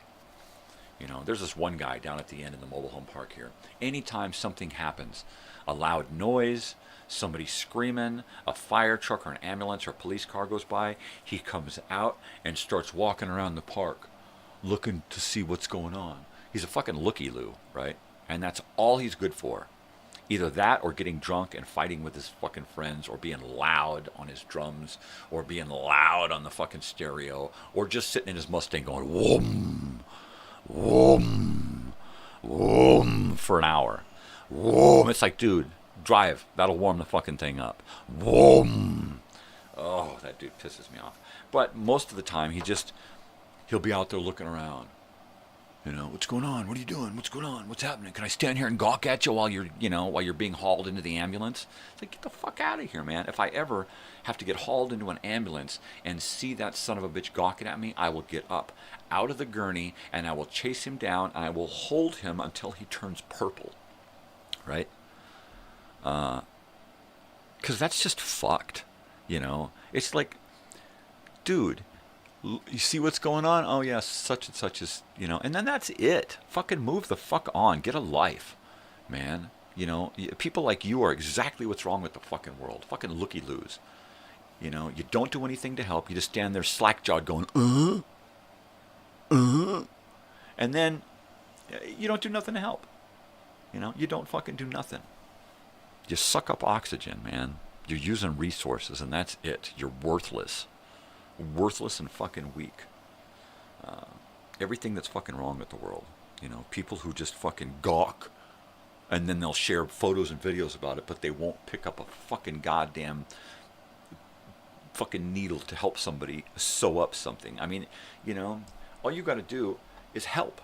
Speaker 11: You know, there's this one guy down at the end in the mobile home park here. Anytime something happens, a loud noise, somebody screaming, a fire truck or an ambulance or a police car goes by, he comes out and starts walking around the park looking to see what's going on. He's a fucking looky-loo, right? And that's all he's good for. Either that or getting drunk and fighting with his fucking friends or being loud on his drums or being loud on the fucking stereo or just sitting in his Mustang going, whoom, whoom, whoom for an hour. Whoom. It's like, dude, drive. That'll warm the fucking thing up. Whoom. Oh, that dude pisses me off. But most of the time, he'll be out there looking around. You know, what's going on? What are you doing? What's going on? What's happening? Can I stand here and gawk at you while you're being hauled into the ambulance? It's like, get the fuck out of here, man. If I ever have to get hauled into an ambulance and see that son of a bitch gawking at me, I will get up out of the gurney and I will chase him down and I will hold him until he turns purple. Right? Because that's just fucked. You know? It's like, dude, you see what's going on? Oh, yeah, such and such is, you know, and then that's it. Fucking move the fuck on. Get a life, man. You know, people like you are exactly what's wrong with the fucking world. Fucking looky-loos. You know, you don't do anything to help. You just stand there slack-jawed going, and then you don't do nothing to help. You know, you don't fucking do nothing. You suck up oxygen, man. You're using resources, and that's it. You're worthless. Worthless and fucking weak. Everything that's fucking wrong with the world. You know, people who just fucking gawk and then they'll share photos and videos about it, but they won't pick up a fucking goddamn fucking needle to help somebody sew up something. I mean, you know, all you got to do is help.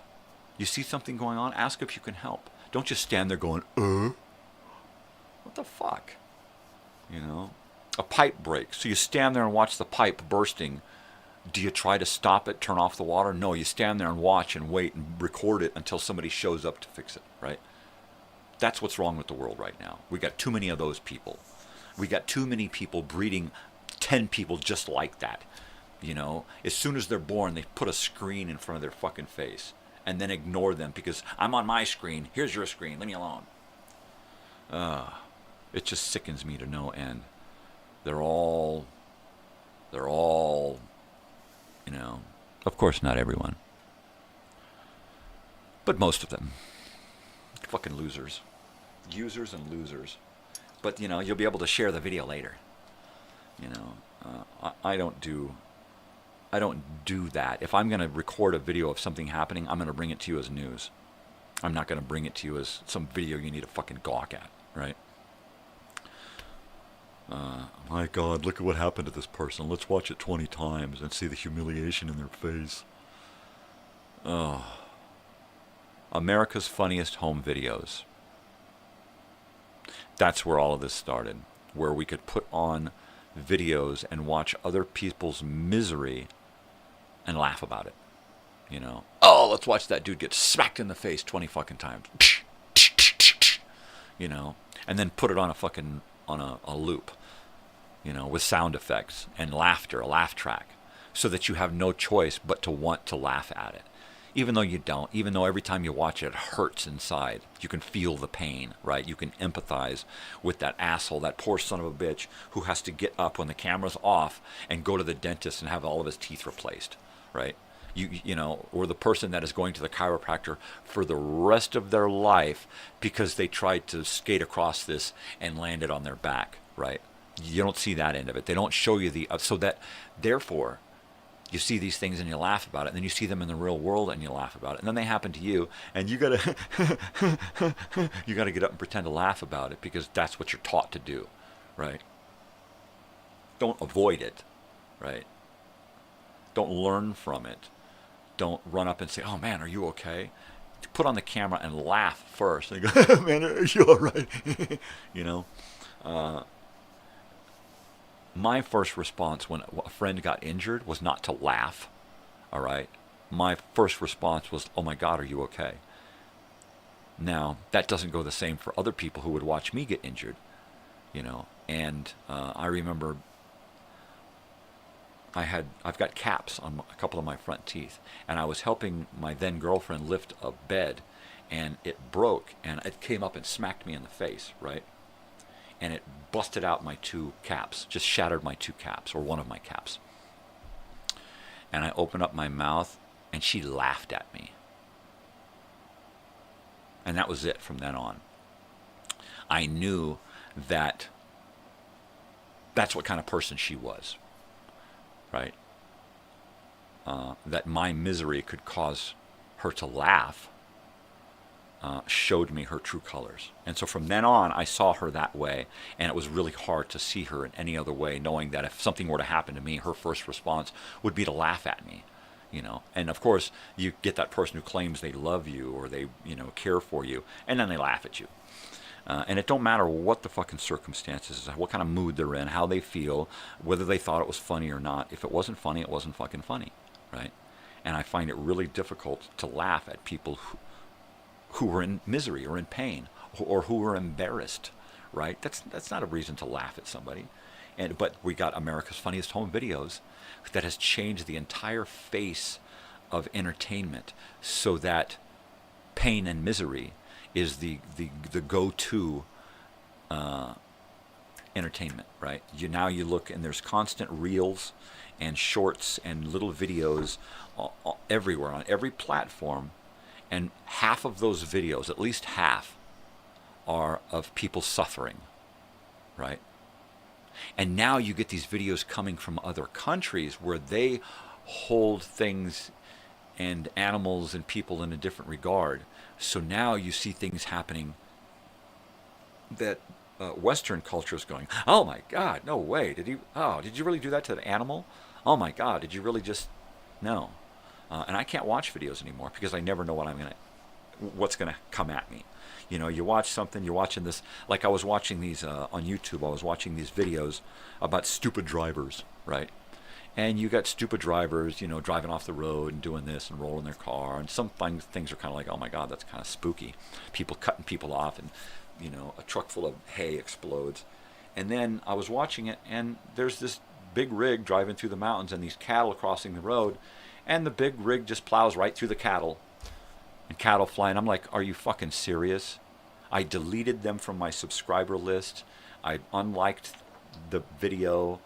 Speaker 11: You see something going on, ask if you can help. Don't just stand there going, what the fuck? You know? A pipe breaks, so you stand there and watch the pipe bursting. Do you try to stop it, turn off the water? No, you stand there and watch and wait and record it until somebody shows up to fix it, right? That's what's wrong with the world right now. We got too many of those people. We got too many people breeding 10 people just like that. You know, as soon as they're born, they put a screen in front of their fucking face and then ignore them because I'm on my screen. Here's your screen. Leave me alone. It just sickens me to no end. They're all, you know, of course not everyone, but most of them. Fucking losers. Users and losers. But, you know, you'll be able to share the video later. You know, I don't do that. If I'm going to record a video of something happening, I'm going to bring it to you as news. I'm not going to bring it to you as some video you need to fucking gawk at, right? My God, look at what happened to this person. Let's watch it 20 times and see the humiliation in their face. Oh. America's Funniest Home Videos. That's where all of this started. Where we could put on videos and watch other people's misery and laugh about it. You know, oh, let's watch that dude get smacked in the face 20 fucking times. You know, and then put it on a fucking, on a loop, you know, with sound effects and laughter, a laugh track, so that you have no choice but to want to laugh at it. Even though you don't, even though every time you watch it, it hurts inside. You can feel the pain, right? You can empathize with that asshole, that poor son of a bitch who has to get up when the camera's off and go to the dentist and have all of his teeth replaced, right? You know, or the person that is going to the chiropractor for the rest of their life because they tried to skate across this and landed on their back, right? You don't see that end of it. They don't show you the, so that, therefore, you see these things and you laugh about it, and then you see them in the real world and you laugh about it, and then they happen to you, and you gotta you gotta get up and pretend to laugh about it because that's what you're taught to do, right? Don't avoid it, right? Don't learn from it. Don't run up and say, "Oh man, are you okay?" Put on the camera and laugh first. And go, "Man, are you all right?" You know. My first response when a friend got injured was not to laugh, all right? My first response was, "Oh my God, are you okay?" Now, that doesn't go the same for other people who would watch me get injured, you know. And I remember I've got caps on a couple of my front teeth, and I was helping my then girlfriend lift a bed, and it broke, and it came up and smacked me in the face, right? And it busted out my 2 caps, just shattered my 2 caps, or one of my caps. And I opened up my mouth, and she laughed at me. And that was it from then on. I knew that that's what kind of person she was, right? That my misery could cause her to laugh. Showed me her true colors. And so from then on, I saw her that way, and it was really hard to see her in any other way, knowing that if something were to happen to me, her first response would be to laugh at me, you know. And of course, you get that person who claims they love you or they, you know, care for you, and then they laugh at you. And it don't matter what the fucking circumstances, what kind of mood they're in, how they feel, whether they thought it was funny or not. If it wasn't funny, it wasn't fucking funny, right? And I find it really difficult to laugh at people who are in misery or in pain or who are embarrassed, right? That's not a reason to laugh at somebody. But we got America's Funniest Home Videos that has changed the entire face of entertainment so that pain and misery is the go-to entertainment, right? Now you look and there's constant reels and shorts and little videos everywhere on every platform. And half of those videos, at least half, are of people suffering, right? And now you get these videos coming from other countries where they hold things and animals and people in a different regard. So now you see things happening that Western culture is going, "Oh my God, no way, did you really do that to the animal? Oh my God, did you really just..." No. And I can't watch videos anymore because I never know what's gonna come at me. You know, you watch something, you're watching this, like I was watching these on YouTube. I was watching these videos about stupid drivers, right? And you got stupid drivers, you know, driving off the road and doing this and rolling their car. And some things are kind of like, "Oh my God, that's kind of spooky." People cutting people off, and you know, a truck full of hay explodes. And then I was watching it, and there's this big rig driving through the mountains, and these cattle crossing the road. And the big rig just plows right through the cattle. And cattle flying. I'm like, are you fucking serious? I deleted them from my subscriber list. I unliked the video.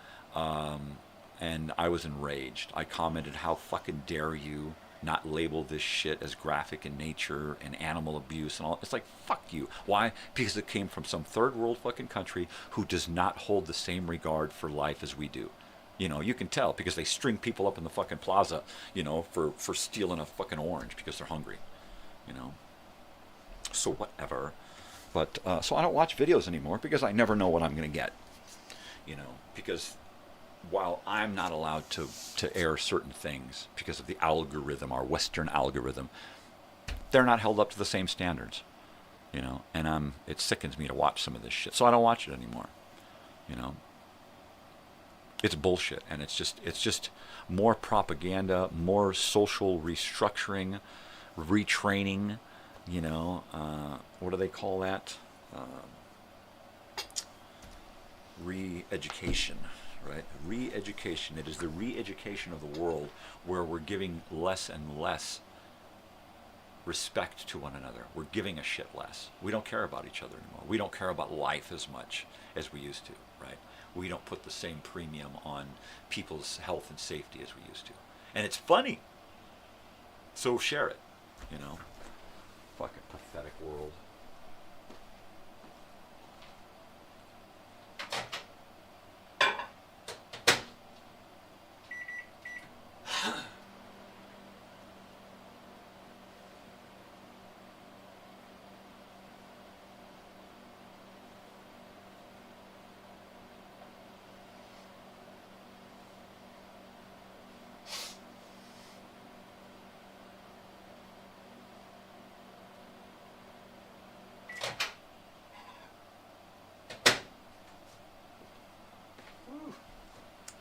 Speaker 11: And I was enraged. I commented, "How fucking dare you not label this shit as graphic in nature and animal abuse and all." It's like, fuck you. Why? Because it came from some third world fucking country who does not hold the same regard for life as we do. You know, you can tell because they string people up in the fucking plaza, you know, for stealing a fucking orange because they're hungry, you know. So whatever. But, so I don't watch videos anymore because I never know what I'm going to get, you know. Because while I'm not allowed to air certain things because of the algorithm, our Western algorithm, they're not held up to the same standards, you know. And it sickens me to watch some of this shit. So I don't watch it anymore, you know. It's bullshit, and it's just more propaganda, more social restructuring, retraining, you know, what do they call that? Re-education, right? Re-education. It is the re-education of the world where we're giving less and less respect to one another. We're giving a shit less. We don't care about each other anymore. We don't care about life as much as we used to, right? We don't put the same premium on people's health and safety as we used to. And it's funny. So share it, you know. Fucking pathetic world.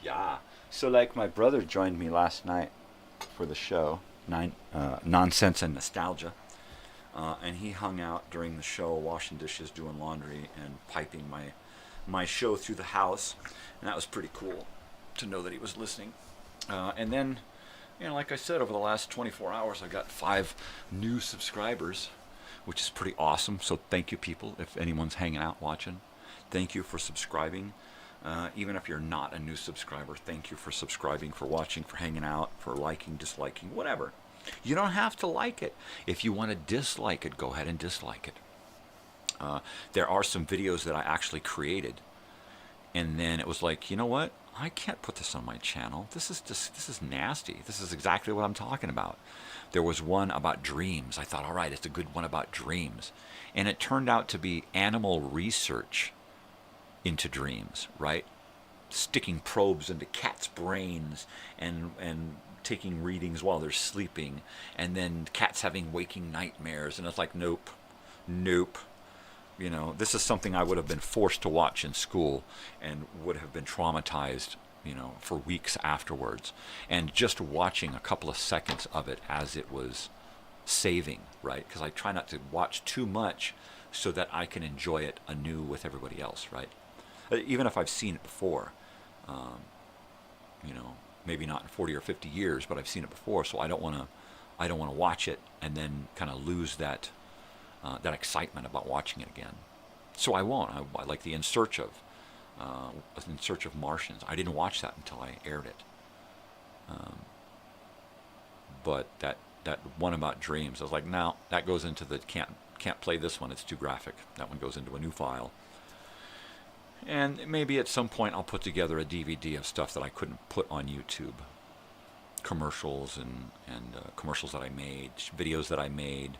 Speaker 12: Yeah. So, like, my brother joined me last night for the show, Nonsense and Nostalgia. And he hung out during the show, washing dishes, doing laundry, and piping my show through the house. And that was pretty cool to know that he was listening. And then, you know, like I said, over the last 24 hours, I got 5 new subscribers, which is pretty awesome. So thank you, people, if anyone's hanging out watching. Thank you for subscribing. Even if you're not a new subscriber, thank you for subscribing, for watching, for hanging out, for liking, disliking, whatever. You don't have to like it. If you want to dislike it, go ahead and dislike it. There are some videos that I actually created, and then it was like, you know what? I can't put this on my channel. This is nasty. This is exactly what I'm talking about. There was one about dreams. I thought, all right, it's a good one about dreams. And it turned out to be animal research into dreams, right? Sticking probes into cats' brains and taking readings while they're sleeping, and then cats having waking nightmares. And it's like, nope. You know, this is something I would have been forced to watch in school and would have been traumatized, you know, for weeks afterwards. And just watching a couple of seconds of it as it was saving, right? Because I try not to watch too much so that I can enjoy it anew with everybody else, right? Even if I've seen it before, you know, maybe not in 40 or 50 years, but I've seen it before, so I don't want to watch it and then kind of lose that excitement about watching it again. So I won't. I like the In Search of Martians. I didn't watch that until I aired it. But that one about dreams, I was like, no, that goes into the can't play this one. It's too graphic. That one goes into a new file. And maybe at some point I'll put together a DVD of stuff that I couldn't put on YouTube. Commercials and commercials that I made, videos that I made,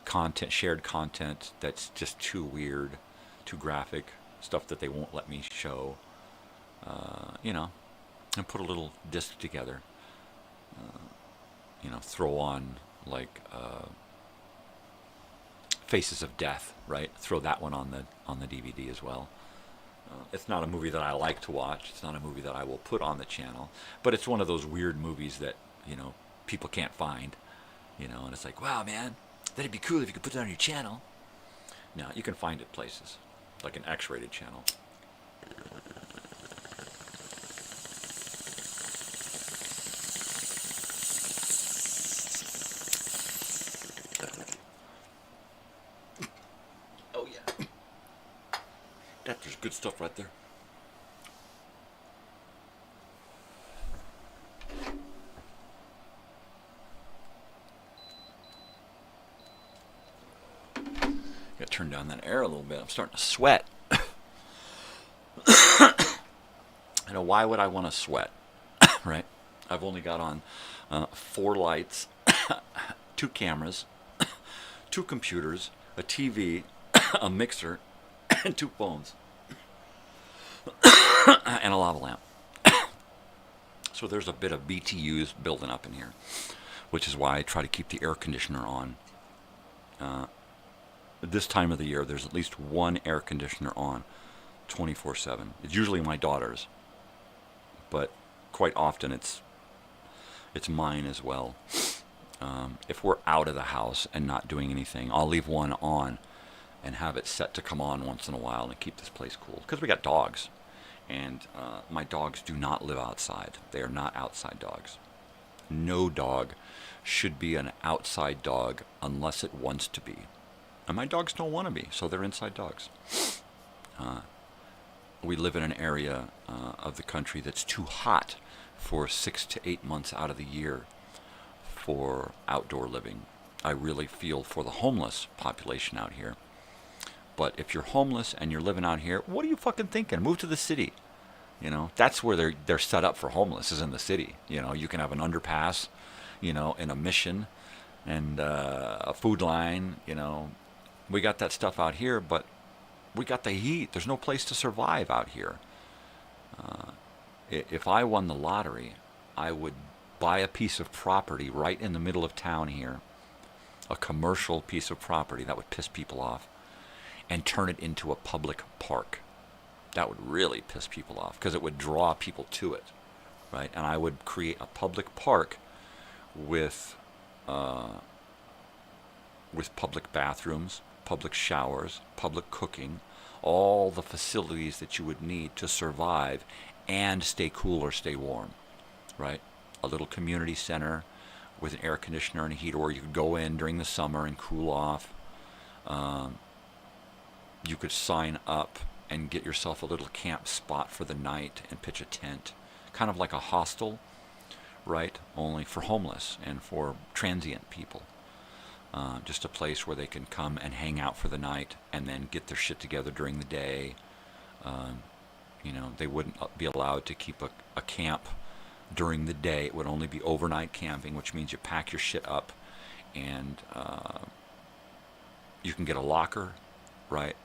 Speaker 12: content, shared content that's just too weird, too graphic, stuff that they won't let me show, you know, and put a little disc together, you know, throw on like Faces of Death, right? Throw that one on the DVD as well. It's not a movie that I like to watch. It's not a movie that I will put on the channel, but it's one of those weird movies that, you know, people can't find, you know, and it's like, wow, man, that'd be cool if you could put that on your channel. No, you can find it places, like an X-rated channel. There's good stuff right there. Gotta turn down that air a little bit. I'm starting to sweat. You know, why would I want to sweat? Right? I've only got on 4 lights, 2 cameras, 2 computers, a TV, a mixer, and 2 phones. And a lava lamp. So there's a bit of BTUs building up in here, which is why I try to keep the air conditioner on. This time of the year, there's at least one air conditioner on 24/7. It's usually my daughter's, but quite often it's mine as well. If we're out of the house and not doing anything, I'll leave one on and have it set to come on once in a while and keep this place cool. Because we got dogs, and my dogs do not live outside. They are not outside dogs.
Speaker 11: no dog should be an outside dog unless it wants to be. And my dogs don't want to be, so they're inside dogs. We live in an area of the country that's too hot for 6 to 8 months out of the year for outdoor living. I really feel for the homeless population out here. But if you're homeless and you're living out here, what are you fucking thinking? Move to the city. You know, that's where they're set up for homeless, is in the city. You know, you can have an underpass, you know, and a mission and a food line, you know. We got that stuff out here, but we got the heat. There's no place to survive out here. If I won the lottery, I would buy a piece of property right in the middle of town here, a commercial piece of property that would piss people off, and turn it into a public park. That would really piss people off because it would draw people to it, right? And I would create a public park with public bathrooms, public showers, public cooking, all the facilities that you would need to survive and stay cool or stay warm, right? A little community center with an air conditioner and a heater where you could go in during the summer and cool off. You could sign up and get yourself a little camp spot for the night and pitch a tent, kind of like a hostel, right? Only for homeless and for transient people. Just a place where they can come and hang out for the night and then get their shit together during the day. You know, they wouldn't be allowed to keep a camp during the day. It would only be overnight camping, which means you pack your shit up and you can get a locker, right?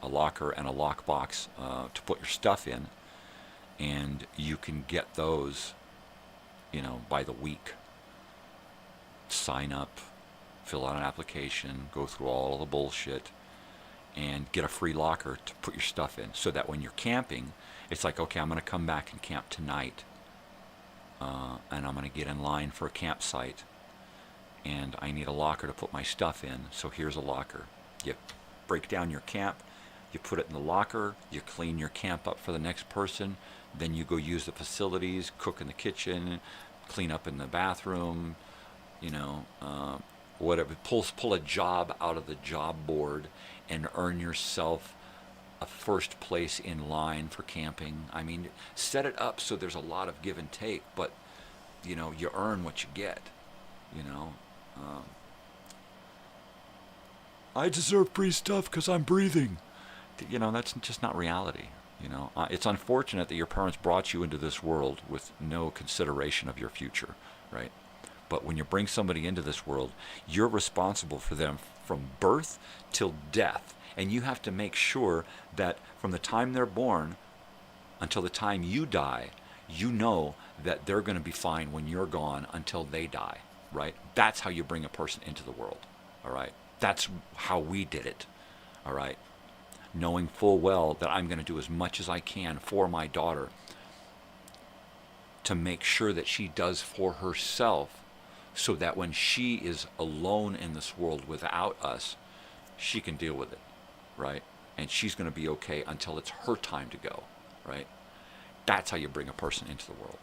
Speaker 11: A locker and a lockbox to put your stuff in, and you can get those, you know, by the week. Sign up, fill out an application, go through all of the bullshit, and get a free locker to put your stuff in, so that when you're camping, it's like, okay, I'm going to come back and camp tonight, and I'm going to get in line for a campsite, and I need a locker to put my stuff in, so here's a locker. You break down your camp, you put it in the locker, you clean your camp up for the next person, then you go use the facilities, cook in the kitchen, clean up in the bathroom, you know, whatever. Pull a job out of the job board and earn yourself a first place in line for camping. I mean, set it up so there's a lot of give and take, but, you know, you earn what you get, you know. I deserve free stuff because I'm breathing. You know, that's just not reality. You know, it's unfortunate that your parents brought you into this world with no consideration of your future, right? But when you bring somebody into this world, you're responsible for them from birth till death. And you have to make sure that from the time they're born until the time you die, you know that they're going to be fine when you're gone until they die, right? That's how you bring a person into the world, all right? That's how we did it, all right? Knowing full well that I'm going to do as much as I can for my daughter to make sure that she does for herself, so that when she is alone in this world without us, she can deal with it, right? And she's going to be okay until it's her time to go, right? That's how you bring a person into the world.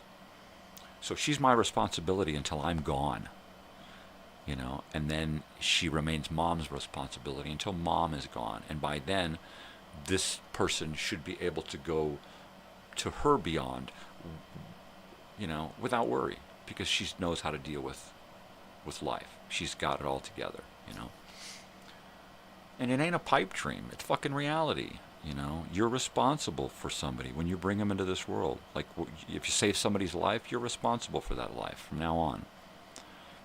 Speaker 11: So she's my responsibility until I'm gone, you know, and then she remains mom's responsibility until mom is gone. And by then, this person should be able to go to her beyond, you know, without worry, because she knows how to deal with life. She's got it all together, you know. And it ain't a pipe dream. It's fucking reality, you know. You're responsible for somebody when you bring them into this world. Like, if you save somebody's life, you're responsible for that life from now on.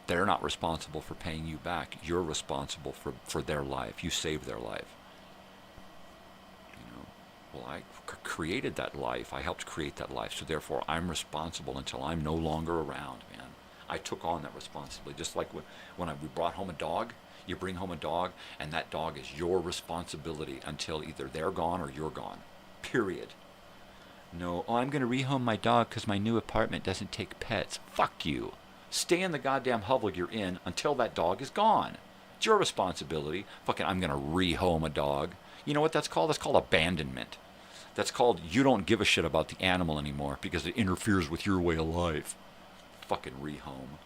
Speaker 11: They're not responsible for paying you back. You're responsible for their life. You saved their life. You know, well, I created that life. I helped create that life. So therefore, I'm responsible until I'm no longer around, man. I took on that responsibility. Just like when we brought home a dog, you bring home a dog, and that dog is your responsibility until either they're gone or you're gone. Period. No, I'm going to rehome my dog because my new apartment doesn't take pets. Fuck you. Stay in the goddamn hovel you're in until that dog is gone. It's your responsibility. Fucking, I'm going to rehome a dog. You know what that's called? That's called abandonment. That's called you don't give a shit about the animal anymore because it interferes with your way of life. fucking rehome.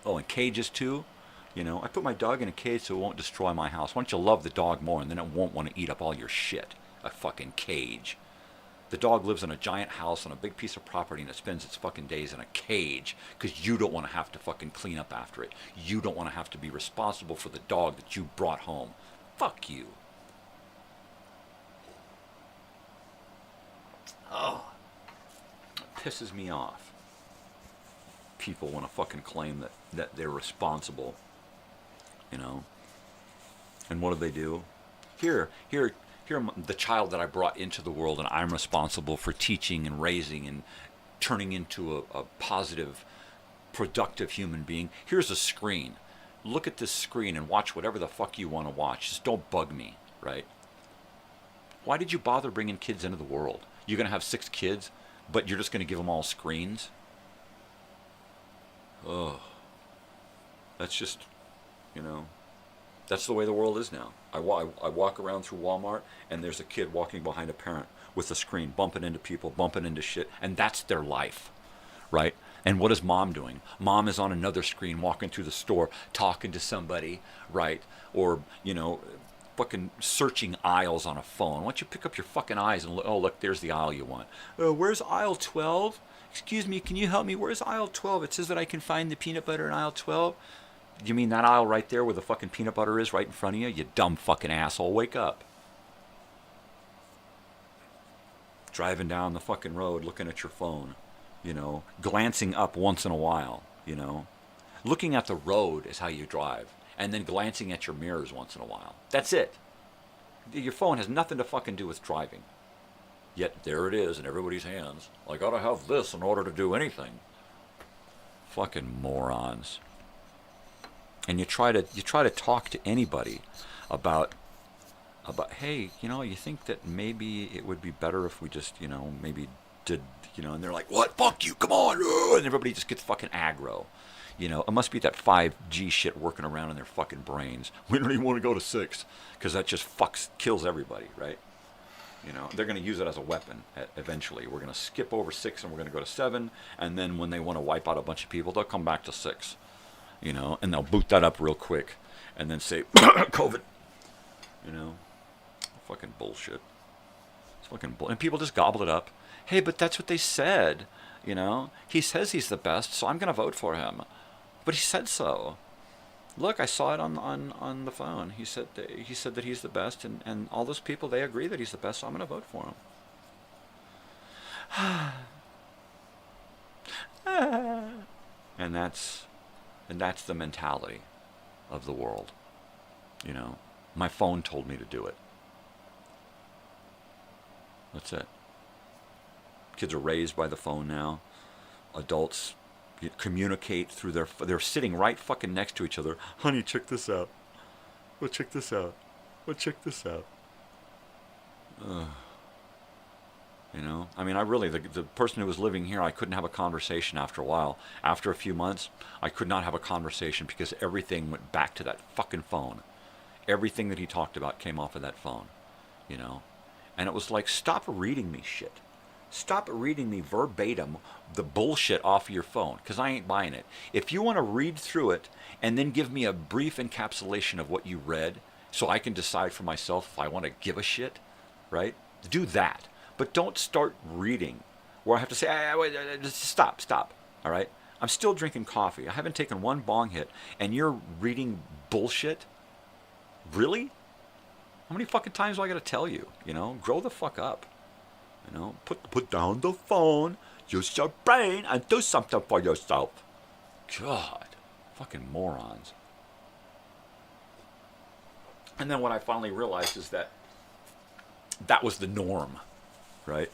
Speaker 11: Oh, and cages too. You know, I put my dog in a cage so it won't destroy my house. Why don't you love the dog more, and then it won't want to eat up all your shit? A fucking cage. The dog lives in a giant house on a big piece of property, and it spends its fucking days in a cage because you don't want to have to fucking clean up after it. You don't want to have to be responsible for the dog that you brought home. Fuck you. Oh. It pisses me off. People want to fucking claim that they're responsible. You know? And what do? Here, the child that I brought into the world, and I'm responsible for teaching and raising and turning into a positive, productive human being. Here's a screen. Look at this screen and watch whatever the fuck you want to watch. Just don't bug me, right? Why did you bother bringing kids into the world? You're going to have 6 kids, but you're just going to give them all screens? Oh. That's just, you know, that's the way the world is now. I walk around through Walmart, and there's a kid walking behind a parent with a screen, bumping into people, bumping into shit, and that's their life, right? And what is mom doing? Mom is on another screen walking through the store, talking to somebody, right? Or, you know, fucking searching aisles on a phone. Why don't you pick up your fucking eyes and look, oh, look, there's the aisle you want. Where's aisle 12? Excuse me, can you help me? Where's aisle 12? It says that I can find the peanut butter in aisle 12. You mean that aisle right there where the fucking peanut butter is right in front of you? You dumb fucking asshole. Wake up. Driving down the fucking road looking at your phone, you know, glancing up once in a while, you know. Looking at the road is how you drive, and then glancing at your mirrors once in a while. That's it. Your phone has nothing to fucking do with driving. Yet there it is in everybody's hands. I gotta have this in order to do anything. Fucking morons. And you try to talk to anybody about hey, you know, you think that maybe it would be better if we just, you know, maybe did, you know, and they're like, what? Fuck you, come on, and everybody just gets fucking aggro. You know, it must be that 5G shit working around in their fucking brains. We don't even want to go to 6 because that just kills everybody, right? You know, they're going to use it as a weapon eventually. We're going to skip over 6 and we're going to go to 7, and then when they want to wipe out a bunch of people, they'll come back to 6. You know, and they'll boot that up real quick and then say, COVID. You know, fucking bullshit. It's fucking and people just gobble it up. Hey, but that's what they said. You know, he says he's the best, so I'm going to vote for him. But he said so. Look, I saw it on the phone. He said that he's the best, and all those people, they agree that he's the best, so I'm going to vote for him. And that's the mentality of the world. You know, my phone told me to do it. That's it. Kids are raised by the phone now. Adults communicate through they're sitting right fucking next to each other. Honey, check this out. Well, check this out. Well, check this out. You know, I mean, the person who was living here, I couldn't have a conversation after a while. After a few months, I could not have a conversation because everything went back to that fucking phone. Everything that he talked about came off of that phone, you know. And it was like, stop reading me shit. Stop reading me verbatim the bullshit off of your phone, because I ain't buying it. If you want to read through it and then give me a brief encapsulation of what you read so I can decide for myself if I want to give a shit, right? Do that. But don't start reading where I have to say, wait, stop, all right? I'm still drinking coffee. I haven't taken one bong hit, and you're reading bullshit? Really? How many fucking times do I got to tell you? You know, grow the fuck up. You know, put down the phone, use your brain, and do something for yourself. God, fucking morons. And then what I finally realized is that was the norm, right?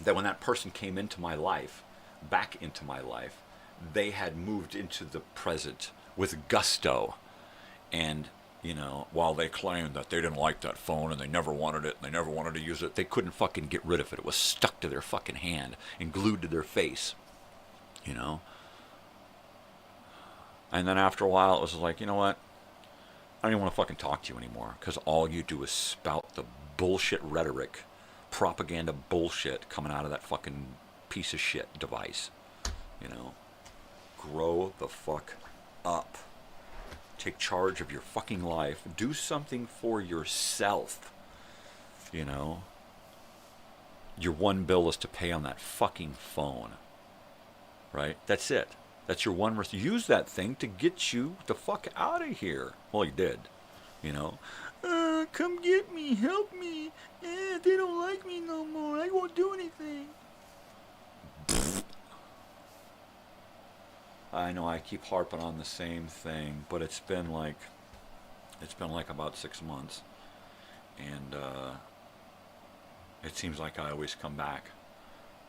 Speaker 11: That when that person came into my life, back into my life, they had moved into the present with gusto. And, you know, while they claimed that they didn't like that phone and they never wanted it and they never wanted to use it, they couldn't fucking get rid of it. It was stuck to their fucking hand and glued to their face, you know? And then after a while, it was like, you know what? I don't even want to fucking talk to you anymore, because all you do is spout the bullshit rhetoric, propaganda bullshit coming out of that fucking piece of shit device, you know? grow the fuck up. Take charge of your fucking life. Do something for yourself. You know? Your one bill is to pay on that fucking phone. Right? That's it. That's your one. Use that thing to get you the fuck out of here. Well, you did. You know? Come get me. Help me. They don't like me no more. I won't do anything. I know I keep harping on the same thing, but it's been like about 6 months, and it seems like I always come back,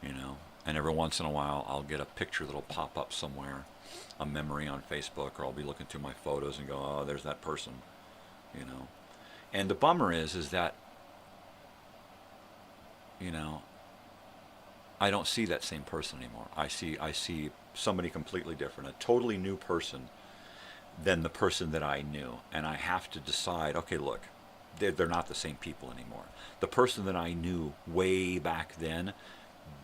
Speaker 11: you know. And every once in a while, I'll get a picture that'll pop up somewhere, a memory on Facebook, or I'll be looking through my photos and go, oh, there's that person, you know. And the bummer is that, you know, I don't see that same person anymore. I see somebody completely different, a totally new person than the person that I knew. And I have to decide, okay, look, they're not the same people anymore. The person that I knew way back then,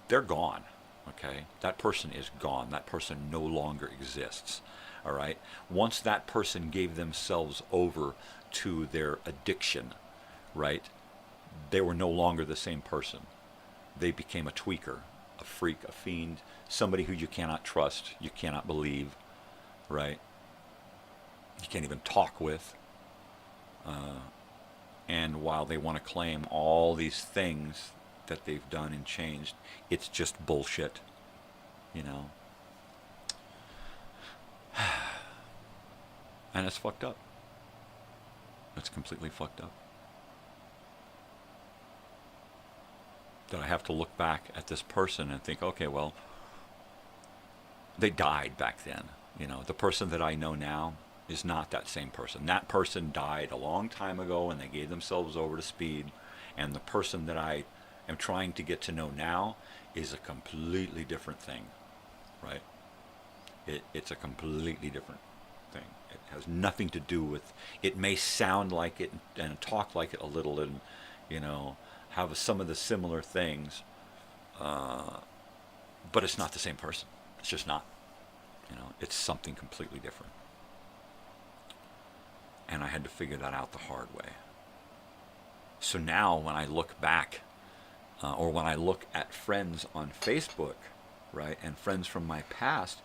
Speaker 11: they're gone, okay? That person is gone. That person no longer exists, all right? Once that person gave themselves over to their addiction, right, they were no longer the same person. They became a tweaker, a freak, a fiend, somebody who you cannot trust, you cannot believe, right? You can't even talk with. And while they want to claim all these things that they've done and changed, it's just bullshit, you know? And it's fucked up. It's completely fucked up. That I have to look back at this person and think, okay, well, they died back then. You know, the person that I know now is not that same person. That person died a long time ago and they gave themselves over to speed. And the person that I am trying to get to know now is a completely different thing, right? It's a completely different thing. It has nothing to do with, it may sound like it and talk like it a little and, you know, have some of the similar things, but it's not the same person. It's just not. You know, it's something completely different. And I had to figure that out the hard way. So now when I look back, or when I look at friends on Facebook, right, and friends from my past,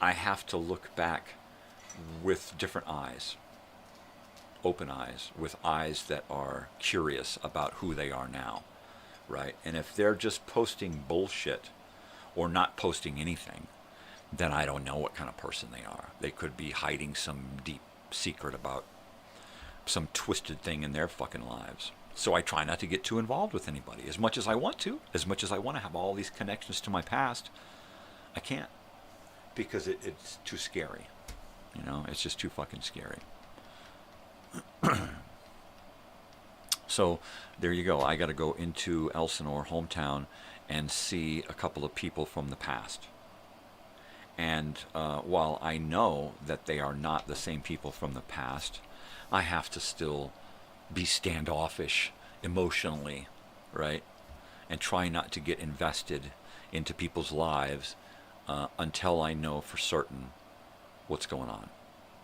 Speaker 11: I have to look back with different eyes. Open eyes, with eyes that are curious about who they are now, right? And if they're just posting bullshit or not posting anything, then I don't know what kind of person they are. They could be hiding some deep secret about some twisted thing in their fucking lives. So I try not to get too involved with anybody. As much as I want to, as much as I want to have all these connections to my past, I can't, because it's too scary. You know, it's just too fucking scary. So there you go. I got to go into Elsinore, hometown, and see a couple of people from the past. And while I know that they are not the same people from the past, I have to still be standoffish emotionally, right? And try not to get invested into people's lives until I know for certain what's going on,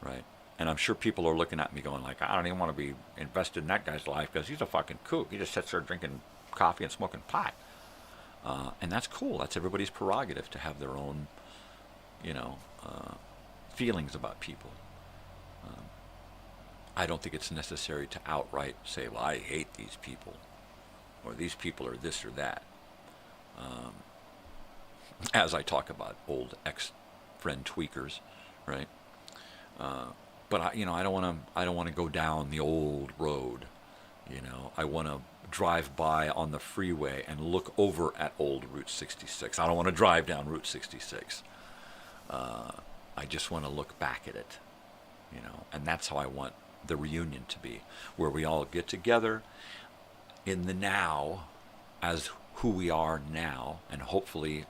Speaker 11: right? And I'm sure people are looking at me going like, I don't even want to be invested in that guy's life because he's a fucking kook. He just sits there drinking coffee and smoking pot. And that's cool. That's everybody's prerogative to have their own, you know, feelings about people. I don't think it's necessary to outright say, well, I hate these people, or these people are this or that. As I talk about old ex-friend tweakers, right? But I don't want to go down the old road. You know, I want to drive by on the freeway and look over at old Route 66. I don't want to drive down Route 66. I just want to look back at it, you know, and that's how I want the reunion to be, where we all get together in the now as who we are now, and hopefully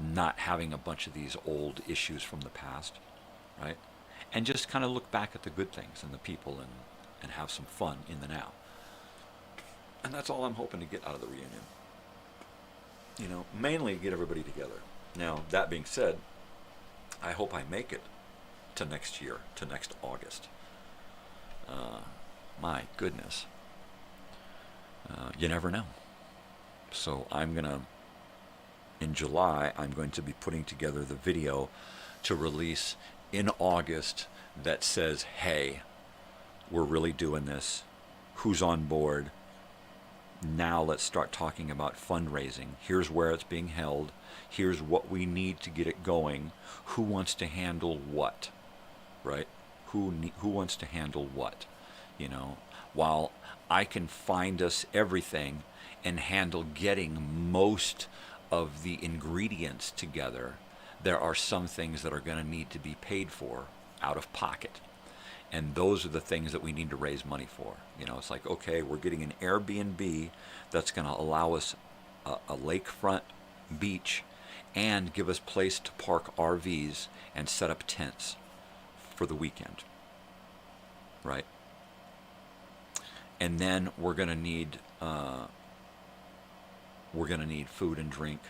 Speaker 11: not having a bunch of these old issues from the past, right? And just kind of look back at the good things and the people and have some fun in the now. And that's all I'm hoping to get out of the reunion. You know, mainly get everybody together. Now, that being said, I hope I make it to next year, to next August. My goodness. You never know. So in July, I'm going to be putting together the video to release in August that says, hey, we're really doing this. Who's on board? Now let's start talking about fundraising. Here's where it's being held. Here's what we need to get it going. Who wants to handle what? Right? Who wants to handle what? You know, while I can find us everything and handle getting most of the ingredients together, there are some things that are going to need to be paid for out of pocket. And those are the things that we need to raise money for. You know, it's like, okay, we're getting an Airbnb that's going to allow us a lakefront beach and give us place to park RVs and set up tents for the weekend. Right? And then we're going to need food and drink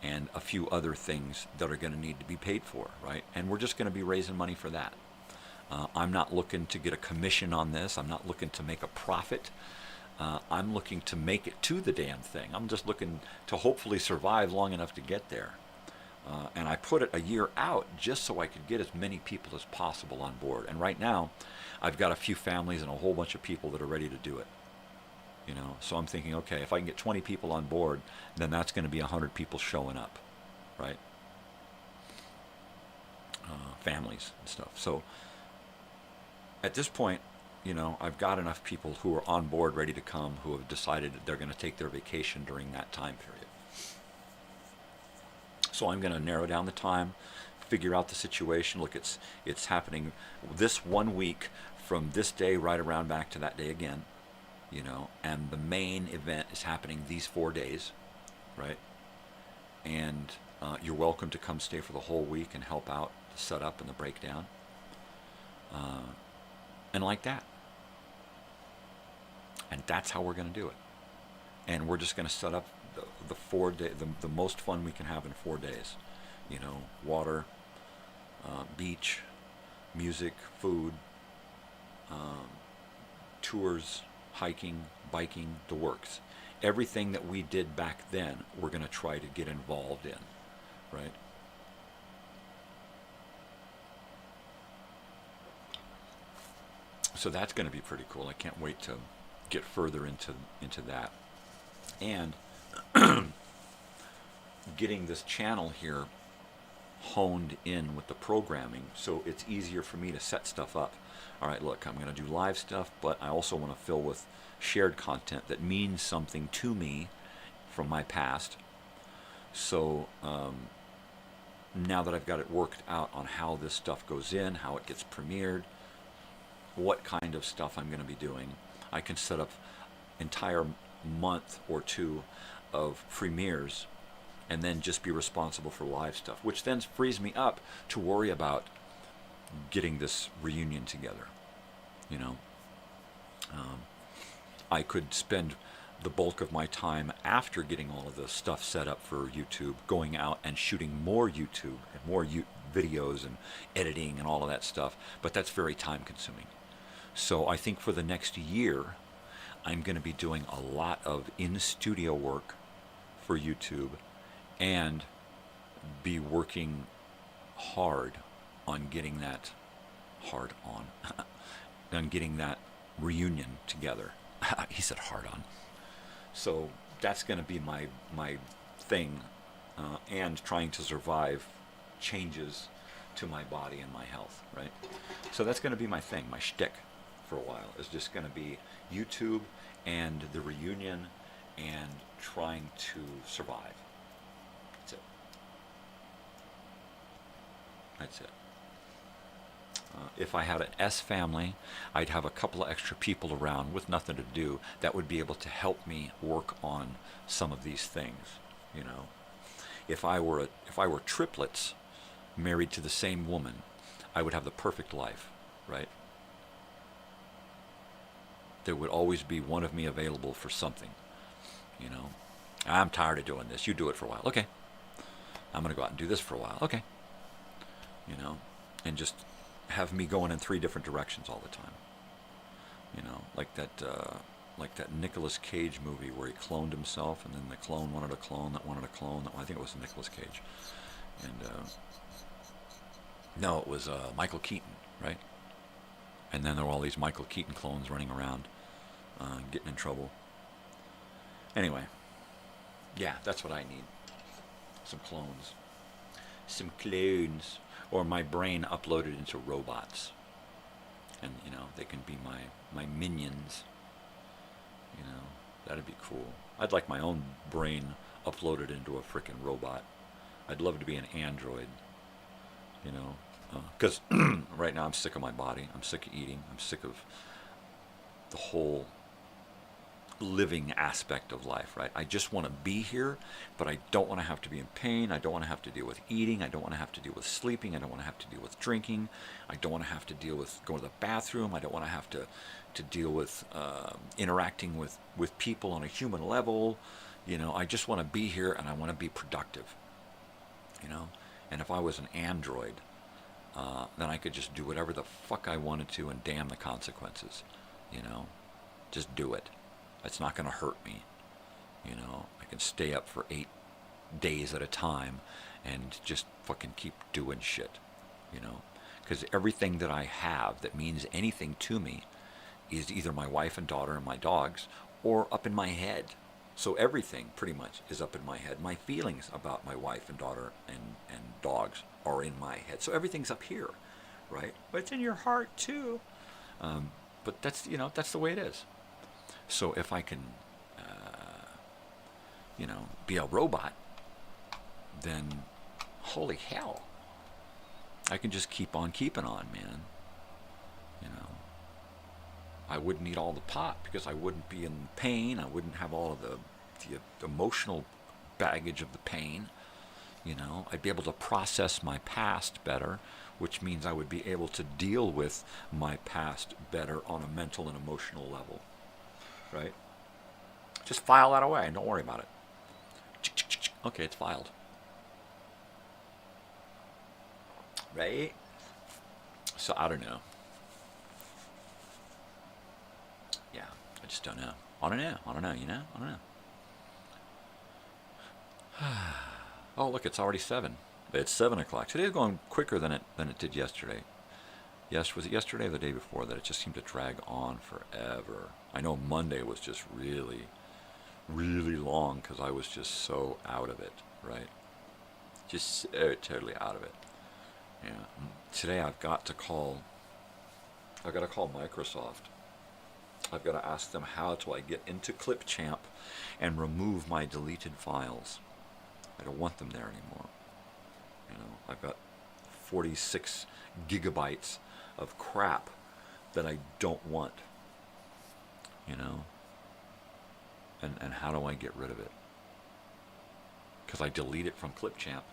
Speaker 11: and a few other things that are going to need to be paid for, right? And we're just going to be raising money for that. I'm not looking to get a commission on this. I'm not looking to make a profit. I'm looking to make it to the damn thing. I'm just looking to hopefully survive long enough to get there. And I put it a year out just so I could get as many people as possible on board. And right now, I've got a few families and a whole bunch of people that are ready to do it. You know, so I'm thinking, okay, if I can get 20 people on board, then that's going to be 100 people showing up, right? Families and stuff. So at this point, you know, I've got enough people who are on board, ready to come, who have decided that they're going to take their vacation during that time period. So I'm going to narrow down the time, figure out the situation. Look, it's happening this 1 week from this day right around back to that day again. You know, and the main event is happening these 4 days, right? And you're welcome to come stay for the whole week and help out the setup and the breakdown, and like that. And that's how we're going to do it. And we're just going to set up the 4 day, the most fun we can have in 4 days. You know, water, beach, music, food, tours, hiking, biking, the works. Everything that we did back then, we're going to try to get involved in, right? So that's going to be pretty cool. I can't wait to get further into that. And getting this channel here honed in with the programming so it's easier for me to set stuff up. All right, look, I'm going to do live stuff, but I also want to fill with shared content that means something to me from my past. So now that I've got it worked out on how this stuff goes in, how it gets premiered, what kind of stuff I'm going to be doing, I can set up entire month or two of premieres and then just be responsible for live stuff, which then frees me up to worry about getting this reunion together. You know, I could spend the bulk of my time after getting all of this stuff set up for YouTube going out and shooting more YouTube and more videos and editing and all of that stuff, but that's very time consuming. So I think for the next year I'm going to be doing a lot of in-studio work for YouTube and be working hard on getting that on getting that reunion together. He said hard on. So that's going to be my thing, and trying to survive changes to my body and my health, right? So that's going to be my thing, my shtick for a while, is just going to be YouTube and the reunion and trying to survive. That's it. That's it. If I had an S family, I'd have a couple of extra people around with nothing to do that would be able to help me work on some of these things. You know, if I were triplets married to the same woman, I would have the perfect life, right? There would always be one of me available for something. You know, I'm tired of doing this. You do it for a while. Okay. I'm going to go out and do this for a while. Okay. you know, and just have me going in 3 different directions all the time. You know, like that Nicolas Cage movie where he cloned himself, and then the clone wanted a clone that wanted a clone. I think it was Nicolas Cage, and no, it was Michael Keaton, right? And then there were all these Michael Keaton clones running around, getting in trouble. Anyway, yeah, that's what I need. Some clones. Some clones. Or my brain uploaded into robots. And, you know, they can be my minions. You know, that'd be cool. I'd like my own brain uploaded into a frickin' robot. I'd love to be an android. You know, because right now I'm sick of my body. I'm sick of eating. I'm sick of the whole living aspect of life, right? I just want to be here, but I don't want to have to be in pain. I don't want to have to deal with eating. I don't want to have to deal with sleeping. I don't want to have to deal with drinking. I don't want to have to deal with going to the bathroom. I don't want to have to deal with interacting with people on a human level. You know, I just want to be here, and I want to be productive. You know, and if I was an android, then I could just do whatever the fuck I wanted to, and damn the consequences. You know, just do it. It's not going to hurt me. You know, I can stay up for 8 days at a time and just fucking keep doing shit. You know, because everything that I have that means anything to me is either my wife and daughter and my dogs, or up in my head. So everything pretty much is up in my head. My feelings about my wife and daughter and dogs are in my head. So everything's up here, right? But it's in your heart too. But that's, you know, that's the way it is. So if I can, you know, be a robot, then holy hell, I can just keep on keeping on, man. You know, I wouldn't eat all the pot because I wouldn't be in pain. I wouldn't have all of the emotional baggage of the pain. You know, I'd be able to process my past better, which means I would be able to deal with my past better on a mental and emotional level. Right? Just file that away and don't worry about it. Okay, it's filed. Right? So I don't know. Yeah, I just don't know. I don't know, you know? I don't know. Oh, look, it's already 7. It's 7 o'clock. Today's going quicker than it did yesterday. Yes, was it yesterday or the day before that it just seemed to drag on forever? I know Monday was just really, really long because I was just so out of it, right? Just so totally out of it. Yeah. Today I've got to call Microsoft. I've got to ask them how do I get into Clipchamp and remove my deleted files. I don't want them there anymore. You know, I've got 46 gigabytes of crap that I don't want, you know, and how do I get rid of it? Because I delete it from Clipchamp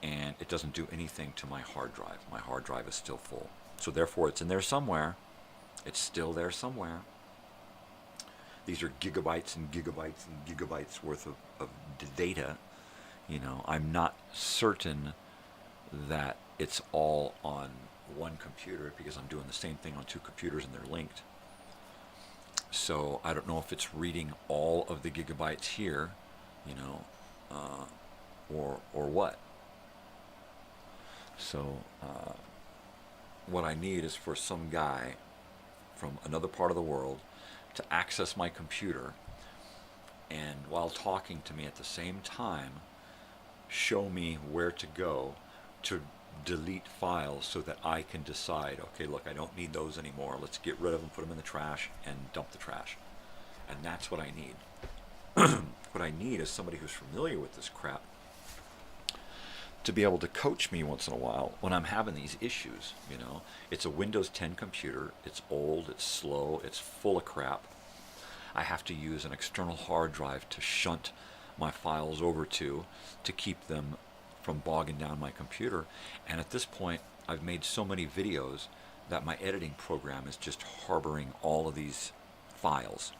Speaker 11: and it doesn't do anything to my hard drive. My hard drive is still full, so therefore it's in there somewhere. It's still there somewhere. These are gigabytes and gigabytes and gigabytes worth of data. You know, I'm not certain that it's all on one computer because I'm doing the same thing on 2 computers and they're linked. So I don't know if it's reading all of the gigabytes here, you know, or what. So what I need is for some guy from another part of the world to access my computer and while talking to me at the same time show me where to go to delete files so that I can decide, okay, look, I don't need those anymore. Let's get rid of them, put them in the trash, and dump the trash. And that's what I need. What I need is somebody who's familiar with this crap to be able to coach me once in a while when I'm having these issues, you know. It's a Windows 10 computer. It's old, it's slow, it's full of crap. I have to use an external hard drive to shunt my files over to keep them from bogging down my computer. And at this point, I've made so many videos that my editing program is just harboring all of these files,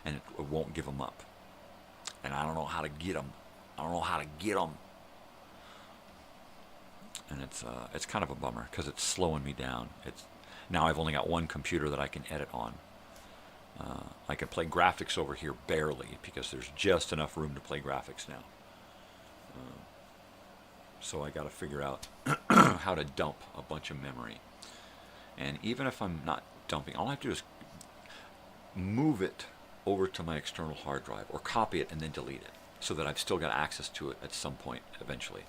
Speaker 11: and it won't give them up. And I don't know how to get them. and it's kind of a bummer because it's slowing me down. Now I've only got one computer that I can edit on. I can play graphics over here barely because there's just enough room to play graphics now. So I got to figure out how to dump a bunch of memory. And even if I'm not dumping, all I have to do is move it over to my external hard drive or copy it and then delete it so that I've still got access to it at some point eventually.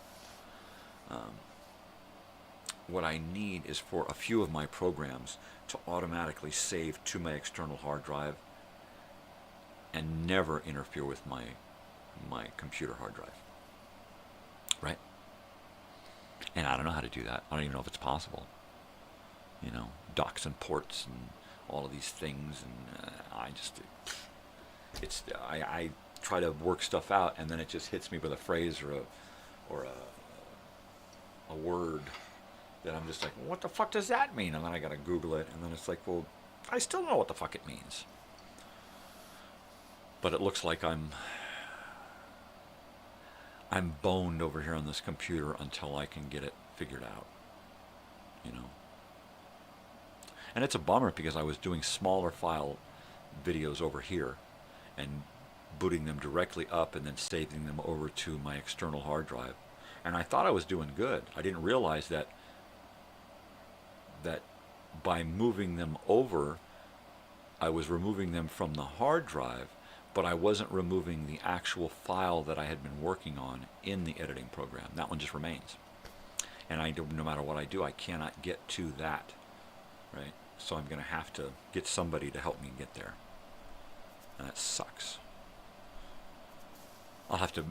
Speaker 11: What I need is for a few of my programs to automatically save to my external hard drive and never interfere with my computer hard drive. Right? And I don't know how to do that. I don't even know if it's possible. You know, docks and ports and all of these things, and I try to work stuff out, and then it just hits me with a phrase or a word that I'm just like, what the fuck does that mean? And then I gotta Google it, and then it's like, well, I still don't know what the fuck it means. But it looks like I'm boned over here on this computer until I can get it figured out, you know. And it's a bummer because I was doing smaller file videos over here and booting them directly up and then saving them over to my external hard drive. And I thought I was doing good. I didn't realize that by moving them over, I was removing them from the hard drive, but I wasn't removing the actual file that I had been working on in the editing program. That one just remains. And no matter what I do, I cannot get to that, right? So I'm going to have to get somebody to help me get there. And that sucks. I'll have to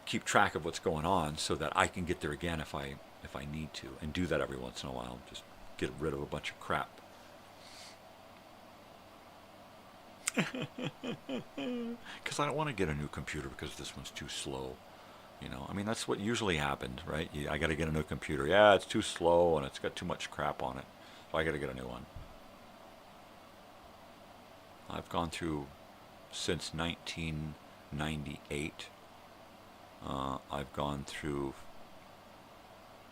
Speaker 11: keep track of what's going on so that I can get there again if I need to, and do that every once in a while. Just get rid of a bunch of crap. Because I don't want to get a new computer because this one's too slow. You know, I mean, that's what usually happened, right? I got to get a new computer. Yeah, it's too slow and it's got too much crap on it. So I got to get a new one. I've gone through, since 1998, I've gone through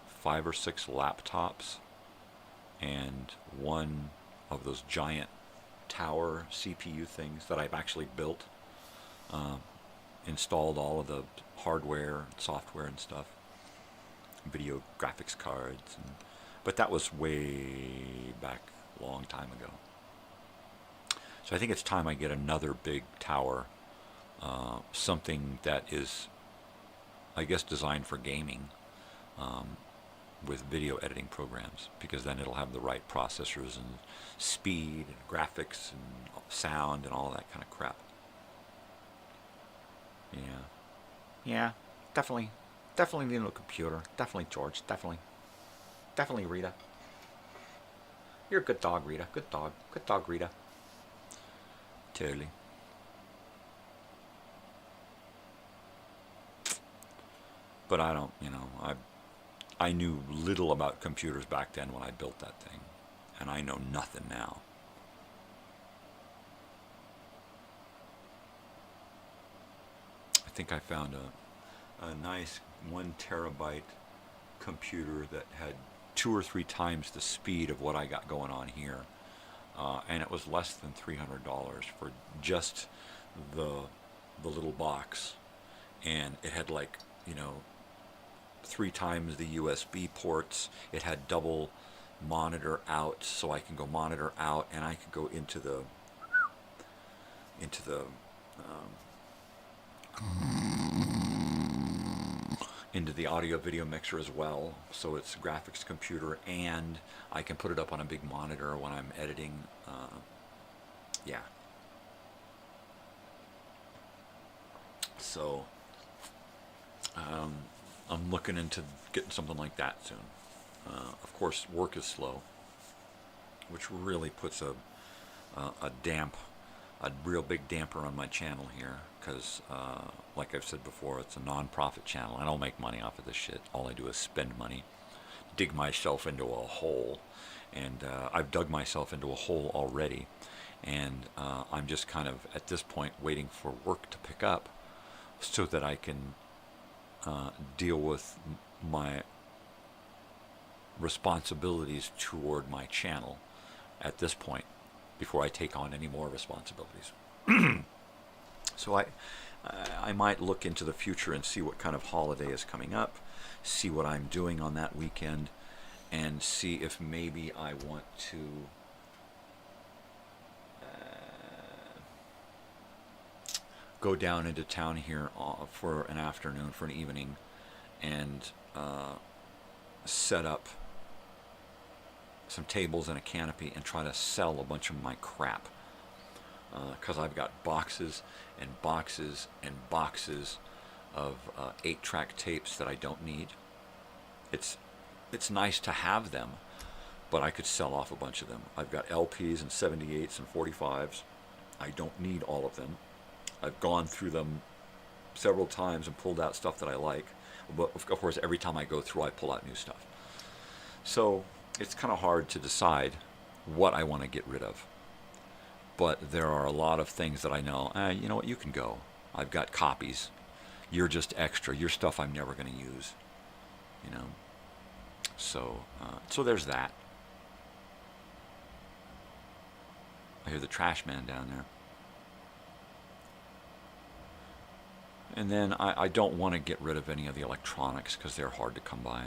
Speaker 11: 5 or 6 laptops and one of those giant tower CPU things that I've actually built, installed all of the hardware and software and stuff, video graphics cards, but that was way back a long time ago. So I think it's time I get another big tower, something that is, I guess, designed for gaming, with video editing programs, because then it'll have the right processors and speed and graphics and sound and all of that kind of crap. Yeah, definitely need a new computer. Definitely, George. Definitely, Rita. You're a good dog, Rita. Good dog, Rita. Totally. But I don't, I knew little about computers back then when I built that thing, and I know nothing now. I think I found a nice 1 terabyte computer that had 2 or 3 times the speed of what I got going on here, and it was less than $300 for just the little box, and it had 3 times the USB ports. It had double monitor out, so I can go monitor out, and I could go into the audio video mixer as well. So it's a graphics computer, and I can put it up on a big monitor when I'm editing. Yeah. So I'm looking into getting something like that soon. Of course, work is slow, which really puts a real big damper on my channel here, because like I've said before, it's a non-profit channel. I don't make money off of this shit. All I do is spend money, dig myself into a hole, and I've dug myself into a hole already, and I'm just kind of at this point waiting for work to pick up so that I can deal with my responsibilities toward my channel at this point before I take on any more responsibilities. So I might look into the future and see what kind of holiday is coming up, see what I'm doing on that weekend, and see if maybe I want to go down into town here for an afternoon, for an evening, and set up some tables and a canopy and try to sell a bunch of my crap. Because I've got boxes and boxes and boxes of 8-track tapes that I don't need. It's nice to have them, but I could sell off a bunch of them. I've got LPs and 78s and 45s. I don't need all of them. I've gone through them several times and pulled out stuff that I like. But of course, every time I go through, I pull out new stuff. So it's kind of hard to decide what I want to get rid of. But there are a lot of things that I know, you know what, you can go. I've got copies. You're just extra. Your stuff I'm never going to use. You know. So there's that. I hear the trash man down there. And then I don't want to get rid of any of the electronics because they're hard to come by.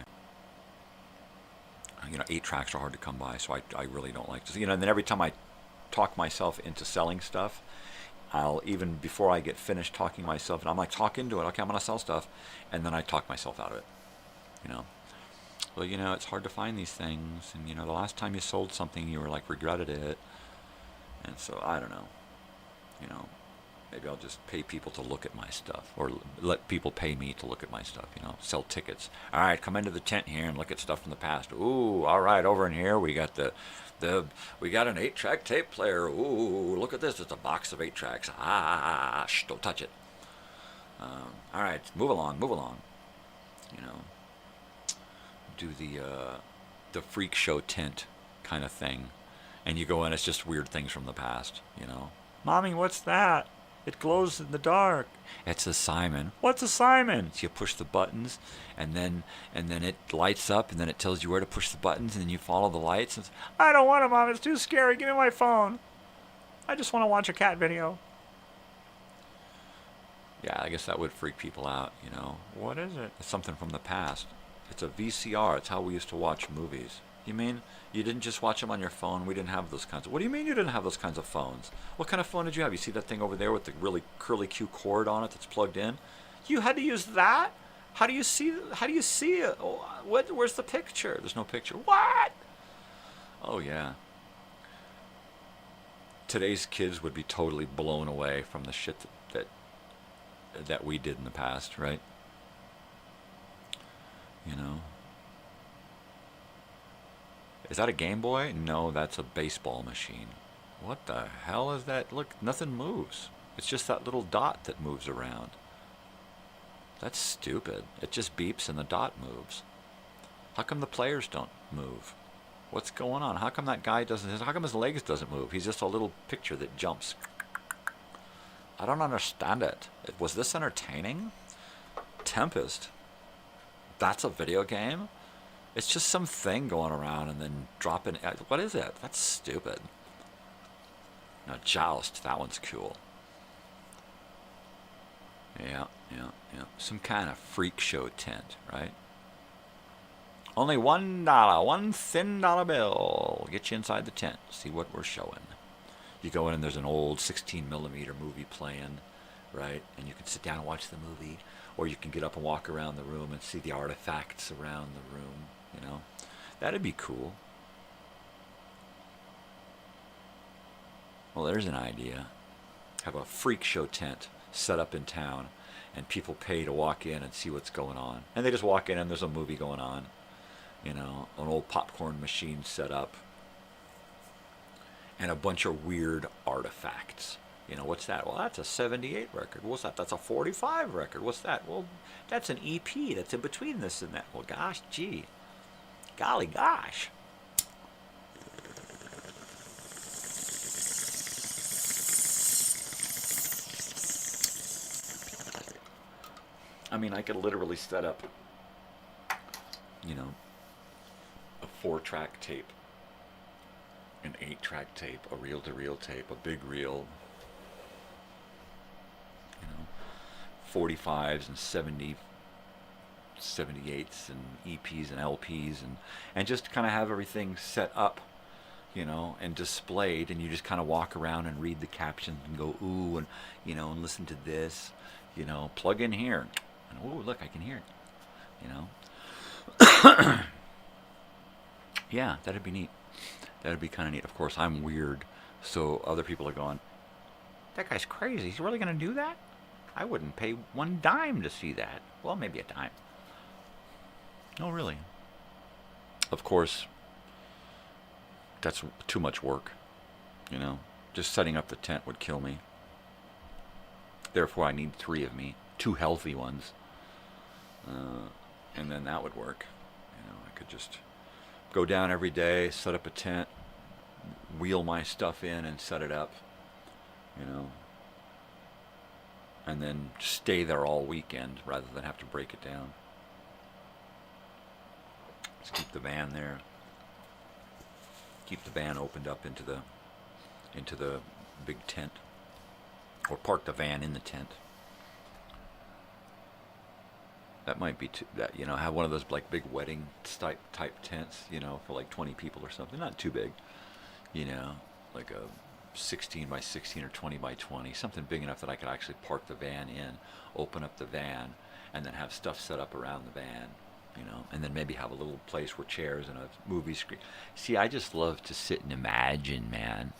Speaker 11: You know, 8-tracks are hard to come by, so I really don't like to. You know, and then every time I talk myself into selling stuff, I'll, even before I get finished talking myself, and I'm like, talk into it, okay, I'm going to sell stuff, and then I talk myself out of it. You know, well, you know, it's hard to find these things, and you know, the last time you sold something, you were like, regretted it, and so I don't know, you know. Maybe I'll just pay people to look at my stuff, or let people pay me to look at my stuff, you know, sell tickets. All right, come into the tent here and look at stuff from the past. Ooh, all right, over in here we got we got an 8-track tape player. Ooh, look at this, it's a box of 8-tracks. Shh, don't touch it. All right, move along, you know. Do the freak show tent kind of thing. And you go in, it's just weird things from the past, you know. Mommy, what's that? It glows in the dark. It's a Simon. What's a Simon? So you push the buttons, and then it lights up, and then it tells you where to push the buttons, and then you follow the lights. And I don't want it, Mom. It's too scary. Give me my phone. I just want to watch a cat video. Yeah, I guess that would freak people out, you know. What is it? It's something from the past. It's a VCR. It's how we used to watch movies. You mean you didn't just watch them on your phone? We didn't have those kinds of... What do you mean you didn't have those kinds of phones? What kind of phone did you have? You see that thing over there with the really curly Q cord on it that's plugged in? You had to use that? How do you see it? Oh, where's the picture? There's no picture. What? Oh, yeah. Today's kids would be totally blown away from the shit that we did in the past, right? You know? Is that a Game Boy? No, that's a baseball machine. What the hell is that? Look, nothing moves. It's just that little dot that moves around. That's stupid. It just beeps and the dot moves. How come the players don't move? What's going on? How come that guy doesn't... How come his legs doesn't move? He's just a little picture that jumps. I don't understand it. Was this entertaining? Tempest. That's a video game? It's just some thing going around and then dropping... What is it? That's stupid. Now, Joust. That one's cool. Yeah. Some kind of freak show tent, right? Only $1, one thin dollar bill. Get you inside the tent. See what we're showing. You go in and there's an old 16mm movie playing, right? And you can sit down and watch the movie. Or you can get up and walk around the room and see the artifacts around the room. You know, that'd be cool. Well, there's an idea. Have a freak show tent set up in town, and people pay to walk in and see what's going on. And they just walk in and there's a movie going on. You know, an old popcorn machine set up, and a bunch of weird artifacts. You know, what's that? Well, that's a 78 record. What's that? That's a 45 record. What's that? Well, that's an EP that's in between this and that. Well, gosh, gee. Golly gosh. I mean, I could literally set up, you know, a 4-track tape, an 8-track tape, a reel-to-reel tape, a big reel, 45s and 78s and EPs and LPs, and just kind of have everything set up, and displayed, and you just kind of walk around and read the captions and go, ooh, and, and listen to this, plug in here, and ooh, look, I can hear it, Yeah, that'd be neat. That'd be kind of neat. Of course, I'm weird, so other people are going, that guy's crazy. He's really going to do that? I wouldn't pay one dime to see that. Well, maybe a dime. Oh, really? Of course, that's too much work, Just setting up the tent would kill me. Therefore, I need 3 of me, 2 healthy ones. And then that would work. I could just go down every day, set up a tent, wheel my stuff in and set it up, and then stay there all weekend rather than have to break it down. Just keep the van there. Keep the van opened up into the big tent, or park the van in the tent. That might be have one of those like big wedding type tents, for like 20 people or something. Not too big, like a 16 by 16 or 20 by 20, something big enough that I could actually park the van in, open up the van, and then have stuff set up around the van, and then maybe have a little place where chairs and a movie screen. See, I just love to sit and imagine, man.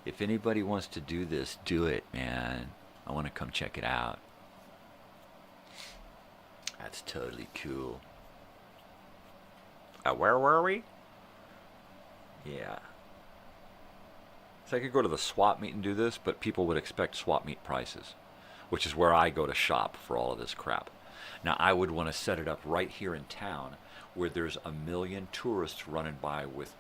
Speaker 11: If anybody wants to do this, do it, man. I want to come check it out. That's totally cool. Where were we? Yeah. So I could go to the swap meet and do this, but people would expect swap meet prices, which is where I go to shop for all of this crap. Now, I would want to set it up right here in town where there's a million tourists running by with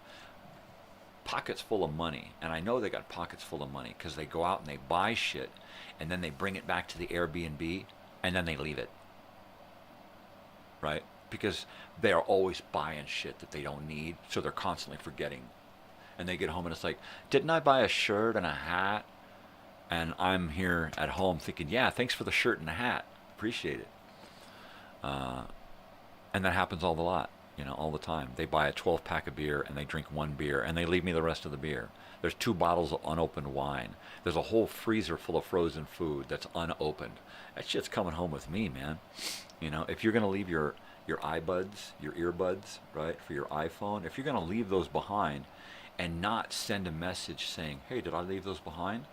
Speaker 11: pockets full of money. And I know they got pockets full of money because they go out and they buy shit, and then they bring it back to the Airbnb, and then they leave it. Right? Because they are always buying shit that they don't need, so they're constantly forgetting. And they get home and it's like, didn't I buy a shirt and a hat? And I'm here at home thinking, yeah, thanks for the shirt and the hat. Appreciate it. And that happens all the time. They buy a 12-pack of beer and they drink 1 beer and they leave me the rest of the beer. There's 2 bottles of unopened wine. There's a whole freezer full of frozen food that's unopened. That shit's coming home with me, man. If you're going to leave your iBuds, your earbuds, right, for your iPhone, if you're going to leave those behind and not send a message saying, hey, did I leave those behind?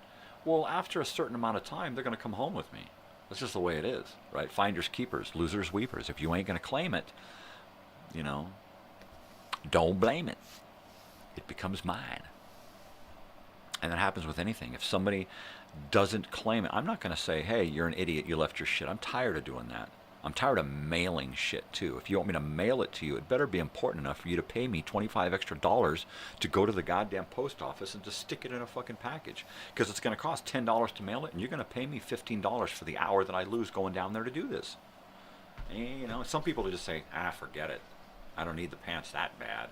Speaker 11: Well, after a certain amount of time, they're going to come home with me. That's just the way it is, right? Finders keepers, losers weepers. If you ain't going to claim it, don't blame it. It becomes mine. And that happens with anything. If somebody doesn't claim it, I'm not going to say, hey, you're an idiot, you left your shit. I'm tired of doing that. I'm tired of mailing shit, too. If you want me to mail it to you, it better be important enough for you to pay me $25 extra to go to the goddamn post office and just stick it in a fucking package. Because it's going to cost $10 to mail it, and you're going to pay me $15 for the hour that I lose going down there to do this. And, some people will just say, forget it. I don't need the pants that bad.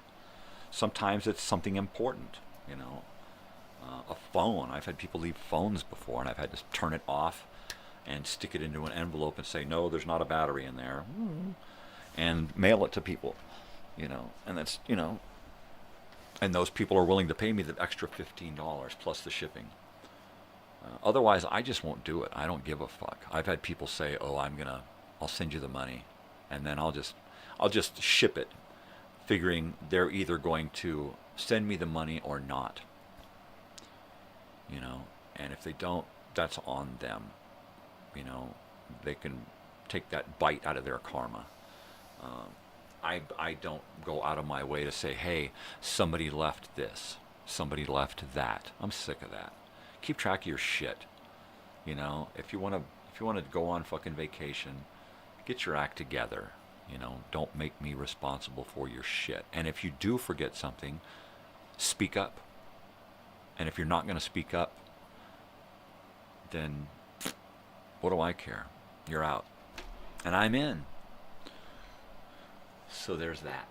Speaker 11: Sometimes it's something important, a phone. I've had people leave phones before, and I've had to turn it off and stick it into an envelope and say, no, there's not a battery in there, and mail it to people, and that's, and those people are willing to pay me the extra $15 plus the shipping. Otherwise, I just won't do it. I don't give a fuck. I've had people say, oh, I'll send you the money, and then I'll just ship it, figuring they're either going to send me the money or not, and if they don't, that's on them. They can take that bite out of their karma. I don't go out of my way to say, hey, somebody left this, somebody left that. I'm sick of that. Keep track of your shit. If you want to go on fucking vacation, get your act together. Don't make me responsible for your shit. And if you do forget something, speak up. And if you're not going to speak up, then what do I care? You're out. And I'm in. So there's that.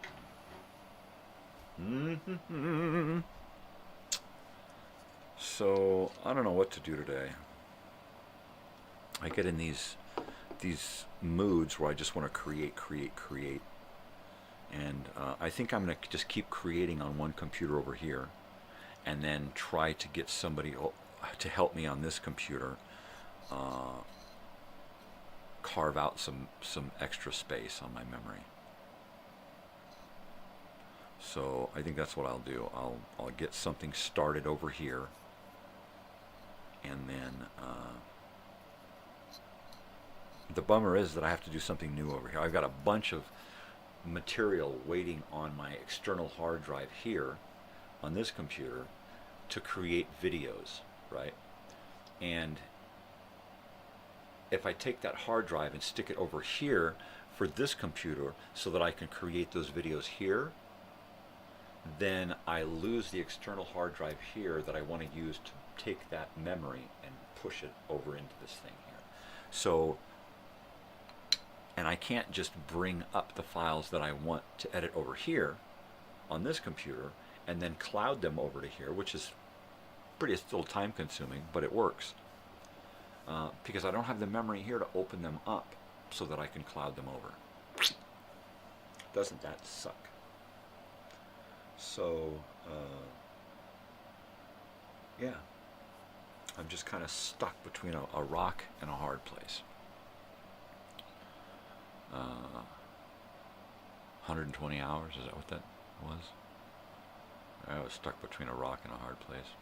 Speaker 11: So I don't know what to do today. I get in these moods where I just want to create, and I think I'm going to just keep creating on one computer over here, and then try to get somebody to help me on this computer carve out some extra space on my memory. So I think that's what I'll do. I'll get something started over here, and then the bummer is that I have to do something new over here. I've got a bunch of material waiting on my external hard drive here on this computer to create videos, right? And if I take that hard drive and stick it over here for this computer so that I can create those videos here, then I lose the external hard drive here that I want to use to take that memory and push it over into this thing here. So, and I can't just bring up the files that I want to edit over here on this computer and then cloud them over to here, which is pretty still time consuming, but it works. Because I don't have the memory here to open them up so that I can cloud them over. Doesn't that suck? So, yeah, I'm just kind of stuck between a rock and a hard place. 120 hours, is that what that was? I was stuck between a rock and a hard place.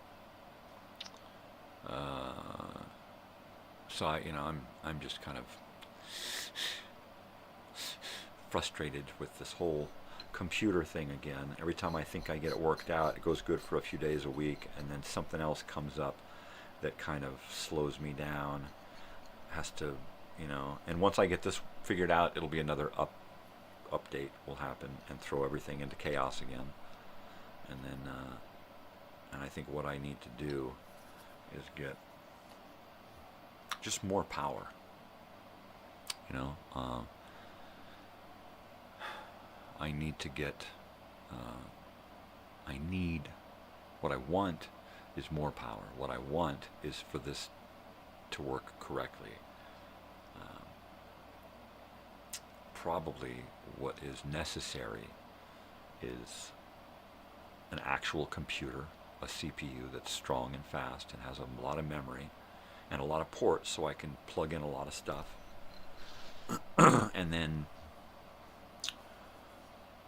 Speaker 11: So I'm just kind of frustrated with this whole computer thing again. Every time I think I get it worked out, it goes good for a few days a week, and then something else comes up that kind of slows me down. Has to, and once I get this figured out, it'll be another update will happen and throw everything into chaos again. And then, and I think what I need to do is get just more power. I need to get, what I want is more power. What I want is for this to work correctly. Probably what is necessary is an actual computer, a CPU that's strong and fast and has a lot of memory and a lot of ports so I can plug in a lot of stuff. And then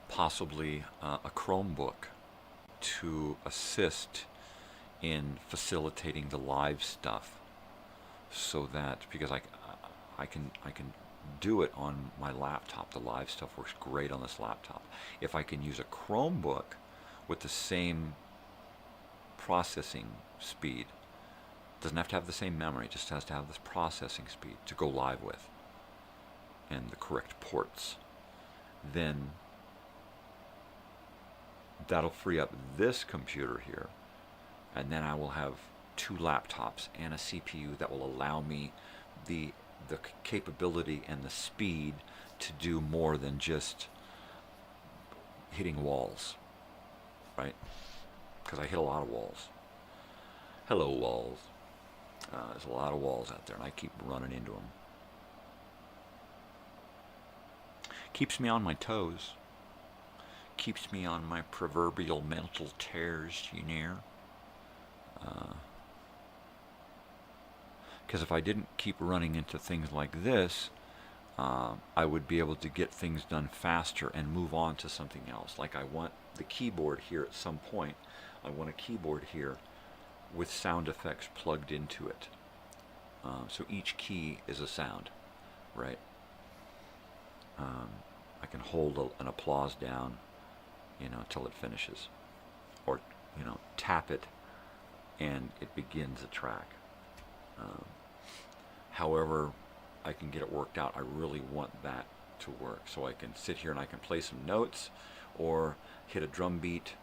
Speaker 11: possibly a Chromebook to assist in facilitating the live stuff, so that, because I can do it on my laptop. The live stuff works great on this laptop. If I can use a Chromebook with the same processing speed, doesn't have to have the same memory, just has to have this processing speed to go live with and the correct ports, then that'll free up this computer here, and then I will have 2 laptops and a CPU that will allow me the capability and the speed to do more than just hitting walls, right? Because I hit a lot of walls. Hello, walls. There's a lot of walls out there, and I keep running into them. Keeps me on my toes. Keeps me on my proverbial mental tears, Because if I didn't keep running into things like this, I would be able to get things done faster and move on to something else. Like I want the keyboard here at some point. I want a keyboard here with sound effects plugged into it. So each key is a sound, right? I can hold an applause down, till it finishes. Or, tap it and it begins a track. However I can get it worked out, I really want that to work. So I can sit here and I can play some notes or hit a drum beat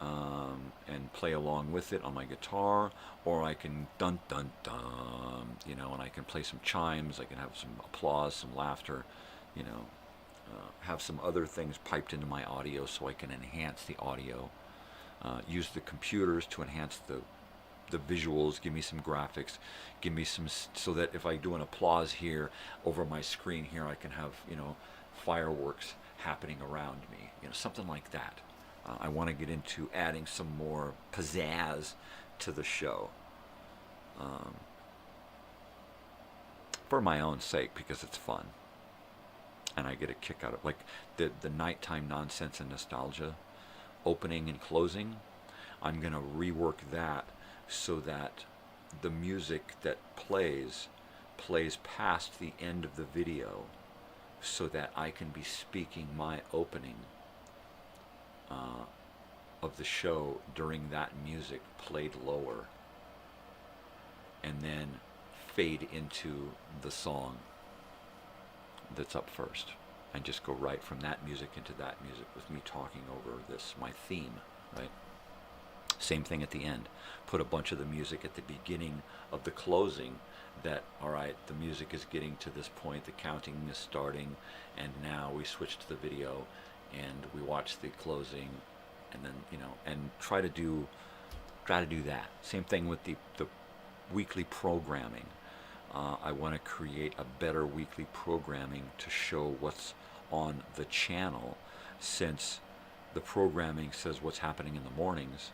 Speaker 11: and play along with it on my guitar, or I can dun dun dun, and I can play some chimes, I can have some applause, some laughter, have some other things piped into my audio so I can enhance the audio. Use the computers to enhance the visuals, give me some graphics, give me some, so that if I do an applause here over my screen here, I can have, you know, fireworks happening around me, you know, something like that. I want to get into adding some more pizzazz to the show, for my own sake, because it's fun and I get a kick out of, like, the nighttime nonsense and nostalgia opening and closing. I'm going to rework that so that the music that plays past the end of the video, so that I can be speaking my opening of the show during that music played lower, and then fade into the song that's up first, and just go right from that music into that music with me talking over this, my theme, right? Same thing at the end. Put a bunch of the music at the beginning of the closing, that, all right, the music is getting to this point, the counting is starting, and now we switch to the video and we watch the closing, and then, you know, and try to do that. Same thing with the weekly programming. I want to create a better weekly programming to show what's on the channel, since the programming says what's happening in the mornings.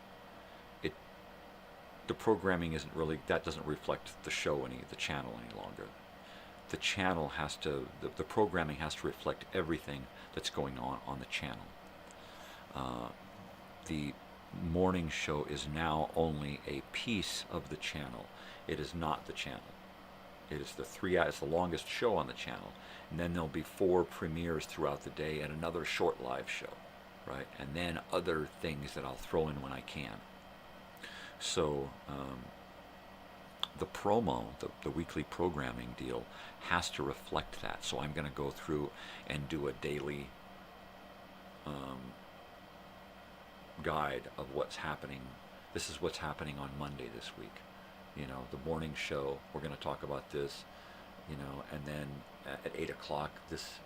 Speaker 11: The programming isn't really, that doesn't reflect the show the channel any longer. The channel has to, the programming has to reflect everything that's going on the channel. The morning show is now only a piece of the channel. It is not the channel. It is it's the longest show on the channel. And then there'll be 4 premieres throughout the day and another short live show, right? And then other things that I'll throw in when I can. So the promo, the weekly programming deal, has to reflect that. So I'm going to go through and do a daily guide of what's happening. This is what's happening on Monday this week. You know, the morning show, we're going to talk about this, you know, and then at 8 o'clock this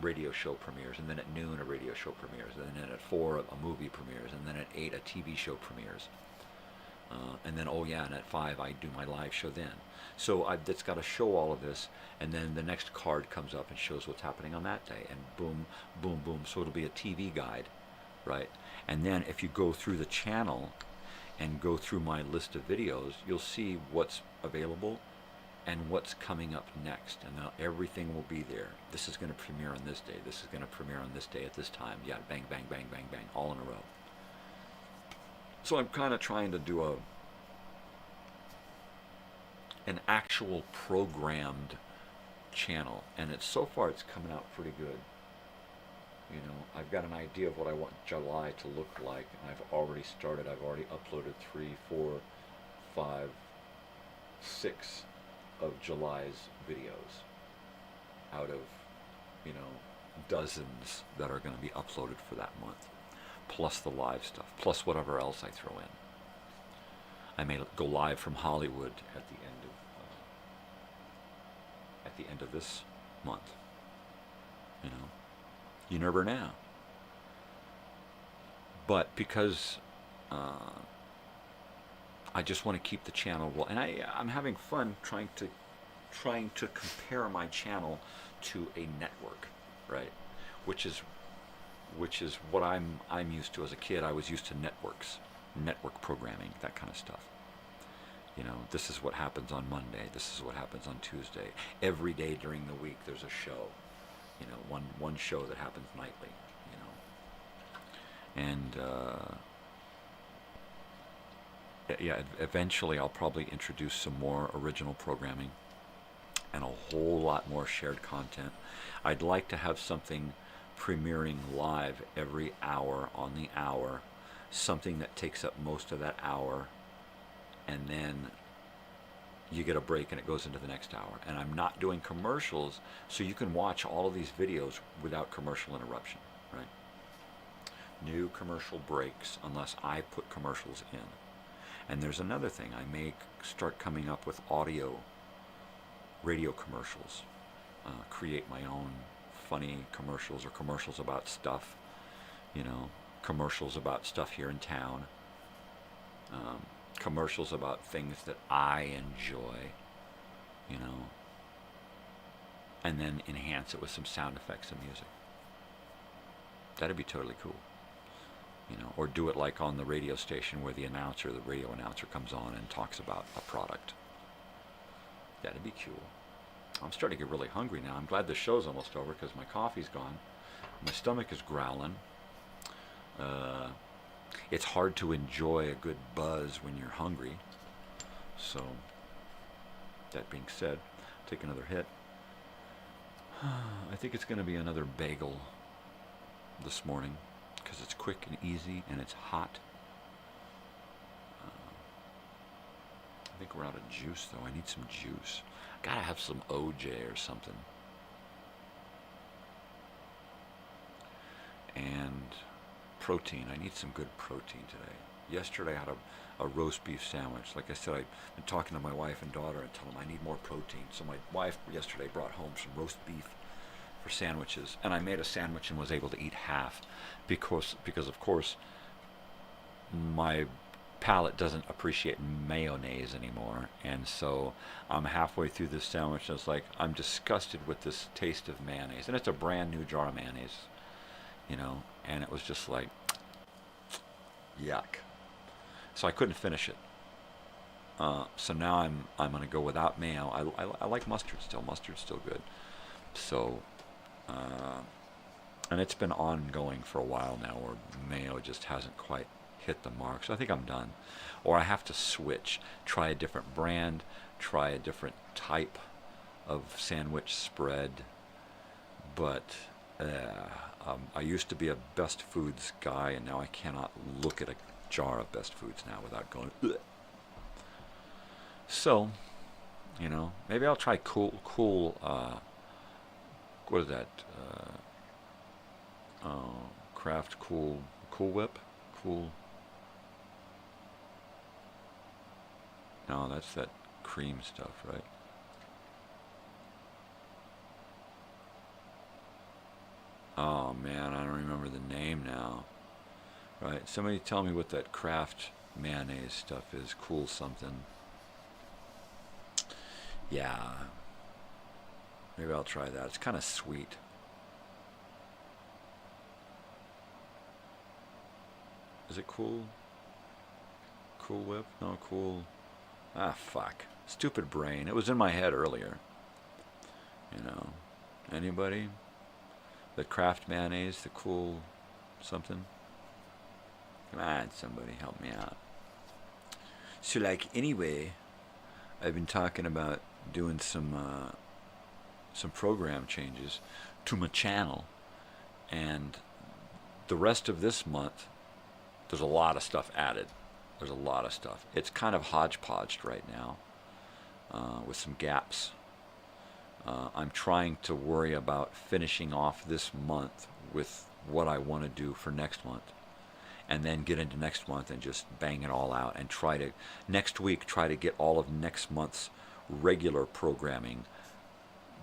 Speaker 11: radio show premieres, and then at noon a radio show premieres, and then at 4 a movie premieres, and then at 8 a TV show premieres. And then, oh yeah, and at 5 I do my live show then. So that's got to show all of this, and then the next card comes up and shows what's happening on that day, and boom, boom, boom. So it'll be a TV guide, right? And then if you go through the channel and go through my list of videos, you'll see what's available and what's coming up next, and everything will be there. This is going to premiere on this day. This is going to premiere on this day at this time. Yeah, bang, bang, bang, bang, bang, all in a row. So I'm kind of trying to do an actual programmed channel, and so far it's coming out pretty good. You know, I've got an idea of what I want July to look like, and I've already started. I've already uploaded 3, 4, 5, 6 of July's videos out of, you know, dozens that are going to be uploaded for that month, plus the live stuff, plus whatever else I throw in. I may go live from Hollywood at the end of this month. You know, you never know. But because I just want to keep the channel well, and I'm having fun trying to compare my channel to a network, right? Which is what I'm used to as a kid. I was used to networks, network programming, that kind of stuff. You know, this is what happens on Monday. This is what happens on Tuesday. Every day during the week, there's a show. You know, one show that happens nightly. You know, and yeah, eventually I'll probably introduce some more original programming and a whole lot more shared content. I'd like to have something premiering live every hour on the hour, something that takes up most of that hour, and then you get a break and it goes into the next hour. And I'm not doing commercials, so you can watch all of these videos without commercial interruption, right? New commercial breaks unless I put commercials in. And there's another thing, I may start coming up with audio radio commercials, create my own funny commercials or commercials about stuff, you know, commercials about stuff here in town, commercials about things that I enjoy, you know, and then enhance it with some sound effects and music. That'd be totally cool, you know, or do it like on the radio station where the radio announcer comes on and talks about a product. That'd be cool. I'm starting to get really hungry now. I'm glad the show's almost over because my coffee's gone. My stomach is growling. It's hard to enjoy a good buzz when you're hungry. So, that being said, take another hit. I think it's going to be another bagel this morning because it's quick and easy and it's hot. I think we're out of juice though. I need some juice. Gotta have some OJ or something. And protein. I need some good protein today. Yesterday I had a roast beef sandwich. Like I said, I've been talking to my wife and daughter and telling them I need more protein. So my wife yesterday brought home some roast beef for sandwiches, and I made a sandwich and was able to eat half because of course my palate doesn't appreciate mayonnaise anymore, and so I'm halfway through this sandwich and it's like I'm disgusted with this taste of mayonnaise, and it's a brand new jar of mayonnaise, you know, and it was just like yuck. So I couldn't finish it. So now I'm gonna go without mayo. I like mustard still. Mustard's still good. So and it's been ongoing for a while now where mayo just hasn't quite hit the mark. So I think I'm done. Or I have to switch, try a different brand, try a different type of sandwich spread. But I used to be a Best Foods guy, and now I cannot look at a jar of Best Foods now without going ugh. So, you know, maybe I'll try cool what is that? Kraft Cool Whip? Cool. No, that's that cream stuff, right? Oh man, I don't remember the name now. Right, somebody tell me what that Kraft mayonnaise stuff is. Cool something. Yeah. Maybe I'll try that. It's kind of sweet. Is it Cool? Cool Whip? No, Cool. Ah, fuck. Stupid brain. It was in my head earlier. You know. Anybody? The Kraft mayonnaise, the Cool something? Come on, somebody help me out. So, like, anyway, I've been talking about doing some program changes to my channel, and the rest of this month, there's a lot of stuff added. There's a lot of stuff. It's kind of hodgepodged right now with some gaps. I'm trying to worry about finishing off this month with what I want to do for next month, and then get into next month and just bang it all out and next week try to get all of next month's regular programming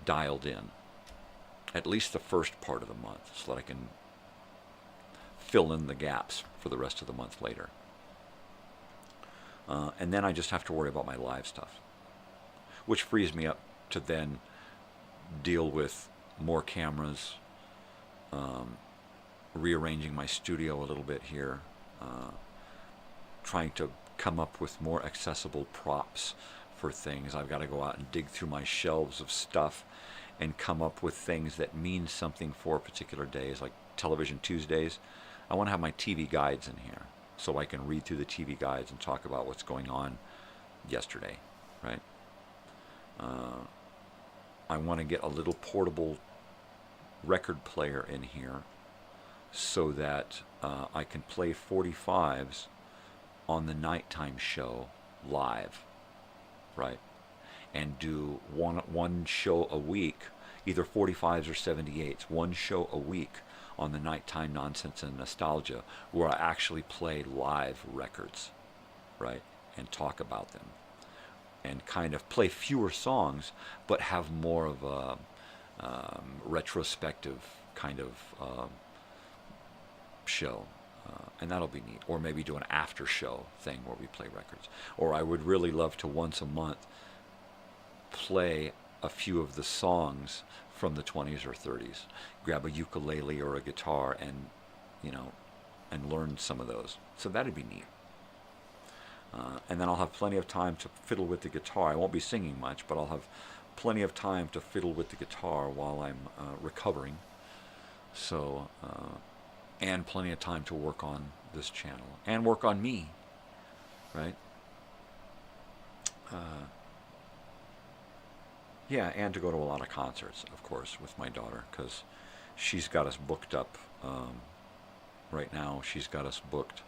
Speaker 11: dialed in, at least the first part of the month, so that I can fill in the gaps for the rest of the month later. And then I just have to worry about my live stuff, which frees me up to then deal with more cameras, rearranging my studio a little bit here, trying to come up with more accessible props for things. I've got to go out and dig through my shelves of stuff and come up with things that mean something for particular days, like Television Tuesdays. I want to have my TV guides in here so I can read through the TV guides and talk about what's going on yesterday, right? I want to get a little portable record player in here so that I can play 45s on the nighttime show live, right? And do one show a week, either 45s or 78s, one show a week on the nighttime nonsense and nostalgia, where I actually play live records, right, and talk about them, and kind of play fewer songs, but have more of a retrospective kind of show. And that'll be neat. Or maybe do an after show thing where we play records. Or I would really love to once a month play a few of the songs from the 20s or 30s. Grab a ukulele or a guitar and, you know, and learn some of those. So that'd be neat. And then I'll have plenty of time to fiddle with the guitar. I won't be singing much, but I'll have plenty of time to fiddle with the guitar while I'm recovering. So, and plenty of time to work on this channel and work on me, right? Yeah, and to go to a lot of concerts, of course, with my daughter, because she's got us booked up. Right now, she's got us booked.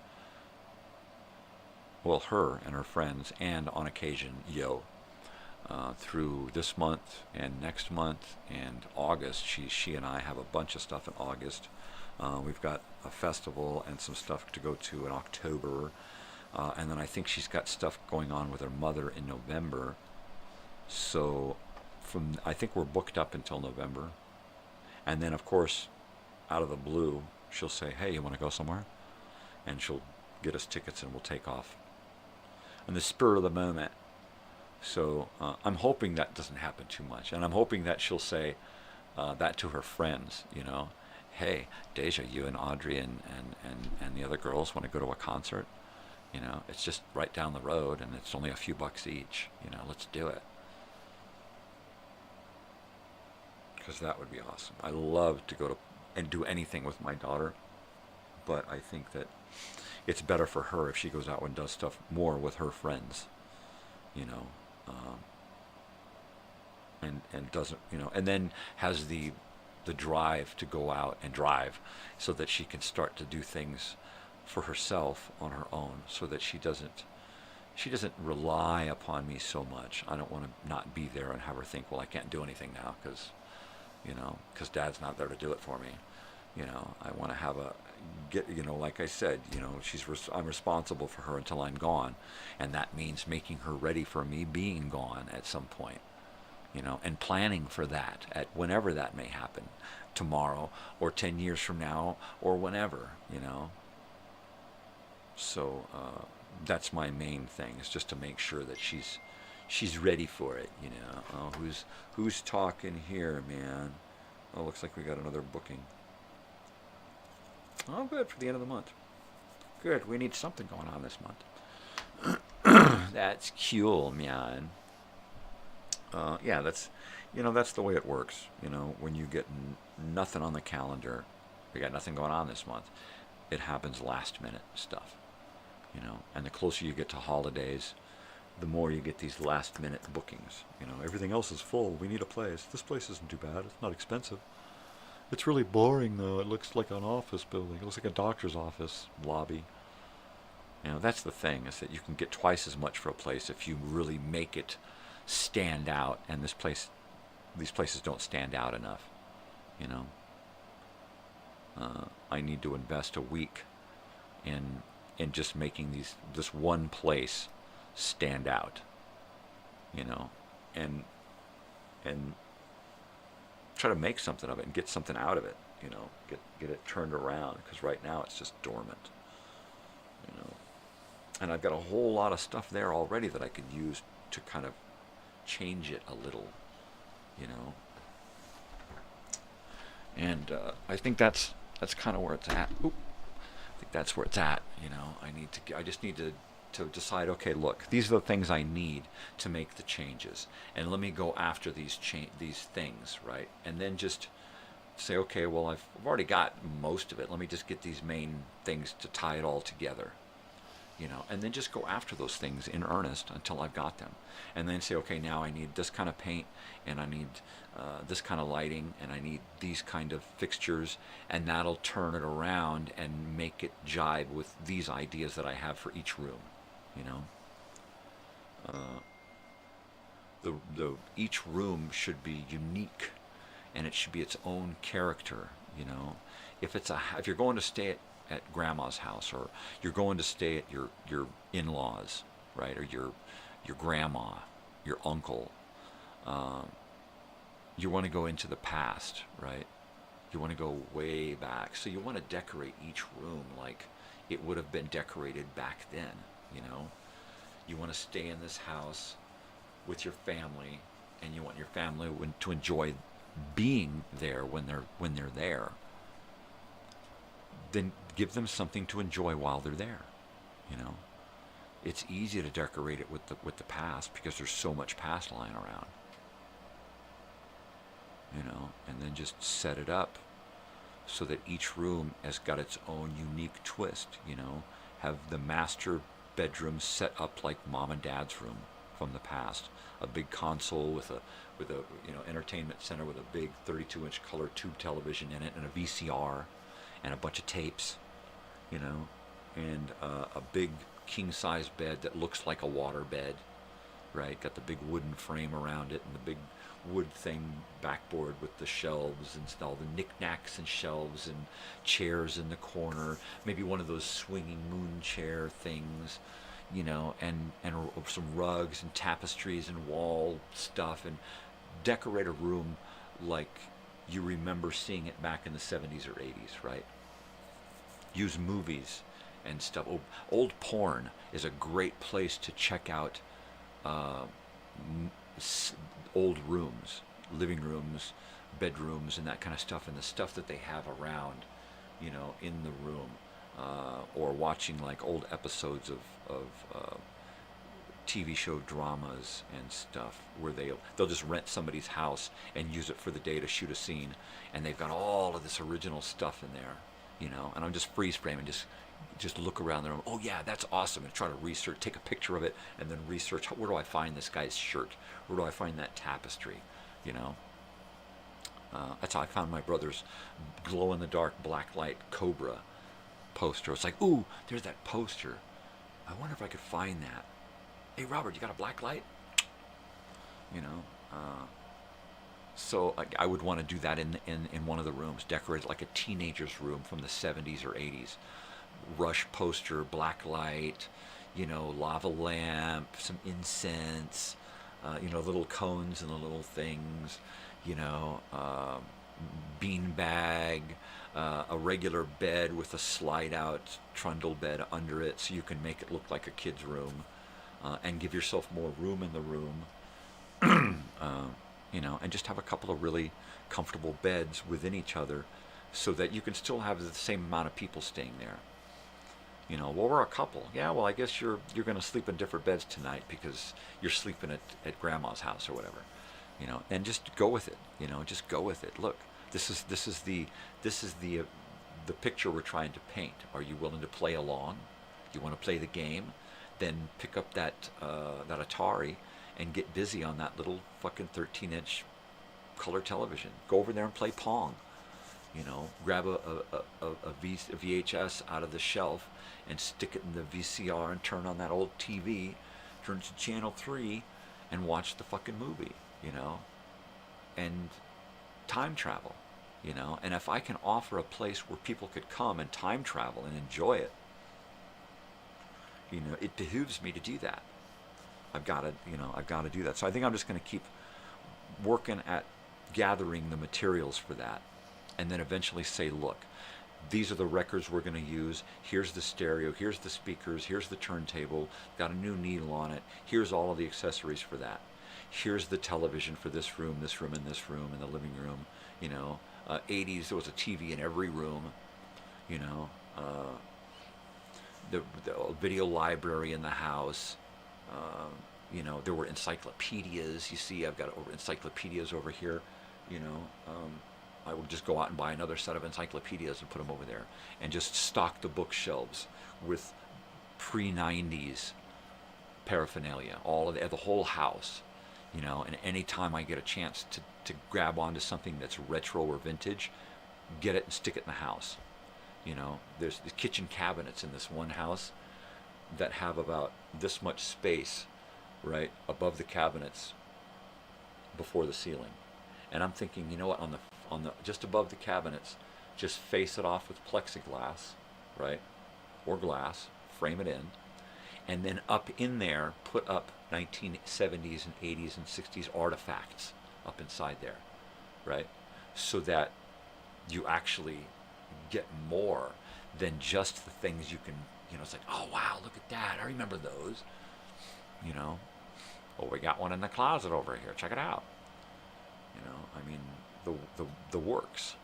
Speaker 11: Well, her and her friends, and on occasion, through this month and next month and August. She and I have a bunch of stuff in August. We've got a festival and some stuff to go to in October. And then I think she's got stuff going on with her mother in November. So I think we're booked up until November. And then, of course, out of the blue, she'll say, hey, you want to go somewhere? And she'll get us tickets and we'll take off. In the spur of the moment. So I'm hoping that doesn't happen too much. And I'm hoping that she'll say that to her friends, you know. Hey, Deja, you and Audrey and the other girls want to go to a concert? You know, it's just right down the road and it's only a few bucks each. You know, let's do it. Because that would be awesome. I love to go to and do anything with my daughter. But I think that it's better for her if she goes out and does stuff more with her friends. You know. And doesn't, you know, and then has the drive to go out and drive so that she can start to do things for herself on her own, so that she doesn't rely upon me so much. I don't want to not be there and have her think, well, I can't do anything now because Dad's not there to do it for me. You know, I want to like I said, you know, I'm responsible for her until I'm gone, and that means making her ready for me being gone at some point. You know, and planning for that at whenever that may happen, tomorrow or 10 years from now or whenever, you know. So that's my main thing, is just to make sure that she's ready for it, you know. Oh, who's talking here, man? Oh, looks like we got another booking. Oh, good, for the end of the month. Good, we need something going on this month. That's cool, man. Yeah, that's the way it works. You know, when you get nothing on the calendar, we got nothing going on this month, it happens last minute stuff. You know, and the closer you get to holidays, the more you get these last minute bookings. You know, everything else is full. We need a place. This place isn't too bad. It's not expensive. It's really boring though. It looks like an office building. It looks like a doctor's office lobby. You know, that's the thing, is that you can get twice as much for a place if you really make it stand out, and these places don't stand out enough. You know, I need to invest a week in just making this one place stand out. You know, and try to make something of it and get something out of it. You know, get it turned around, because right now it's just dormant. You know, and I've got a whole lot of stuff there already that I could use to kind of change it a little, you know. And I think that's kind of where it's at. I think that's where it's at. You know, I just need to decide. Okay, look, these are the things I need to make the changes, and let me go after these things, right? And then just say, okay, well, I've already got most of it. Let me just get these main things to tie it all together. You know, and then just go after those things in earnest until I've got them. And then say, okay, now I need this kind of paint, and I need this kind of lighting, and I need these kind of fixtures, and that'll turn it around and make it jibe with these ideas that I have for each room, you know. Each room should be unique, and it should be its own character, you know. If you're going to stay at grandma's house, or you're going to stay at your in-laws, right, or your grandma, your uncle, you want to go into the past, right? You want to go way back. So you want to decorate each room like it would have been decorated back then, you know? You want to stay in this house with your family, and you want your family to enjoy being there when they're there. Then give them something to enjoy while they're there, you know? It's easy to decorate it with the past because there's so much past lying around. You know, and then just set it up so that each room has got its own unique twist, you know. Have the master bedroom set up like mom and dad's room from the past. A big console with a you know, entertainment center with a big 32-inch color tube television in it and a VCR and a bunch of tapes, you know, and a big king-size bed that looks like a water bed, right? Got the big wooden frame around it and the big wood thing backboard with the shelves and all the knickknacks and shelves and chairs in the corner, maybe one of those swinging moon chair things, you know, and some rugs and tapestries and wall stuff, and decorate a room like you remember seeing it back in the 70s or 80s, right? Use movies and stuff. Old porn is a great place to check out old rooms, living rooms, bedrooms, and that kind of stuff, and the stuff that they have around, you know, in the room, or watching like old episodes of TV show dramas and stuff where they'll just rent somebody's house and use it for the day to shoot a scene, and they've got all of this original stuff in there, you know, and I'm just freeze framing, just look around the room. Oh yeah, that's awesome, and try to research, take a picture of it, and then research, where do I find this guy's shirt? Where do I find that tapestry? You know, that's how I found my brother's glow-in-the-dark blacklight Cobra poster. It's like, ooh, there's that poster. I wonder if I could find that. Hey Robert, you got a blacklight? You know, so I would want to do that in one of the rooms, decorate it like a teenager's room from the 70s or 80s. Rush poster, black light, you know, lava lamp, some incense, you know, little cones and the little things, you know, bean bag, a regular bed with a slide out trundle bed under it so you can make it look like a kid's room, and give yourself more room in the room, you know, and just have a couple of really comfortable beds within each other so that you can still have the same amount of people staying there. You know, well, we're a couple. Yeah, well, I guess you're going to sleep in different beds tonight because you're sleeping at grandma's house or whatever. You know, and just go with it. You know, just go with it. Look, this is the picture we're trying to paint. Are you willing to play along? You want to play the game? Then pick up that Atari and get busy on that little fucking 13-inch color television. Go over there and play Pong. You know, grab a VHS out of the shelf and stick it in the VCR and turn on that old TV, turn to channel 3 and watch the fucking movie, you know, and time travel, you know. And if I can offer a place where people could come and time travel and enjoy it, you know, it behooves me to do that. I've got to do that. So I think I'm just going to keep working at gathering the materials for that. And then eventually say, look, these are the records we're going to use. Here's the stereo. Here's the speakers. Here's the turntable. Got a new needle on it. Here's all of the accessories for that. Here's the television for this room, and this room, and the living room. You know, 80s, there was a TV in every room. You know, the video library in the house. You know, there were encyclopedias. You see, I've got encyclopedias over here. You know, I would just go out and buy another set of encyclopedias and put them over there and just stock the bookshelves with pre-90s paraphernalia, all of the whole house, you know. And any time I get a chance to grab onto something that's retro or vintage, get it and stick it in the house. You know, there's the kitchen cabinets in this one house that have about this much space, right, above the cabinets before the ceiling. And I'm thinking, you know what, on the just above the cabinets, just face it off with plexiglass, right, or glass, frame it in, and then up in there, put up 1970s and 80s and 60s artifacts up inside there. right? So that you actually get more than just the things you can, it's like, oh wow, look at that, I remember those, oh, we got one in the closet over here, check it out. I mean, the works,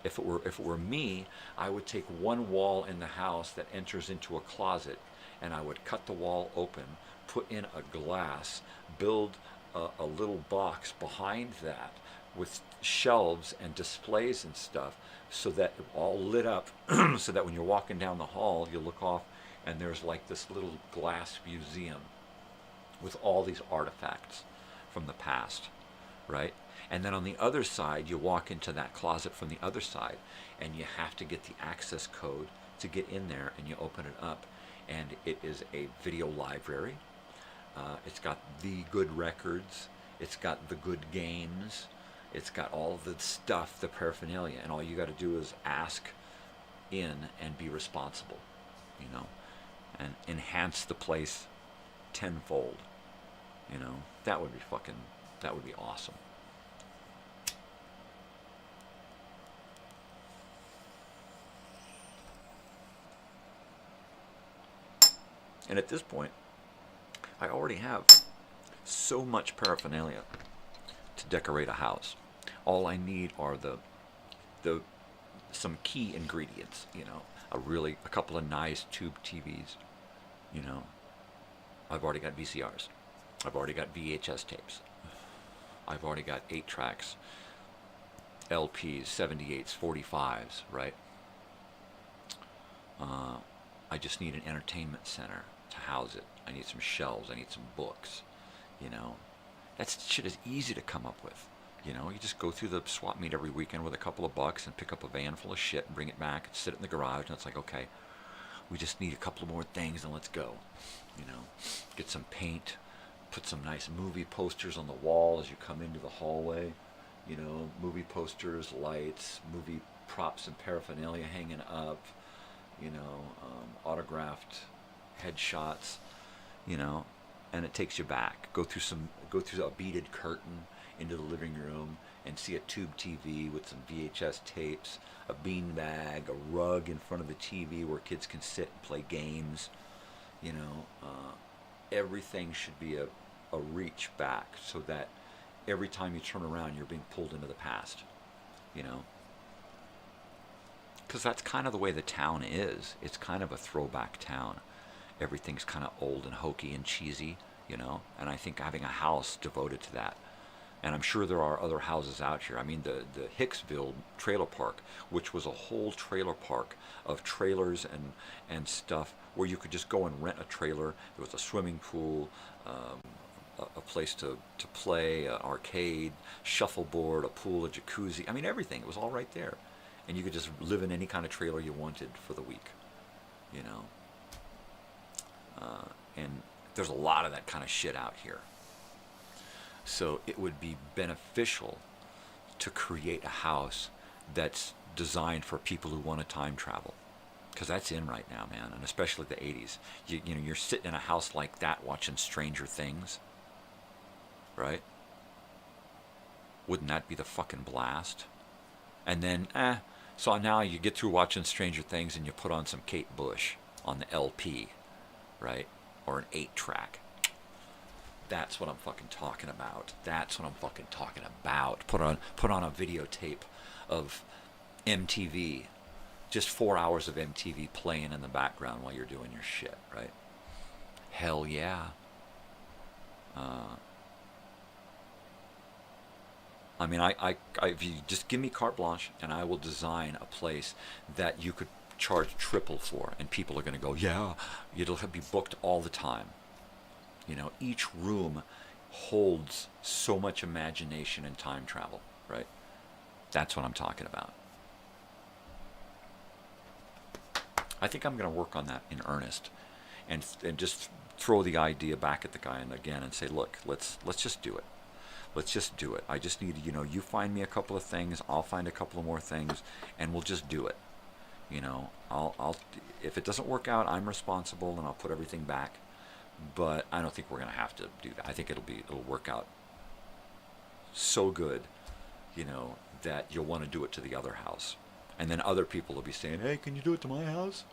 Speaker 11: If it were me, I would take one wall in the house that enters into a closet, and I would cut the wall open, put in a glass, build a little box behind that with shelves and displays and stuff, so that it all lit up, so that when you're walking down the hall, you look off and there's like this little glass museum with all these artifacts from the past, right? And then on the other side, you walk into that closet from the other side, and you have to get the access code to get in there, and you open it up, and it is a video library. It's got the good records, it's got the good games, it's got all the stuff, the paraphernalia, and all you got to do is ask in and be responsible, and enhance the place tenfold. That would be awesome. And at this point, I already have so much paraphernalia to decorate a house. All I need are some key ingredients, a couple of nice tube TVs, I've already got VCRs. I've already got VHS tapes. I've already got 8 tracks, LPs, 78s, 45s, right? I just need an entertainment center to house it. I need some shelves. I need some books. That shit is easy to come up with. You just go through the swap meet every weekend with a couple of bucks and pick up a van full of shit and bring it back and sit it in the garage, and it's like, okay, we just need a couple more things and let's go. Get some paint, put some nice movie posters on the wall as you come into the hallway. Movie posters, lights, movie props and paraphernalia hanging up. Autographed headshots, and it takes you back. Go through a beaded curtain into the living room and see a tube TV with some VHS tapes, a beanbag, a rug in front of the TV where kids can sit and play games. Everything should be a reach back, so that every time you turn around, you're being pulled into the past. Because that's kind of the way the town is. It's kind of a throwback town. Everything's kind of old and hokey and cheesy, and I think having a house devoted to that. And I'm sure there are other houses out here. I mean, the Hicksville trailer park, which was a whole trailer park of trailers and stuff where you could just go and rent a trailer. There was a swimming pool, a place to play, an arcade, shuffleboard, a pool, a jacuzzi. I mean, everything. It was all right there. And you could just live in any kind of trailer you wanted for the week, and there's a lot of that kind of shit out here. So it would be beneficial to create a house that's designed for people who want to time travel, because that's in right now, man, and especially the 80s. You're sitting in a house like that watching Stranger Things, right? Wouldn't that be the fucking blast? And then, so now you get through watching Stranger Things and you put on some Kate Bush on the LP, right? Or an 8-track. That's what I'm fucking talking about. That's what I'm fucking talking about. Put on a videotape of MTV. Just 4 hours of MTV playing in the background while you're doing your shit, right? Hell yeah. I mean, I if you just give me carte blanche, and I will design a place that you could charge triple for, and people are going to go, yeah, it'll be booked all the time. Each room holds so much imagination and time travel, right? That's what I'm talking about. I think I'm going to work on that in earnest, and just throw the idea back at the guy and again and say, look, let's just do it. Let's just do it. I just need, you find me a couple of things, I'll find a couple of more things, and we'll just do it. I'll if it doesn't work out, I'm responsible, and I'll put everything back. But I don't think we're going to have to do that. I think it'll work out so good, that you'll want to do it to the other house. And then other people will be saying, hey, can you do it to my house?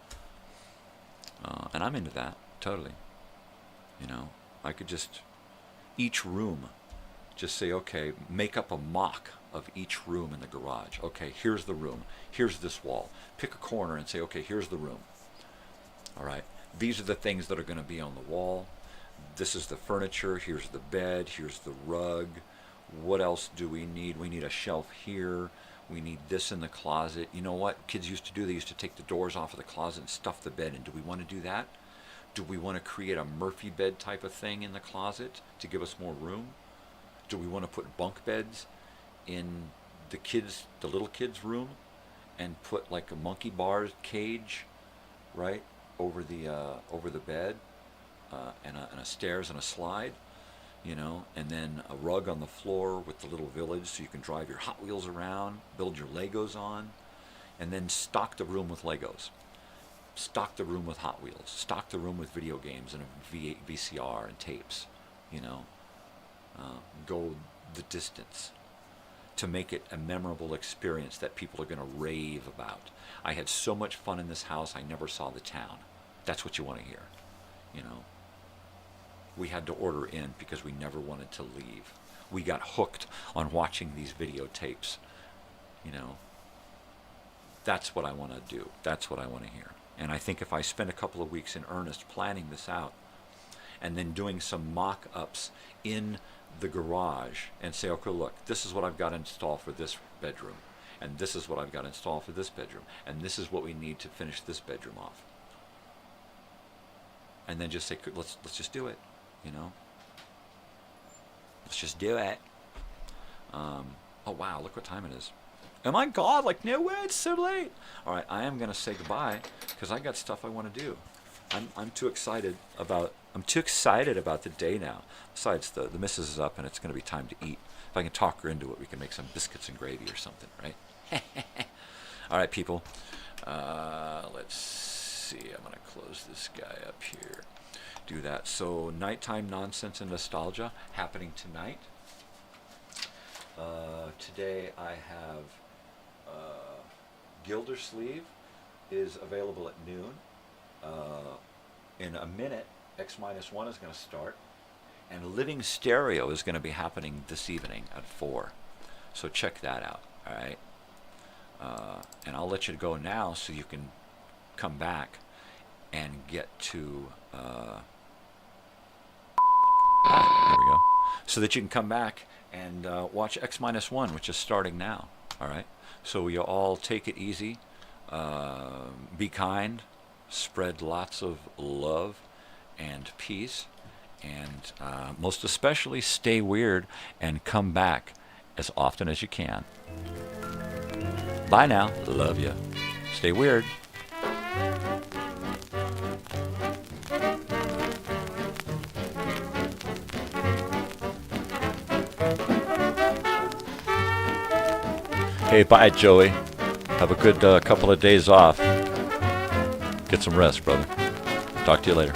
Speaker 11: And I'm into that, totally. I could just, each room, just say, okay, make up a mock of each room in the garage. Okay, here's the room. Here's this wall. Pick a corner and say, okay, here's the room. All right, these are the things that are going to be on the wall. This is the furniture. Here's the bed. Here's the rug. What else do we need? We need a shelf here. We need this in the closet. You know what kids used to do? They used to take the doors off of the closet and stuff the bed in. Do we want to do that? Do we want to create a Murphy bed type of thing in the closet to give us more room? Do we want to put bunk beds in the little kids' room and put like a monkey bars cage, right, over the bed, and a stairs and a slide, and then a rug on the floor with the little village so you can drive your Hot Wheels around, build your Legos on, and then stock the room with Legos. Stock the room with Hot Wheels. Stock the room with video games and a VCR and tapes, go the distance to make it a memorable experience that people are going to rave about. I had so much fun in this house, I never saw the town. That's what you want to hear, We had to order in because we never wanted to leave. We got hooked on watching these videotapes, That's what I want to do. That's what I want to hear. And I think if I spend a couple of weeks in earnest planning this out and then doing some mock-ups in the garage and say, okay, look, this is what I've got installed for this bedroom, and this is what I've got installed for this bedroom, and this is what we need to finish this bedroom off. And then just say, let's just do it, Let's just do it. Oh, wow, look what time it is. Oh my God, no way, it's so late. All right, I am going to say goodbye because I got stuff I want to do. I'm too excited about the day now. Besides, the missus is up and it's going to be time to eat. If I can talk her into it, we can make some biscuits and gravy or something, right? All right, people. Let's see. I'm going to close this guy up here. Do that. So, nighttime nonsense and nostalgia happening tonight. Today I have Gildersleeve is available at noon. In a minute, X-1 is going to start. And Living Stereo is going to be happening this evening at 4. So check that out, all right? And I'll let you go now so you can come back and get to... there we go. So that you can come back and watch X-1, which is starting now, all right? So you all take it easy. Be kind. Spread lots of love and peace, and most especially stay weird and come back as often as you can. Bye now. Love you. Stay weird. Hey, bye, Joey. Have a good couple of days off. Get some rest, brother. Talk to you later.